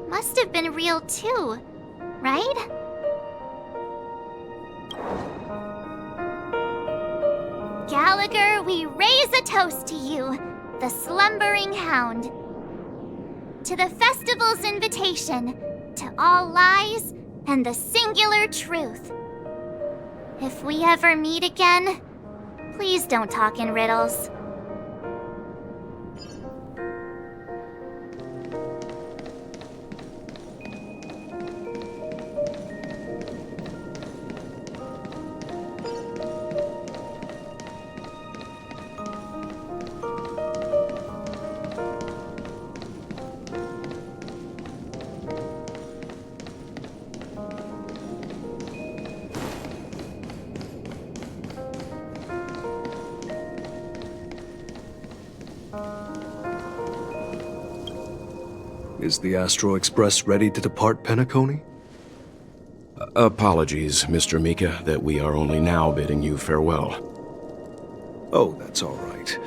must have been real too, right? Gallagher, we raise a toast to you, the slumbering hound. To the festival's invitation, to all lies and the singular truth. If we ever meet again, please don't talk in riddles. Is the Astro Express ready to depart Penacony? Apologies, Mr. Mika, that we are only now bidding you farewell. Oh, that's all right.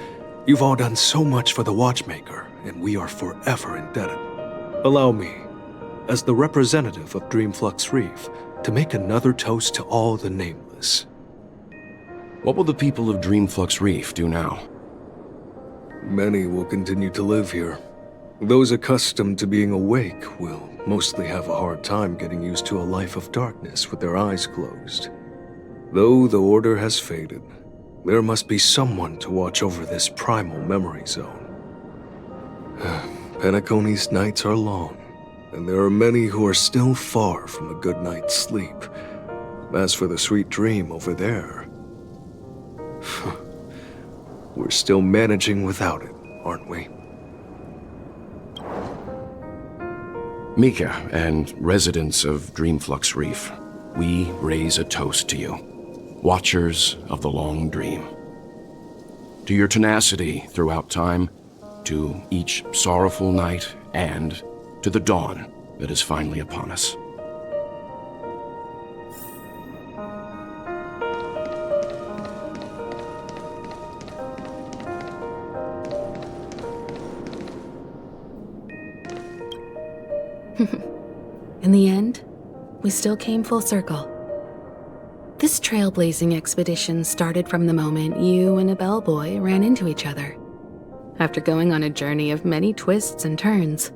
You've all done so much for the Watchmaker, and we are forever indebted. Allow me as the representative of Dreamflux Reef, to make another toast to all the nameless. What will the people of Dreamflux Reef do now? Many will continue to live here. Those accustomed to being awake will mostly have a hard time getting used to a life of darkness with their eyes closed. Though the order has faded, there must be someone to watch over this primal memory zone. Penacony's nights are long, and there are many who are still far from a good night's sleep. As for the sweet dream over there, we're still managing without it, aren't we? Mika and residents of Dreamflux Reef, we raise a toast to you, watchers of the long dream. To your tenacity throughout time, to each sorrowful night, and to the dawn that is finally upon us. In the end, we still came full circle. This trailblazing expedition started from the moment you and a bellboy ran into each other. After going on a journey of many twists and turns,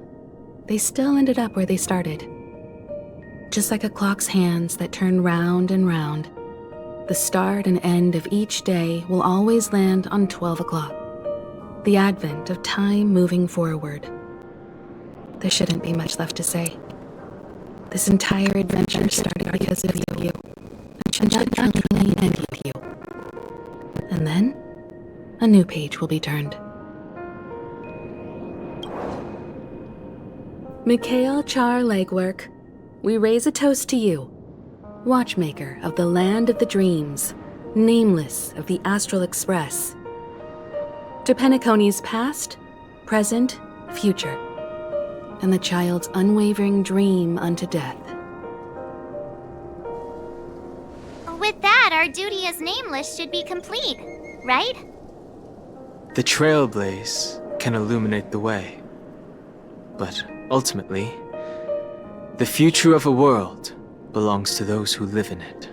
they still ended up where they started. Just like a clock's hands that turn round and round, the start and end of each day will always land on 12 o'clock, the advent of time moving forward. There shouldn't be much left to say. This entire adventure started because of you, and should truly end with you. And then, a new page will be turned. Mikhail Char Legwork, we raise a toast to you, watchmaker of the land of the dreams, nameless of the Astral Express. To Penacony's past, present, future, and the child's unwavering dream unto death. With that, our duty as nameless should be complete, right? The trailblaze can illuminate the way. But ultimately, the future of a world belongs to those who live in it.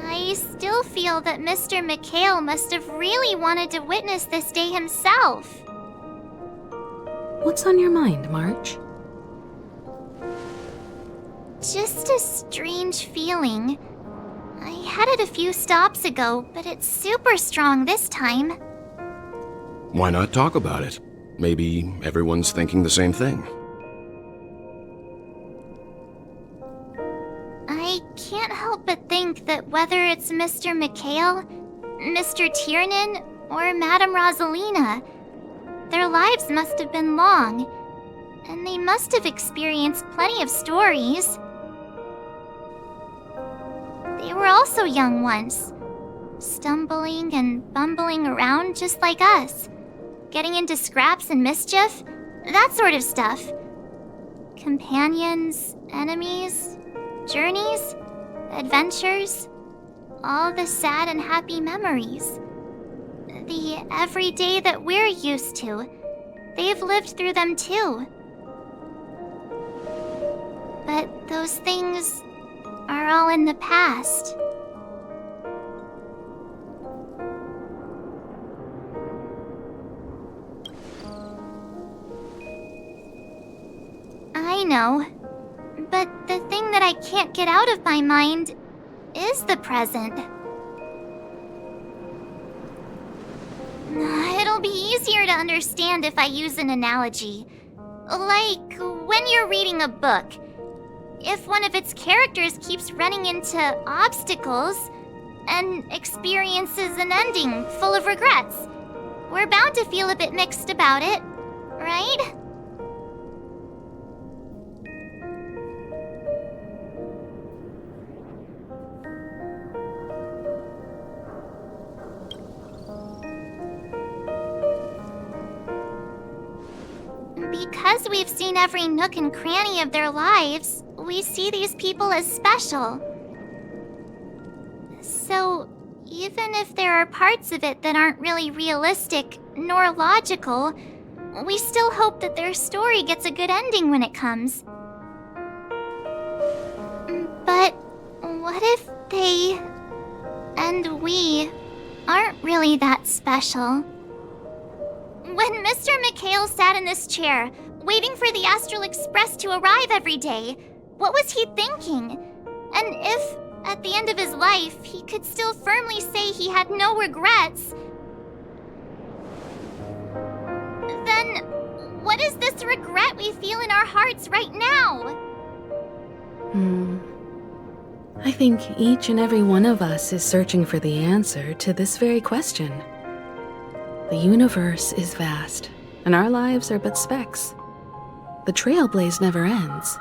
I still feel that Mr. Mikhail must have really wanted to witness this day himself. What's on your mind, March? Just a strange feeling. I had it a few stops ago, but it's super strong this time. Why not talk about it? Maybe everyone's thinking the same thing. I can't help but think that whether it's Mr. Mikhail, Mr. Tiernan, or Madame Rosalina, their lives must have been long, and they must have experienced plenty of stories. They were also young once, stumbling and bumbling around just like us, getting into scraps and mischief, that sort of stuff. Companions, enemies, journeys, adventures, all the sad and happy memories. The everyday that we're used to, they've lived through them too. But those things are all in the past. I know, but the thing that I can't get out of my mind is the present. It'll be easier to understand if I use an analogy. Like when you're reading a book. If one of its characters keeps running into obstacles and experiences an ending full of regrets, we're bound to feel a bit mixed about it, right? Because we've seen every nook and cranny of their lives, we see these people as special. So, even if there are parts of it that aren't really realistic nor logical, we still hope that their story gets a good ending when it comes. But what if they and we aren't really that special? When Mr. McHale sat in this chair, waiting for the Astral Express to arrive every day, what was he thinking? And if, at the end of his life, he could still firmly say he had no regrets, then what is this regret we feel in our hearts right now? I think each and every one of us is searching for the answer to this very question. The universe is vast, and our lives are but specks. The trailblaze never ends,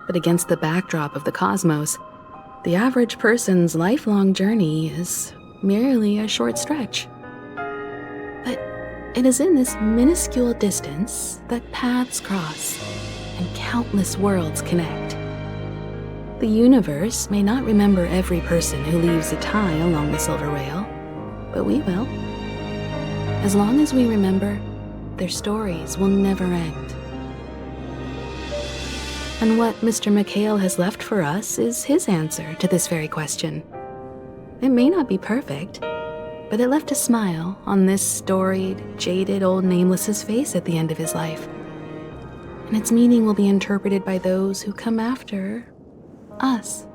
but against the backdrop of the cosmos, the average person's lifelong journey is merely a short stretch. But it is in this minuscule distance that paths cross and countless worlds connect. The universe may not remember every person who leaves a tie along the Silver Rail, but we will. As long as we remember, their stories will never end. And what Mr. McHale has left for us is his answer to this very question. It may not be perfect, but it left a smile on this storied, jaded old Nameless's face at the end of his life. And its meaning will be interpreted by those who come after us.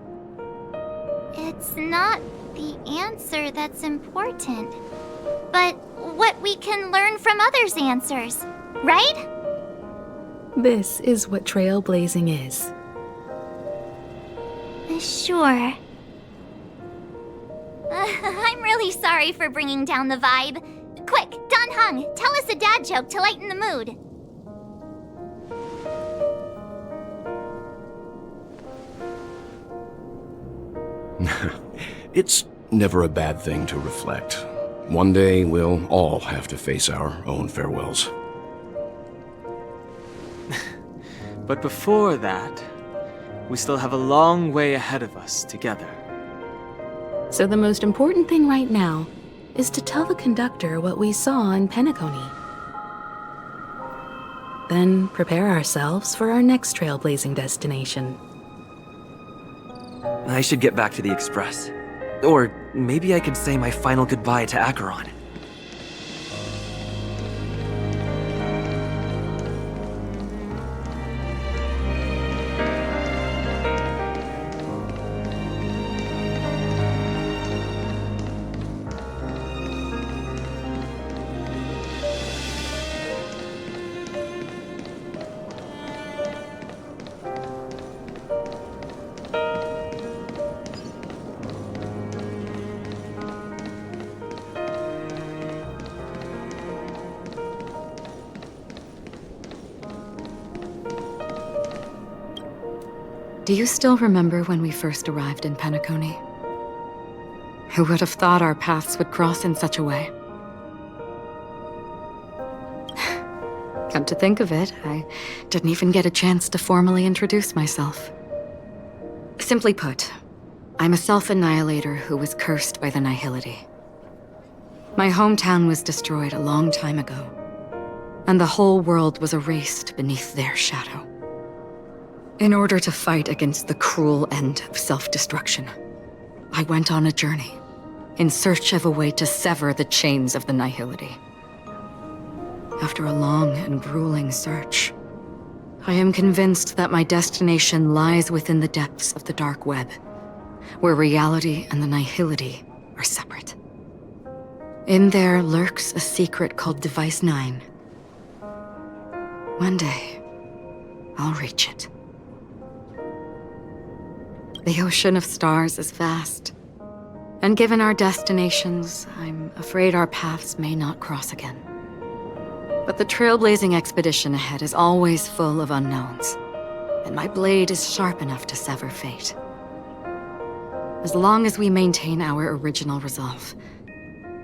It's not the answer that's important, but what we can learn from others' answers, right? This is what trailblazing is. Sure. I'm really sorry for bringing down the vibe. Quick, Don Hung, tell us a dad joke to lighten the mood. It's never a bad thing to reflect. One day, we'll all have to face our own farewells. But before that, we still have a long way ahead of us together. So the most important thing right now is to tell the conductor what we saw in Penacony. Then prepare ourselves for our next trailblazing destination. I should get back to the Express. Or maybe I could say my final goodbye to Acheron. Do you still remember when we first arrived in Penacony? Who would have thought our paths would cross in such a way? Come to think of it, I didn't even get a chance to formally introduce myself. Simply put, I'm a self-annihilator who was cursed by the Nihility. My hometown was destroyed a long time ago, and the whole world was erased beneath their shadow. In order to fight against the cruel end of self-destruction, I went on a journey in search of a way to sever the chains of the Nihility. After a long and grueling search, I am convinced that my destination lies within the depths of the dark web, where reality and the Nihility are separate. In there lurks a secret called Device 9. One day, I'll reach it. The ocean of stars is vast, and given our destinations, I'm afraid our paths may not cross again. But the trailblazing expedition ahead is always full of unknowns, and my blade is sharp enough to sever fate. As long as we maintain our original resolve,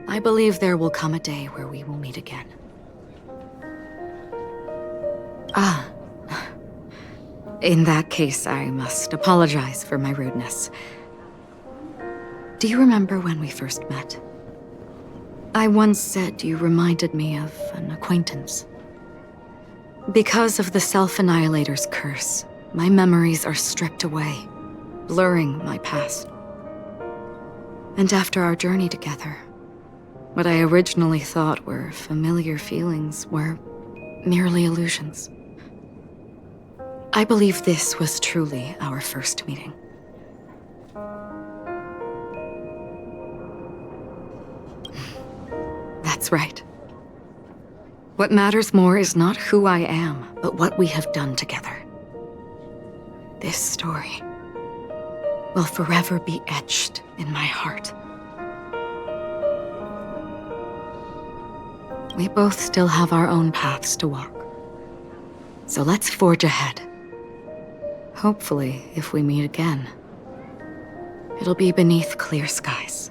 I believe there will come a day where we will meet again. In that case, I must apologize for my rudeness. Do you remember when we first met? I once said you reminded me of an acquaintance. Because of the Self-Annihilator's curse, my memories are stripped away, blurring my past. And after our journey together, what I originally thought were familiar feelings were merely illusions. I believe this was truly our first meeting. That's right. What matters more is not who I am, but what we have done together. This story will forever be etched in my heart. We both still have our own paths to walk. So let's forge ahead. Hopefully, if we meet again, it'll be beneath clear skies.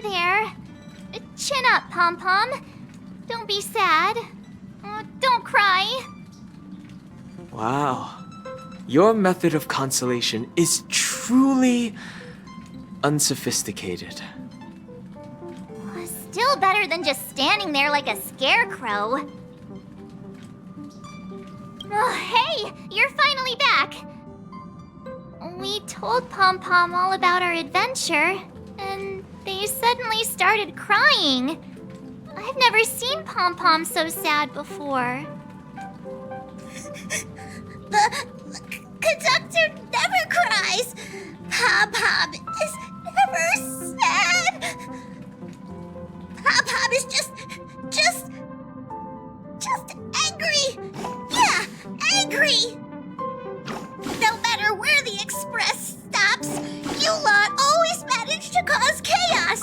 There. Chin up, Pom-Pom. Don't be sad. Don't cry. Wow. Your method of consolation is truly unsophisticated. Still better than just standing there like a scarecrow. Oh, hey, you're finally back. We told Pom-Pom all about our adventure, and they suddenly started crying. I've never seen Pom-Pom so sad before. The conductor never cries. Pom-Pom is never sad. Pom-Pom is just angry. Yeah, angry. No matter where the express stops, you lot always manage to cause chaos.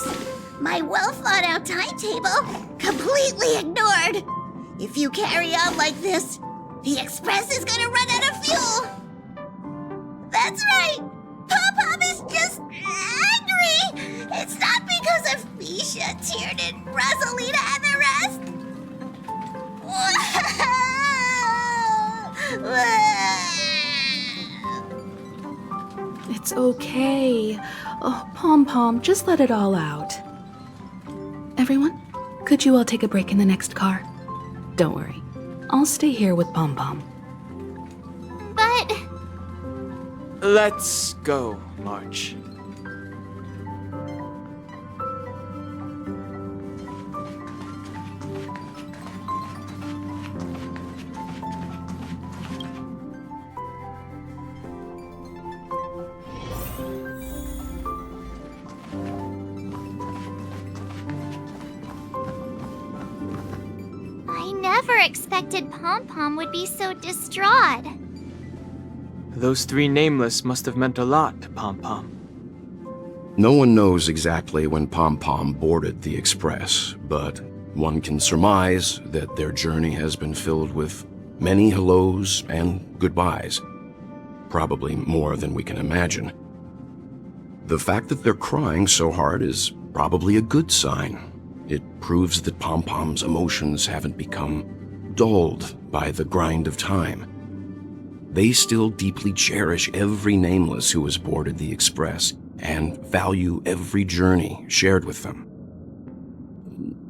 My well-thought-out timetable completely ignored. If you carry on like this, the express is gonna run out of fuel. That's right. Pom-Pom is just angry. It's not because of Misha, Tiernan, Rosalina, and the rest. It's okay. Oh, Pom-Pom, just let it all out. Everyone, could you all take a break in the next car? Don't worry. I'll stay here with Pom-Pom. But... Let's go, March. I never expected Pom-Pom would be so distraught. Those three nameless must have meant a lot to Pom-Pom. No one knows exactly when Pom-Pom boarded the Express, but one can surmise that their journey has been filled with many hellos and goodbyes. Probably more than we can imagine. The fact that they're crying so hard is probably a good sign. It proves that Pom-Pom's emotions haven't become dulled by the grind of time. They still deeply cherish every nameless who has boarded the Express and value every journey shared with them.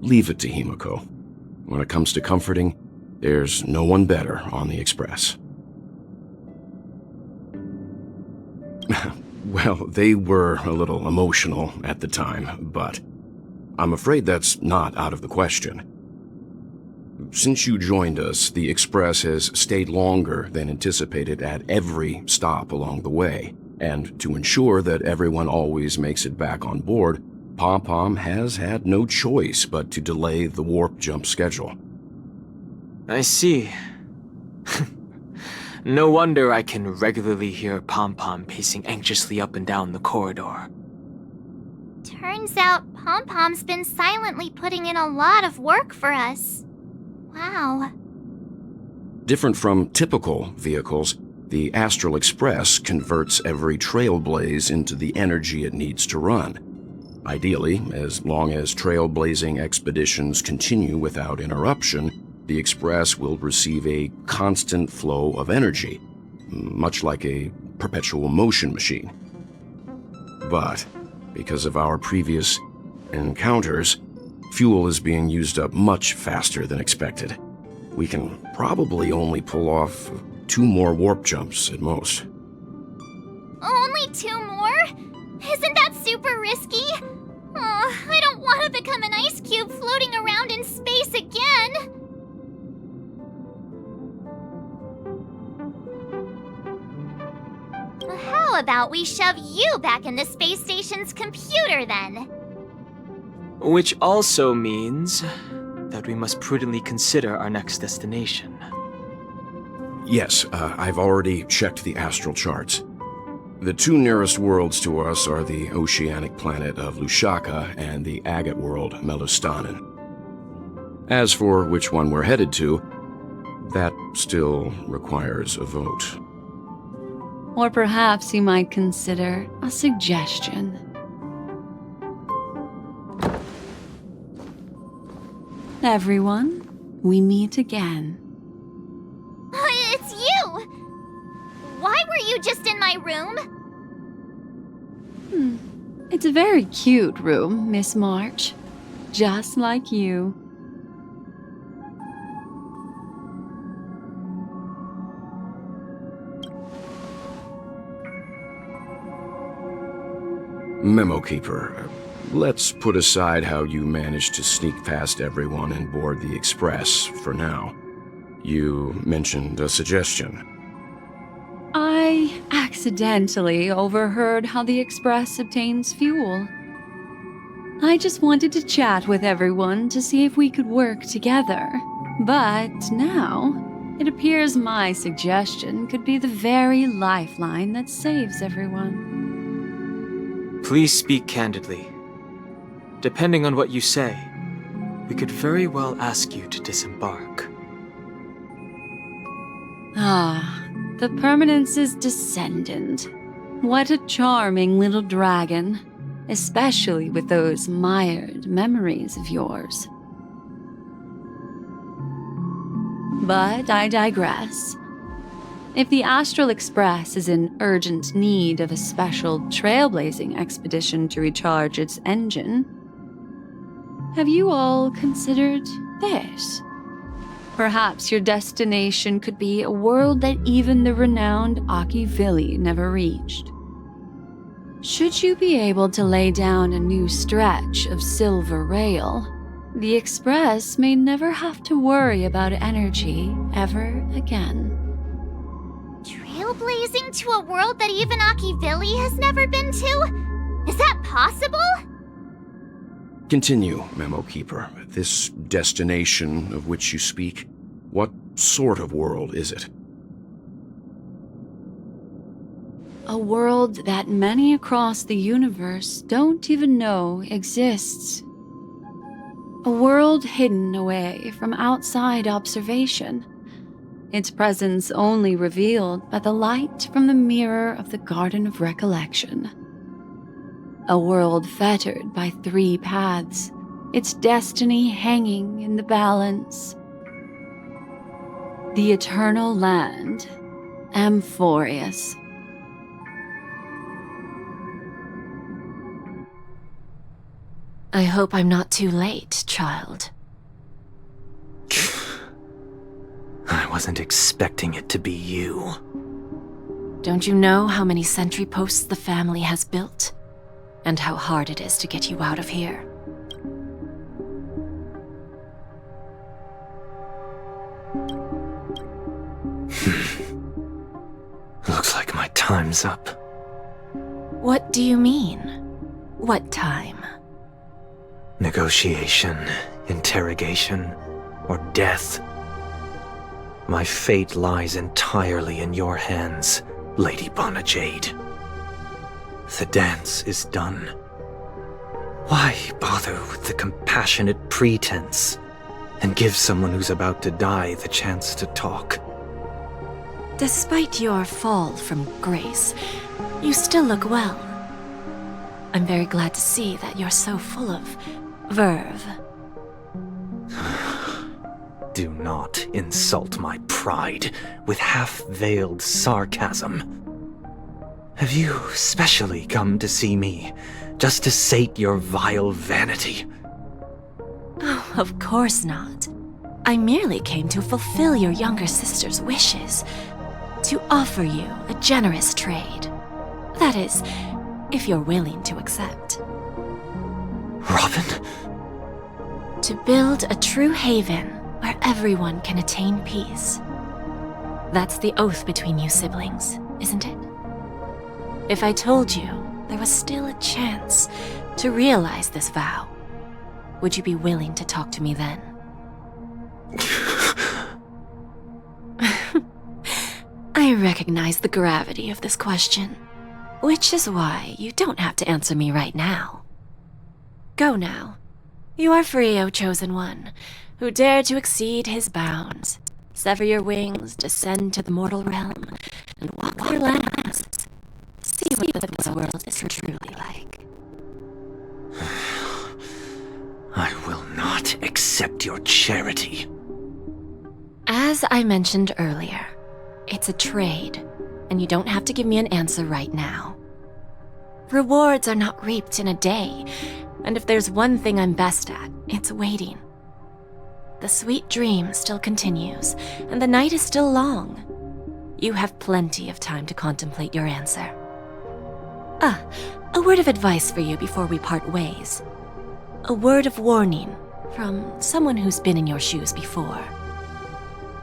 Leave it to Himiko. When it comes to comforting, there's no one better on the Express. Well, they were a little emotional at the time, but I'm afraid that's not out of the question. Since you joined us, the Express has stayed longer than anticipated at every stop along the way, and to ensure that everyone always makes it back on board, Pom-Pom has had no choice but to delay the warp jump schedule. I see. No wonder I can regularly hear Pom-Pom pacing anxiously up and down the corridor. Turns out Pom-Pom's been silently putting in a lot of work for us. Wow. Different from typical vehicles, the Astral Express converts every trailblaze into the energy it needs to run. Ideally, as long as trailblazing expeditions continue without interruption, the Express will receive a constant flow of energy, much like a perpetual motion machine. But, because of our previous encounters, fuel is being used up much faster than expected. We can probably only pull off 2 more warp jumps at most. Only 2 more? Isn't that super risky? Oh, I don't want to become an ice cube floating around in space again. How about we shove you back in the space station's computer then? Which also means that we must prudently consider our next destination. Yes, I've already checked the astral charts. The 2 nearest worlds to us are the oceanic planet of Lushaka and the agate world, Melostanen. As for which one we're headed to, that still requires a vote. Or perhaps you might consider a suggestion. Everyone, we meet again. It's you! Why were you just in my room? It's a very cute room, Miss March. Just like you. Memo Keeper, let's put aside how you managed to sneak past everyone and board the Express for now. You mentioned a suggestion. I accidentally overheard how the Express obtains fuel. I just wanted to chat with everyone to see if we could work together. But now, it appears my suggestion could be the very lifeline that saves everyone. Please speak candidly. Depending on what you say, we could very well ask you to disembark. Ah, the Permanence's descendant. What a charming little dragon, especially with those mired memories of yours. But I digress. If the Astral Express is in urgent need of a special trailblazing expedition to recharge its engine, have you all considered this? Perhaps your destination could be a world that even the renowned Akivili never reached. Should you be able to lay down a new stretch of silver rail, the Express may never have to worry about energy ever again. Trailblazing to a world that even Akivili has never been to? Is that possible? Continue, Memo Keeper. This destination of which you speak, what sort of world is it? A world that many across the universe don't even know exists. A world hidden away from outside observation. Its presence only revealed by the light from the mirror of the Garden of Recollection. A world fettered by 3 paths, its destiny hanging in the balance. The eternal land, Amphorius. I hope I'm not too late, child. I wasn't expecting it to be you. Don't you know how many sentry posts the family has built? And how hard it is to get you out of here? Looks like my time's up. What do you mean? What time? Negotiation, interrogation, or death. My fate lies entirely in your hands, Lady Bonajade. The dance is done. Why bother with the compassionate pretense and give someone who's about to die the chance to talk? Despite your fall from grace, you still look well. I'm very glad to see that you're so full of verve. Do not insult my pride with half-veiled sarcasm. Have you specially come to see me just to sate your vile vanity? Oh, of course not. I merely came to fulfill your younger sister's wishes, to offer you a generous trade. That is, if you're willing to accept. Robin? To build a true haven where everyone can attain peace. That's the oath between you siblings, isn't it? If I told you there was still a chance to realize this vow, would you be willing to talk to me then? I recognize the gravity of this question, which is why you don't have to answer me right now. Go now. You are free, O Chosen One, who dare to exceed his bounds. Sever your wings, descend to the mortal realm, and walk your lands. See what this world is truly like. I will not accept your charity. As I mentioned earlier, it's a trade, and you don't have to give me an answer right now. Rewards are not reaped in a day, and if there's one thing I'm best at, it's waiting. The sweet dream still continues, and the night is still long. You have plenty of time to contemplate your answer. A word of advice for you before we part ways. A word of warning from someone who's been in your shoes before.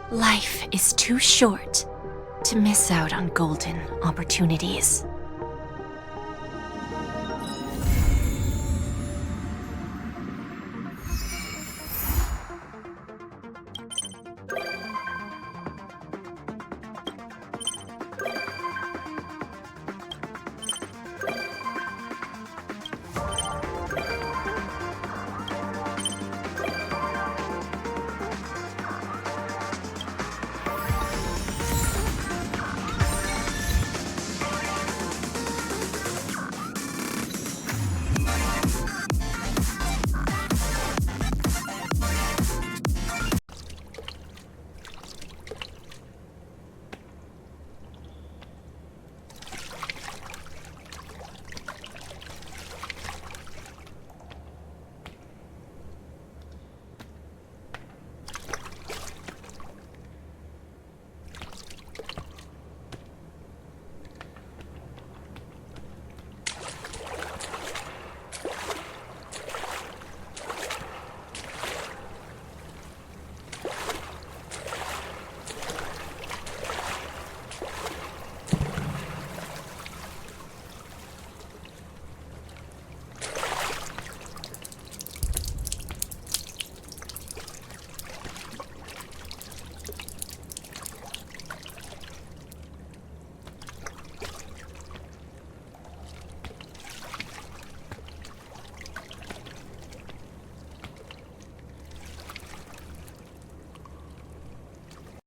Life is too short to miss out on golden opportunities.